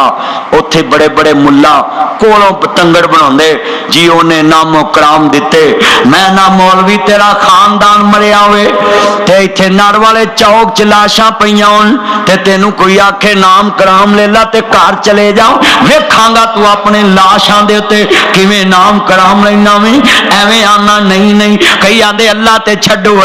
اوتھے بڑے بڑے ملا کولوں پتنگڑ بناندے جی اونے نام و کرام دیتے میں نہ مولوی تیرا خاندان مریا ہوئے تے ایتھے نار والے چوک چ لاشاں پیاں ہون تے تینوں کوئی آکھے نام کرام لے لا تے گھر چلے جاؤ ویکھاں گا تو اپنے لاشاں دے تے کیویں نام کرام لینا ویں ایویں آنا نہیں کئی آندے اللہ تے چھڈو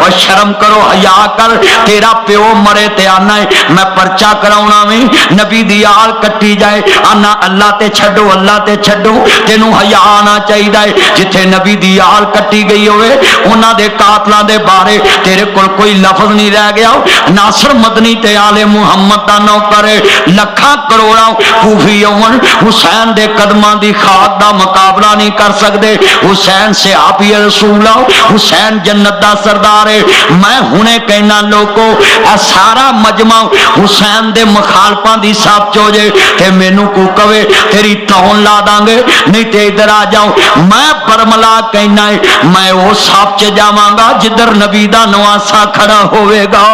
او شرم کرو حیا کر تیرا پیو مرے تے آنا ہے میں پرچا کراؤنا میں نبی دی آل کٹی جائے آنا اللہ تے چھڈو تینوں حیا آنا چاہیے جتھے نبی دی آل کٹی گئی ہوئے انہاں دے قاتلاں دے بارے تیرے کول کوئی لفظ نہیں رہ گیا ناصر مدنی تے آل محمد دا نوکر لکھاں کروڑاں کوفی ہون حسین دے قدماں دی خاک دا مقابلہ نہیں کر سکدے حسین صحابی رسول حسین جنت دا سردار ہے میں ہنے کہنا لوگو اے سارا مجمع حسین دے مخالفاں دی صاحب چو جے تے مینوں کو کہے تیری تون لا داں گے نہیں تے ادھر آ جاؤں میں برملا کہنا ہے میں وہ صاحب چ جاواں گا جدھر نبی دا نواسا کھڑا ہوئے گا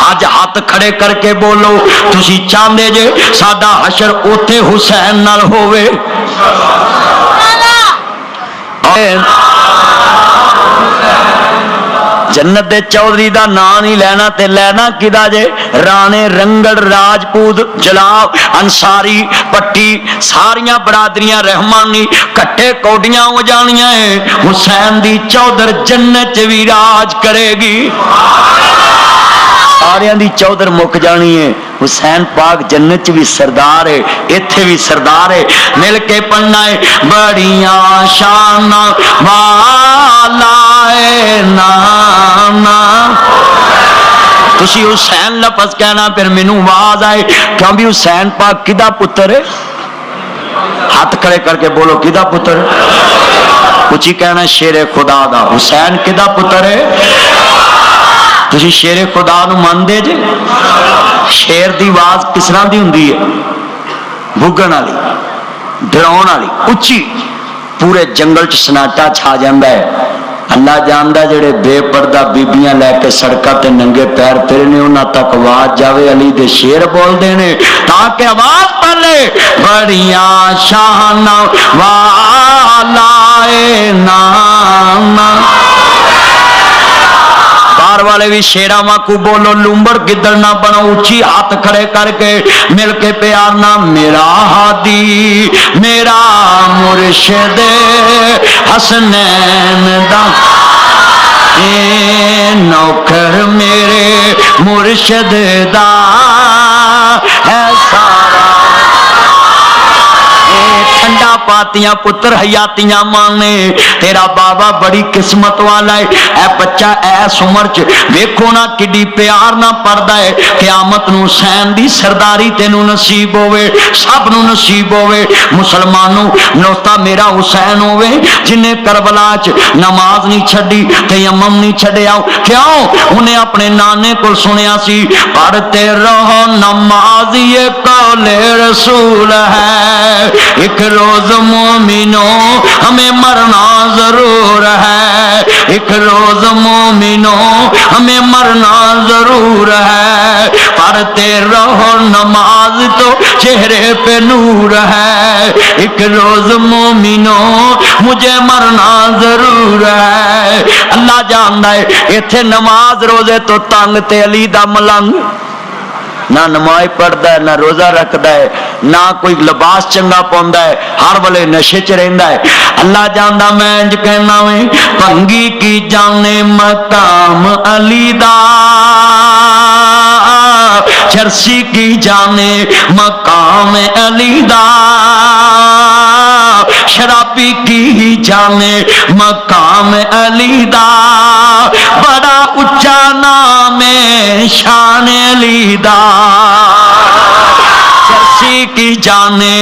اج ہاتھ کھڑے کر کے بولو تسی چاہندے جے ساڈا حشر اوتھے حسین نال ہوئے جنت دے چودھری دا نام نہیں لینا تے لینا کدا جے رانے رنگڑ راجپوت جلاو انصاری پٹی ساریاں برادریاں رحمانی کٹے کوڈیاں ہو جانیاں ہیں حسین دی چودھر جنت وی راج کرے گی ساریاں دی چودھر مک جانی ہے حسین پاک جنت بھی سردار ہے ایتھے بھی سردار ہے مل کے پڑھنا ہے بڑیاں شان والا ہے نانا تسی حسین لفظ کہنا پھر مینوں آواز آئے کیوں بھی حسین پاک کدا پتر ہے ہاتھ کھڑے کر کے بولو کدا پتر کچھ ہی کہنا شیر خدا دا حسین کدا پتر ہے تسی شیر خدا نو مان دے جے شیر دی آواز کس طرح دی ہوندی ہے بھگن والی ڈراؤن والی اچھی پورے جنگل چ سناٹا چھا جاندا ہے اللہ جاندا جڑے بے پردہ بیبیاں لے کے سڑکاں تے ننگے پیر پھرے نے انہاں تک آواز جاوے علی دے شیر بول دے نے تاکہ آواز پلے بڑیاں شان والا اے نانا بار والے بھی شیرا ماں کو بولو لومبڑ گدڑ نہ بنو اچھی ہاتھ کھڑے کر کے مل کے پیار نہ میرا ہادی میرا مرشد حسنین دا نوکر میرے مرشد دا ہے سارا ٹھنڈا पातियां पुत्र हयातियां माने तेरा बाबा बड़ी किस्मत वाला है। ए बच्चा ऐस उम्र च वेखो ना किड्डी प्यार ना पढ़दा है। क़यामत नूं हुसैन दी सरदारी तेनू नसीब होवे, सब नूं नसीब होवे। मुसलमानों नौता मेरा हुसैन होवे जिन्हें करबला च नमाज नहीं छड्डी तयम्मुम नहीं छड्डिया। क्यों? उन्हें अपने नाने को सुनिया सी पढ़ते रहो नमाज ये कौले रसूल है, एक रोज मोमिनों हमें मरना जरूर है, एक रोज मोमिनों हमें मरना जरूर है। पढ़ते रहो नमाज तो चेहरे पे नूर है, एक रोज मोमिनों मुझे मरना जरूर है। अल्लाह जानदा है इत्थे नमाज रोजे तो तंग ते अली दा मलंग ना नमाज पढ़ता है ना रोजा रखता है ना कोई लिबास चंगा पाउंदा है, हर वेले नशे च रहिंदा है। अल्लाह जानदा मैं इंज कहना वे भंगी की जाने मकाम अली दा, चरसी की जाने मकाम अली दा, शराबी की जाने मकाम अली दा, बड़ा उच्चा नाम है शान अली दा। चरसी की जाने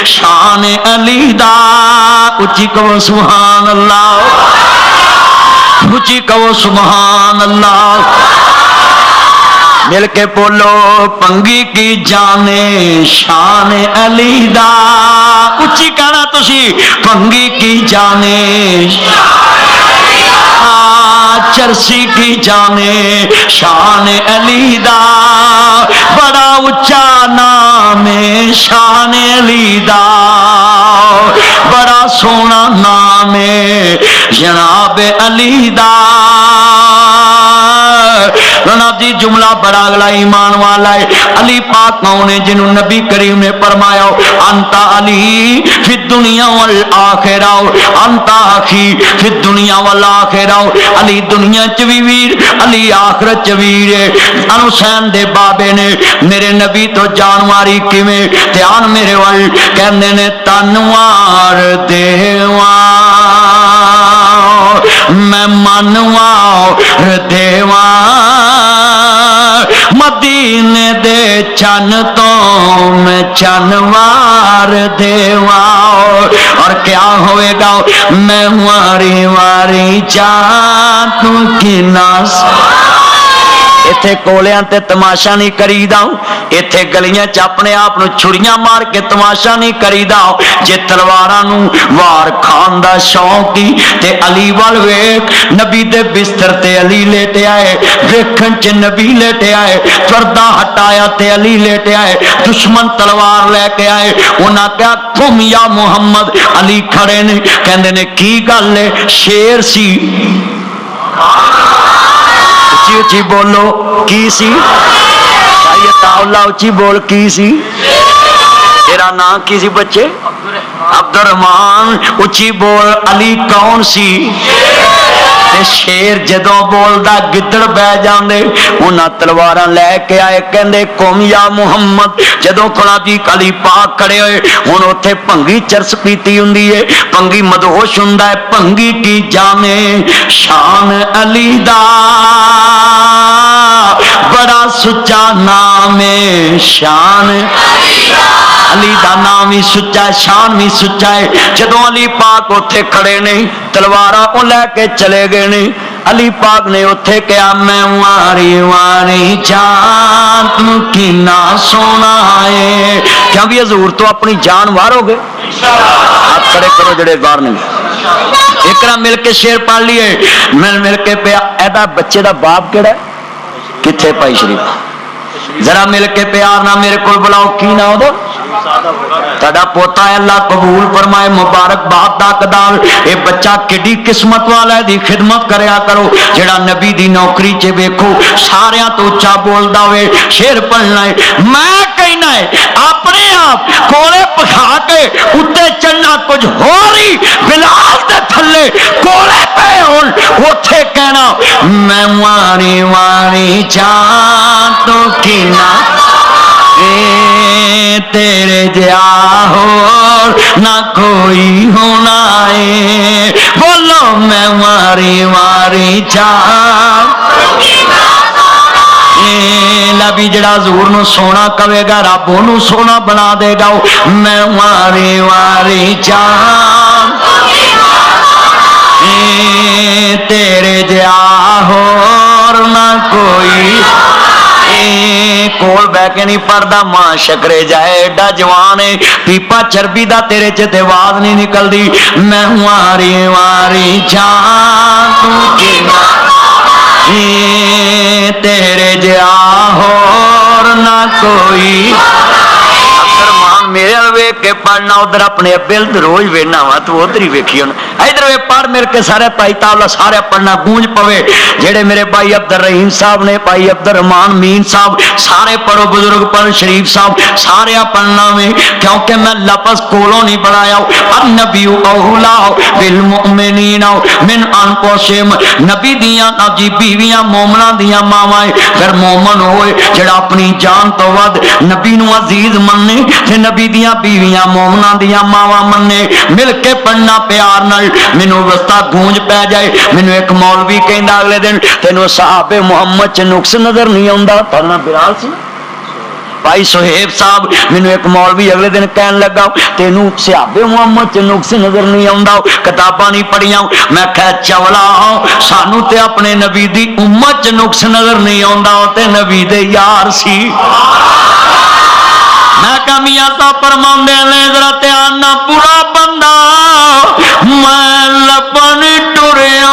शान अली दा, उच्ची कहो सुभान अल्लाह, ऊंची कहो सुभान अल्लाह। मिल के बोलो पंगी की जाने शान अली दा, उच्ची कहना तुसी पंगी की जाने चरसी की जाने शान अली दा, बड़ा उच्चा नाम है शान अली दा, बड़ा सोना नाम है जनाब अली दा। जी जुमला बड़ा अगला ईमान वाला है। अली पाक कौन है? जिन्हों नबी करीम ने फरमाया अंता अली फिर दुनिया वल आखिरा, अंता आखी फिर दुनिया वल आखिरा। अली दुनिया च भी वीर, अली आखिरत च वीर है। हुसैन दे बाबे ने मेरे नबी तो जानवारी किवें ध्यान मेरे वल कहंदे ने तनवार देवा मैं मनवा देवा, मदीने दे चन तो मैं चनवार देवा। और क्या होएगा? मैं वारी वारी चाहतू की नास। इत्थे कोलियां ते तमाशा नहीं करीदा, इत्थे गलियां च अपने आप नूं छुड़ियां मार के तमाशा नहीं करीदा। जे तलवारां नूं वार खान दा शौक ही ते अली वल वेख, नबी दे बिस्तर ते अली लेटे आए, वेखण च नबी लेटे आए, पर्दा हटाया ते अली लेटे आए, दुश्मन तलवार लेके आए। उन्हां कहा तुम या मुहम्मद। अली खड़े ने कहंदे ने की गल है? शेर सी। उची उची बोलो की सी? भाई ताउला उची बोल की सी? तेरा नाम की सी बच्चे? अब्दुर्रहमान। उची बोल अली कौन सी? शेर जदों बोलदा गिद्दड़ बह जांदे। उन्हां तलवारां लैके आए, कहंदे कुम या मुहम्मद। जदों कलादी अली पाक खड़े होए, हुण उत्थे भंगी चरस पीती हुंदी है, भंगी मदहोश हुंदा है। भंगी की जाने शान अली दा, बड़ा सुच्चा नाम है शान अली दा। नाम ही सुच्चा, शान भी सुच्चा है। जदों अली पाक उत्थे खड़े ने, तलवारां ओ लैके चले गए ने। अली पाक ने उत्थे कहा मैं वारी वारी जान तू किन्ना सोना है। क्योंकि हजूर तो अपनी जान वारोगे। हाथ खड़े करो जड़े बाहर ने। एक मिल के शेर पढ़ लिए। मिल के पिया एदा बच्चे दा बाप केड़ा किथे? भाई शरीफ। जरा मिल के प्यार ना मेरे को बुलाओ की ना हो ताड़ा पोता है। अल्लाह कबूल फरमाए, मुबारकबाद दा हकदार। ये बच्चा किड्डी किस्मत वाला है, दी खिदमत करया करो। जेड़ा नबी दी नौकरी च वेखो सारियां तो उच्चा बोलदा होवे। शेर पढ़ना है। मैं कहना है अपने आप कोले पखा के उत्ते चढ़ना कुछ होर ही बिलाल दे थल्ले कोले पे होण, उत्थे कहना मैं वारी वारी जान तो किना तेरे जा हो और ना कोई होना है। बोलो मैं मारी मारी चाह नबी जड़ा हजूर नूं सोना कवेगा रब ओनू सोना बना देगा। मैं मारी मारी चाह तेरे जिहा होर ना कोई कोल बह के नहीं पढ़दा मां शकरे जाए एडा जवान है पीपा चरबी दा तेरे च ते आवाज नहीं निकलदी। मैं मारी मारी जान तू तेरे जिहा होर ना कोई। मेरे वेख के पढ़ना उधर अपने अब्बे रोज वेखना वा तू उधर ही वेखी हूं इधर वे पढ़ मिल के सारे भाई तावला सारे पढ़ना गूंज पवे। जेड़े मेरे भाई अब्दुल रहीम साहब ने भाई अब्दुल रहमान मीन साहब सारे पढ़ो बुजुर्ग पढ़ शरीफ साहब सारे पढ़ना में क्योंकि मैं लफज कोलों नहीं बनाया। नबी औला बिल मुमिनीन मिन अनफुसिहिम नबी दियां जी बीवियां मोमना दियां मावां फिर मोमन होए जेड़ा अपनी जान तो वध नबी नूं अजीज मन्ने ते नबी दियां बीवियां मोमना दियां मावां मन्ने। मिल के पढ़ना प्यार नाल मैनू वस्ता गूंज पै जाए। मैनू एक मौलवी कहंदा अगले दिन तैनू सहाबे मुहम्मद च नुक्स नजर नहीं आउंदा पढ़ना बिलाल सी भाई सुहेब साहब मैनू एक मौलवी अगले दिन कहन लगा तेनू सहाबे मुहम्मद च नुक्स नजर नहीं आउंदा किताबां नहीं पढ़ियां। मैं कह चवला सानू ते अपने नबी दी उम्मत च नुक्स नजर नहीं आउंदा ते नबी दे यार सी। मैं कमियां तो फरमांदे ने जरा ध्यान ना पूरा बंदा मैं लपन टुरिया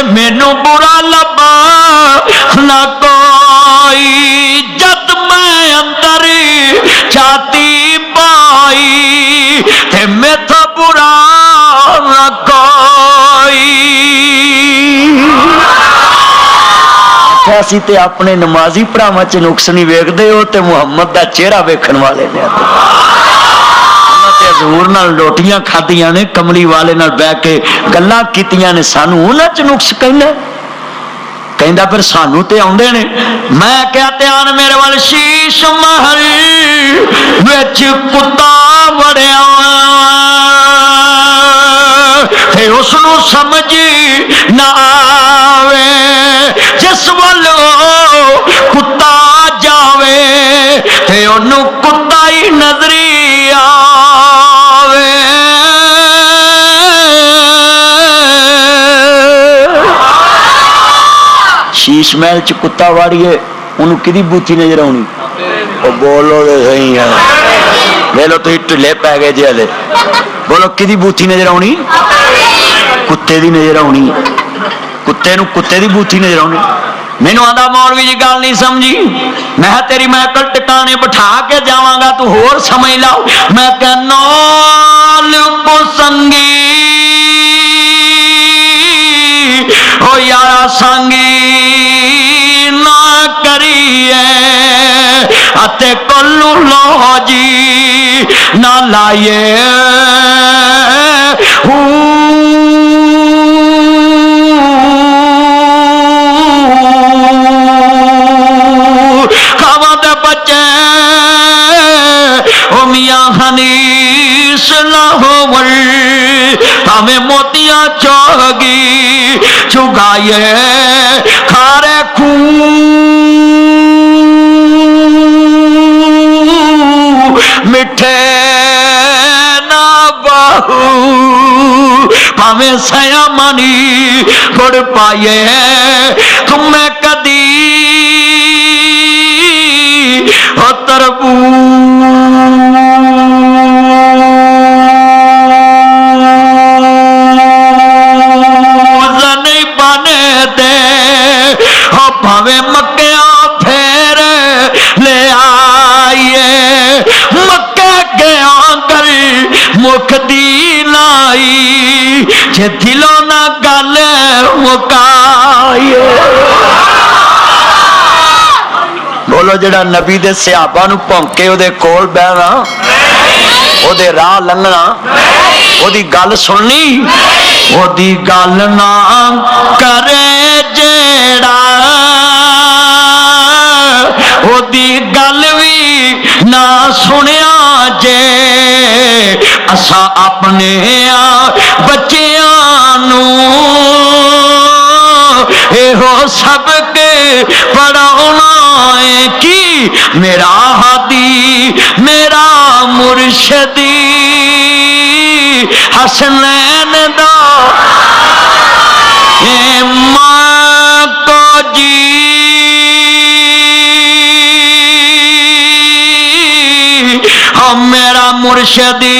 मैनू बुरा लबा ना कोई जद मैं अंदर छाती पाई ते मेथा बुरा ना कोई। असी ते अपने नमाजी भरावां च नुक्स नहीं वेखदे हो ते मुहम्मद दा चेहरा वेखण वाले ने हजूर नाल रोटियां खादियां ने कमली वाले नाल बैठ के गल्लां कीतियां ने सानू उन्हां च नुक्स कहना कहंदा फिर सानू ते आउंदे ने। मैं क्या ध्यान मेरे वाल शीश महल विच कुत्ता वड़िया ते उसनू समझ ना आवे जिस वालों कुत्ता जावे ते ओनू कुत्ता ही नजरी आवे। शीश महल च कुत्ता वाड़िए उन्होंने किदी बूथी नजर आनी बोलो तो सही है ले लो तुम ढिले पै गए जे हले बोलो किदी बूथी नजर आनी कुत्ते दी नजर आनी कुत्ते नूं कुत्ते दी बूथी नजर आनी। मैनू आंदा मौलवी जी गल नहीं समझी मैं तेरी मैकल टिकाने बिठा के जावांगा तू होर समझ ला। मैं कहना को संगी ओ यारा संगी ना करिए अते कोलू लो जी ना लाइए खावा दे बच्चे ओ मियां हनीस ना होवल भावें मोतियां चोगी चुगाए खारे मिठे ना बाहू भावें सया मनी गुड़ पाए तुम्हें कदी हो तरबू नहीं बने दे हो भावें मक्किया फेर ले आइए मक्के गया कर मुख दी लाई जे दिलों ना गल मुकाइए। बोलो जड़ा नबी दे सहाबा नूं भौंके ओदे कोल बहना ओदे राह लंघना ओदी गल सुननी ओदी गल ना करे जेड़ा ओदी गल भी ना सुनिया जे असा अपने बच्चियां नू एहो सबक पढ़ाउना है कि मेरा हादी मेरा मुर्शदी हसनैन दा मां को जी हम मेरा मुर्शदी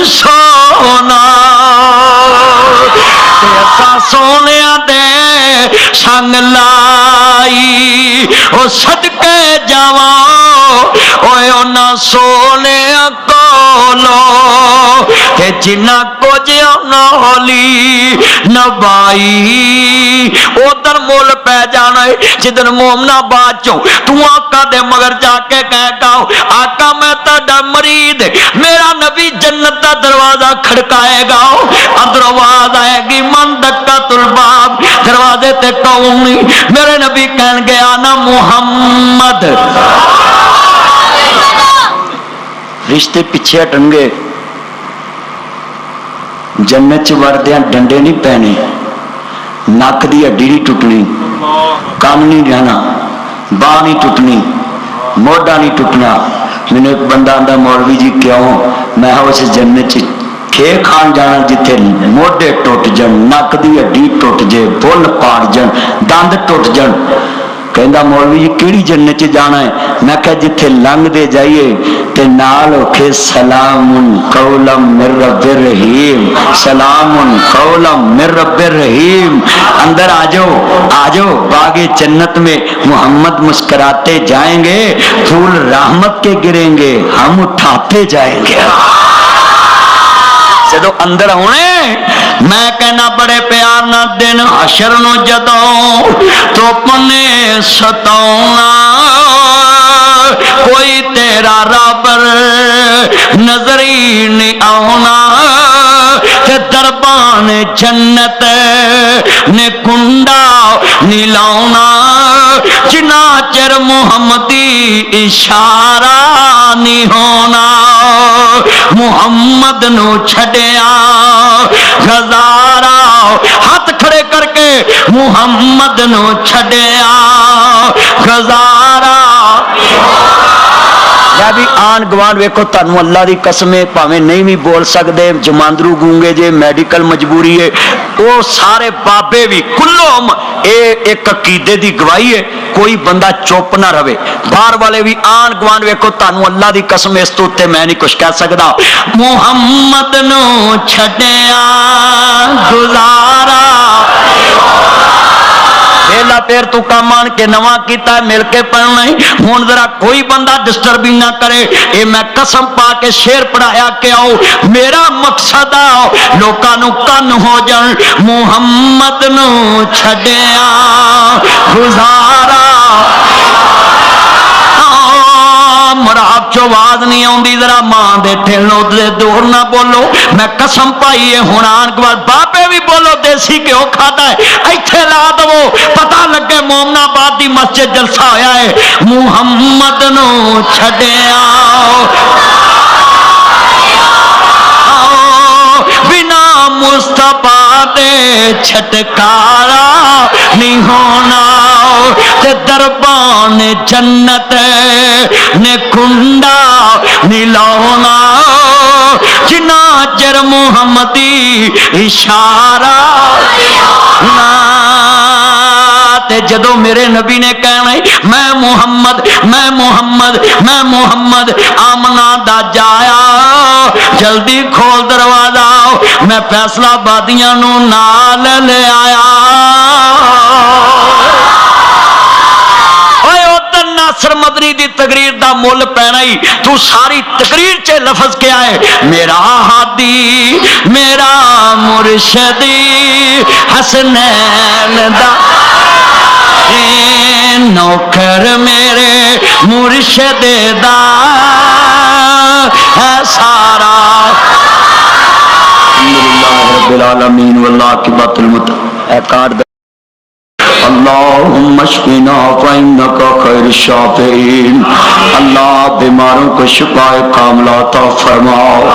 सोना सोने दे संग लाई ओ सदके जावा ना सोने कोलो ते जिन्ना कुछ नौली नबाई उधर मुल पै जाना है जिधर मोमनाबाद चो तू आका दे मगर जाके कह गाओ आका मैं ताड़ा मरीद मेरा नबी जन्नत का दरवाजा खड़काएगा अंदर आवाज आएगी मन धक्का तुलबाब दरवाजे ते कौन नहीं मेरे नबी कहन गया ना मुहम्मद रिश्ते पिछे हटणगे जन्नत च वरदियां डंडे नहीं पैने नक दी हड्डी नहीं टुटनी कान नहीं जाना बाह नहीं टुटनी मोढा नहीं टुटना मैंने एक बंदा आंदा मौलवी जी क्यों मैं उस जन्नत च खे खान जाना जिथे मोढे टुट जान नक दी हड्डी टुट जे बुल पाड़ जान दंद टुट जान कहंदा मौलवी जी केड़ी जन्नत च जाना है मैं कहा जिथे लंघदे जाइए ते नाल ओखे सलामुन कौलम मिर रब्बिर रहीम सलामुन कौलम मिर रब्बिर रहीम अंदर आ जाओ बागे जन्नत में मोहम्मद मुस्कुराते जाएंगे फूल रहमत के गिरेंगे हम उठाते जाएंगे जदों अंदर आने मैं कहना बड़े प्यार ना दिन हशर नु जदों धुप ने सताउना कोई तेरा रबर नजर ही नहीं आना ते दरबान जन्नत ने कुंडा नहीं लाउना जिना चिर मुहम्मदी इशारा नहीं होना मुहम्मद नु छड़िया गजारा हाथ खड़े करके मुहम्मद नु छड़िया गजारा मैं भी आन गवान वेखो तुहानू अल्लाह दी कसम है भावें नहीं भी बोल सकते जमांदरू गूंगे जे मेडिकल मजबूरी है वो सारे बाबे भी कुल्लोम एक अकीदे दी गवाही है कोई बंदा चुप ना रहे बाहर वाले भी आन गवान वेखो तुहानू अल्लाह दी कसम इस तो उत्ते मैं नहीं कुछ कह सकता मुहम्मद नू छड्डिया गुजारा पहला पैर तू काम मान के नवा किया मिल के पढ़ना हूं जरा कोई बंदा डिस्टर्ब ना करे ये मैं कसम पा के शेर पढ़ाया के आओ मेरा मकसद आओ लोकां नू कन हो जान मुहम्मद नू छड्डिया गुजारा मराब चो आवाज नहीं आती जरा मां दे ठेलो दे दूर ना बोलो मैं कसम पाई है हुण आन बाबे भी बोलो देसी घ्यो खाता है इत्थे ला दवो पता लगे मोमनाबाद दी मस्जिद जलसा होया है मुहम्मद नू छड्डिया बिना मुस्तफा दे छटकारा नहीं होना ते दरबान जन्नत ने कुंडा नहीं लाउना जिना चर मुहम्मदी इशारा ना ते जदों मेरे नबी ने कहना मैं मुहम्मद मैं मुहम्मद मैं मुहम्मद आमना दा जाया जल्दी खोल दरवाजा मैं फैसलाबादियां नू नाल ले आया नासर मदनी दी तकरीर दा मुल पैना ही तू सारी तकरीर च लफज क्या है मेरा हादी मेरा मुर्शदी हसनैन दा नौकर मेरे मुर्शद दा है सारा अल्लाह रब्बिल आलमीन वल्लाह की बातुल मुत اللہم اشفنا فإنک خیر الشافعین، اللہ بیماروں کو شفا کاملہ عطا فرماؤ،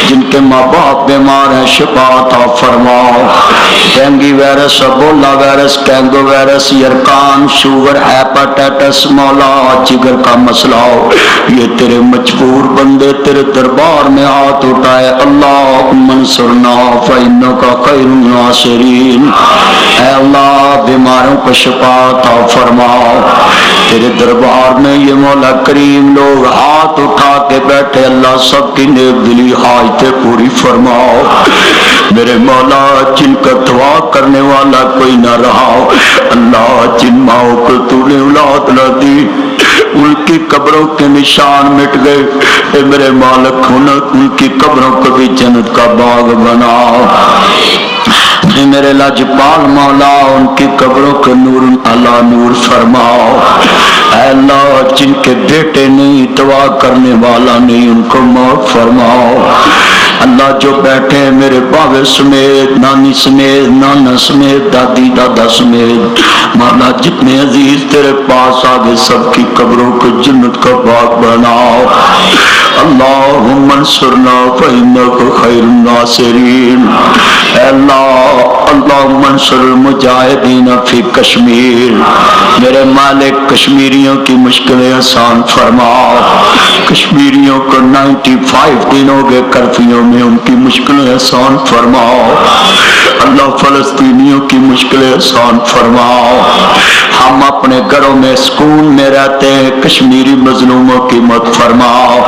جن کے ماں باپ بیمار ہیں شفا عطا فرماؤ، dengue virus, Ebola virus, Congo virus, یرکان، شوگر، ہیپاٹائٹس، مولا جگر کا مسئلہ ہو، یہ تیرے مجبور بندے تیرے دربار میں ہاتھ اٹھائے، اللہم انصرنا فإنک خیر الناصرین، اے اللہ بیماروں کو شفا عطا فرماؤ، تیرے دربار میں یہ مولا کریم لوگ ہاتھ اٹھا کے بیٹھے، اللہ سب کی نیک دلی حاجتیں پوری فرماؤ، میرے مولا جن کا دعا کرنے والا کوئی نہ رہا، اللہ جن ماؤں کو تو نے اولاد نہ دی ان کی قبروں کے نشان مٹ گئے، اے میرے مالک ان کی قبروں کو بھی جنت کا باغ بناؤ، میرے لاجپال مولا ان کی قبروں کو نور اللہ نور فرماؤ، اے اللہ جن کے بیٹے نہیں دعا کرنے والا نہیں ان کو معاف فرماؤ، اللہ جو بیٹھے ہیں میرے بابے سمیت، نانی سمیت، نانا سمیت، دادی دادا سمیت، مولا جتنے عزیز تیرے پاس آگے سب کی قبروں کو جنت کا باغ بناؤ، اللہم انصرنا فإنک خیر الناصرین، اے اللہ اللہم انصر المجاہدین فی کشمیر، میرے مالک کشمیریوں کی مشکلیں آسان فرماؤ، کشمیریوں کو 95 دن ہو گئے کرفیوں میں، ان کی مشکلیں آسان فرماؤ، اللہ فلسطینیوں کی مشکلیں آسان فرماؤ، ہم اپنے گھروں میں سکون میں رہتے ہیں، کشمیری مظلوموں کی مدد فرماؤ،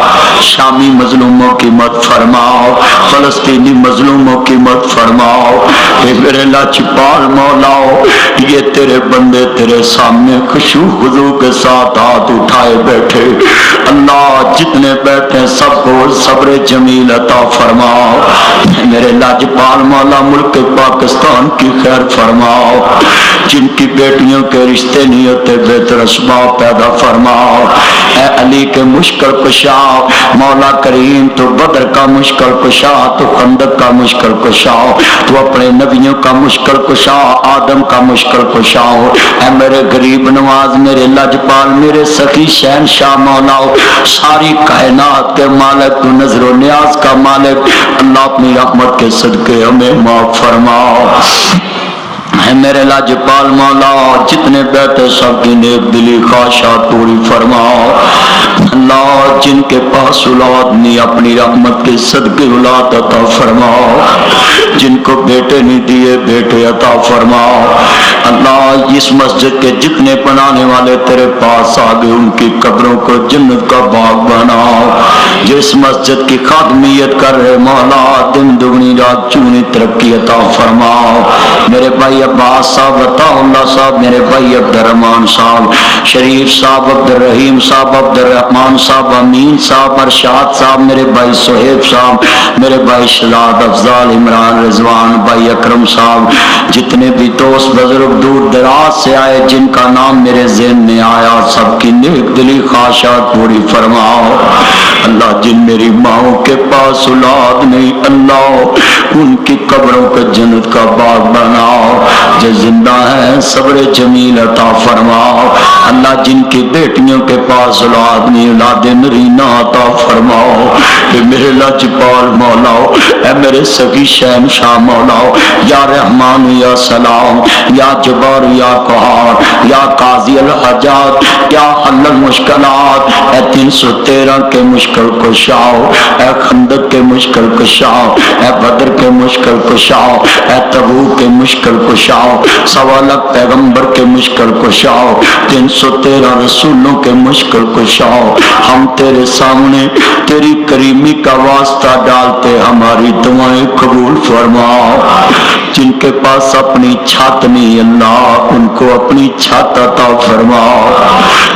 شامی مظلوموں کی مدد فرماؤ، فلسطینی مظلوموں کی مدد فرماؤ، اے میرے لاجپال مولاؤ یہ تیرے بندے تیرے سامنے خشوع خضوع کے ساتھ ہاتھ اٹھائے بیٹھے، اللہ جتنے بیٹھے سب کو صبر جمیل عطا فرماؤ، میرے لاجپال مولا ملک پاکستان کی خیر فرماؤ، جن کی بیٹیوں کے رشتے نہیں ہوتے بہتر اسباب پیدا فرماؤ، اے علی کے مشکل کشا مولا کریم تو بدر کا مشکل کشا، تو خندق کا مشکل کشا، تو اپنے نبیوں کا مشکل کشا، آدم کا مشکل کشا، اے میرے غریب نواز میرے لاجپال میرے سخی شہنشاہ مولا ساری کائنات کے مالک تو نظر و نیاز کا مالک، اللہ اپنی رحمت کے صدقے ہمیں معاف فرماؤ، اے میرے لاجپال مولا جتنے بیٹھے سب کی نیک دلی خواہشات پوری فرماؤ، اللہ جن کے پاس اولاد نہیں اپنی رحمت کے صدقے اولاد عطا فرماؤ، جن کو بیٹے نہیں دیے بیٹے عطا فرماؤ، اللہ اس مسجد کے جتنے بنانے والے تیرے پاس آگے ان کی قبروں کو جنت کا باغ بناؤ، جس مسجد کی خادمیت کر رہے مولا دن دگنی رات چگنی ترقی عطا فرماؤ، میرے بھائی عباس صاحب عطا اللہ صاحب، میرے بھائی عبدالرحمان صاحب، شریف صاحب، عبدالرحیم صاحب، عبدالرحمان صاحب، امین صاحب، ارشاد صاحب، میرے بھائی سہیب صاحب، میرے بھائی شہزاد افضال، عمران رضوان، بھائی اکرم صاحب، جتنے بھی دوست بزرگ دور دراز سے آئے جن کا نام میرے ذہن میں آیا سب کی نیک دلی خواہشات پوری فرماؤ، اللہ جن میری ماؤں کے پاس اولاد نہیں اللہ ان کی قبروں کو جنت کا باغ بناؤ، جو زندہ ہیں صبر جمیل عطا فرماؤ، اللہ جن کی بیٹیوں کے پاس اولاد نہیں اولاد نرینہ عطا فرماؤ، کہ میرے لاجپال مولاؤ اے میرے سخی شہنشاہ مولاؤ، یا رحمان یا سلام، یا جبار یا قہار، یا قاضی الحاجات، یا حل المشکلات، اے 313 کے مشکل کشاؤ، اے خندق کے مشکل کشاؤ، اے بدر کے مشکل کشاؤ، اے تبوک کے مشکل کشاؤ، 1.25 لاکھ پیغمبر کے مشکل کشاؤ، 313 رسولوں کے مشکل کشاؤ، ہم تیرے سامنے تیری کریمی کا واسطہ ڈالتے ہماری دعائیں قبول فرماؤ، جن کے پاس اپنی چھت نہیں اللہ ان کو اپنی چھت عطا فرماؤ،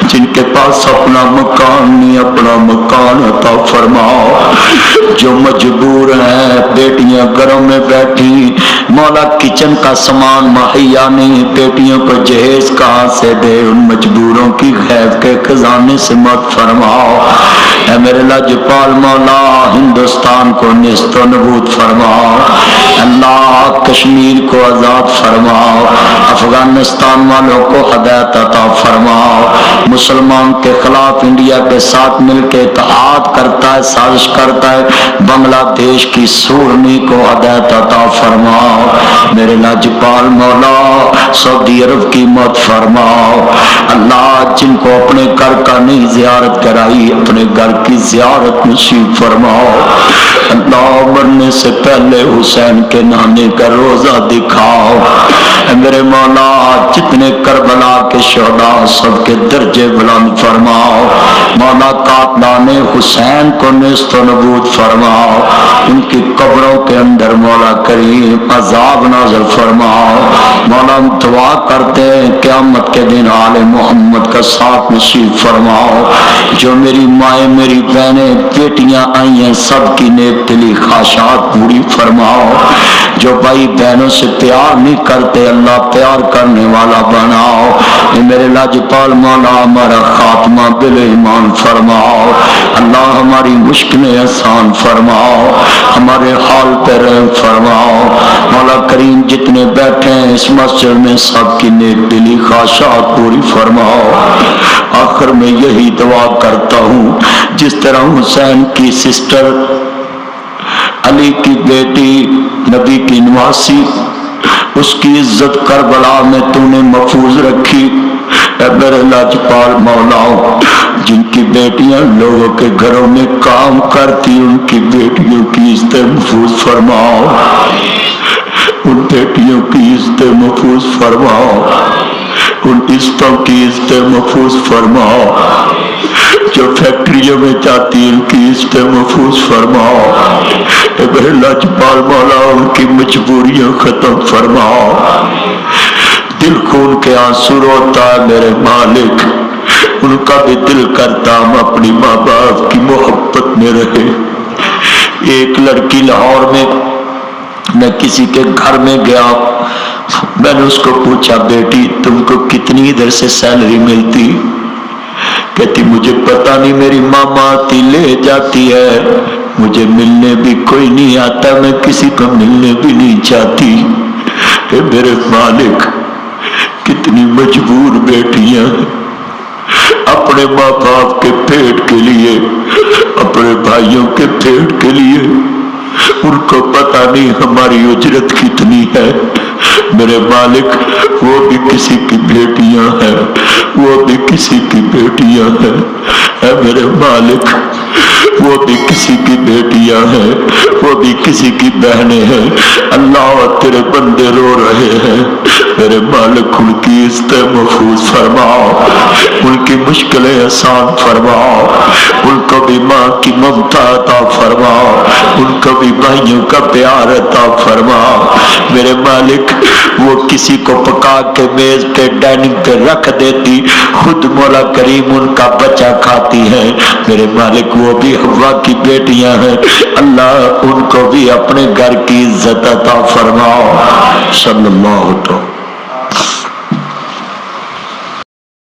جن کے پاس اپنا مکان نہیں اپنا مکان عطا فرماؤ، جو مجبور ہیں بیٹیاں گھروں میں بیٹھی مولا کچن کا سامان مہیا نہیں، بیٹیوں کو جہیز کہاں سے دے، ان مجبوروں کی غیب کے خزانے سے مت فرماؤ۔ اے میرے لاجپال مولا ہندوستان کو نیست و نبود فرماؤ، اللہ کشمیر کو آزاد فرماؤ، افغانستان والوں کو ہدایت عطا فرماؤ، مسلمان کے خلاف انڈیا کے ساتھ مل کے اتحاد کرتا ہے، سازش کرتا ہے، بنگلہ دیش کی سورنی کو ہدایت عطا فرماؤ۔ میرے لاجپال مولا سعودی عرب کی مت فرماؤ، اللہ جن کو اپنے گھر کا نہیں زیارت کرائی اپنے گھر کی زیارت نصیب فرماؤ، اللہ مرنے سے پہلے حسین کے نانے کا روزہ دکھاؤ۔ اے میرے مولا جتنے کربلا کے شہداء سب کے درجے بلند فرماؤ، مولا قاتلان حسین کو نیست و نبود فرماؤ، ان کی قبروں کے اندر مولا کریم عذاب نازل فرماؤ۔ مولا ہم دعا کرتے ہیں قیامت کے دن آل محمد کا ساتھ نصیب فرماؤ، جو میری مائیں میری بہنیں بیٹیاں آئی ہیں سب کی نیک دلی خواہشات پوری فرماؤ، جو بھائی بہنوں سے پیار نہیں کرتے اللہ پیار کرنے والا بناؤ۔ اے میرے لاجپال مولا ہمارا خاتمہ بالایمان فرماؤ، اللہ ہماری مشکلیں آسان فرماؤ، ہمارے حال پہ رحم فرماؤ۔ مولا کریم جتنے بیٹھے ہیں اس مسجد میں سب کی نیک دلی خواہشات پوری فرماؤ۔ آخر میں یہی دعا کرتا ہوں جس طرح حسین کی سسٹر علی کی بیٹی نبی کی نواسی اس کی عزت کربلا میں تو نے محفوظ رکھی، اے میرے لاجپال مولا جن کی بیٹیاں لوگوں کے گھروں میں کام کرتی ان کی بیٹیوں کی عزت محفوظ فرماؤ، ان بیٹیوں کی عزت محفوظ فرماؤ، ان عزتوں کی عزت محفوظ فرماؤ، جو فیکٹریوں میں جاتی ان کی عزت محفوظ فرماؤ، اے میرے لاجپال مولا ان کی مجبوریاں ختم فرماؤ۔ دل خون کے آنسو روتا ہے میرے مالک، ان کا بھی دل کرتا ہم اپنی ماں باپ کی محبت میں رہے۔ ایک لڑکی لاہور میں کسی کے گھر میں گیا، میں نے اس کو پوچھا بیٹی تم کو کتنی ادھر سے سیلری ملتی؟ کہتی مجھے پتا نہیں، میری ماما آتی لے جاتی ہے، مجھے ملنے بھی کوئی نہیں آتا، میں کسی کو ملنے بھی نہیں چاہتی۔ اے میرے مالک کتنی مجبور بیٹیاں اپنے ماں باپ کے پیٹ کے لیے، اپنے بھائیوں کے پیٹ کے لیے، ان کو پتا نہیں ہماری اجرت کتنی ہے۔ میرے مالک وہ بھی کسی کی بیٹیاں ہیں، وہ بھی کسی کی بیٹیاں ہیں، اے میرے مالک وہ بھی کسی کی بیٹیاں ہیں، وہ بھی کسی کی بہنیں ہیں۔ اللہ تیرے بندے رو رہے ہیں، میرے مالک ان کی عزت محفوظ فرماؤ، ان کی مشکلیں آسان فرماؤ، ان کو بھی ماں کی ممتا عطا فرماؤ، ان کو بھی بھائیوں کا پیار عطا فرماؤ۔ میرے مالک وہ کسی کو پکا کے میز پہ ڈائننگ پہ رکھ دیتی، خود مولا کریم ان کا بچہ کھاتی ہے۔ میرے مالک وہ بھی حوا کی بیٹیاں ہیں، اللہ ان کو بھی اپنے گھر کی عزت عطا فرماؤ۔ صلی اللہ علیہ وسلم۔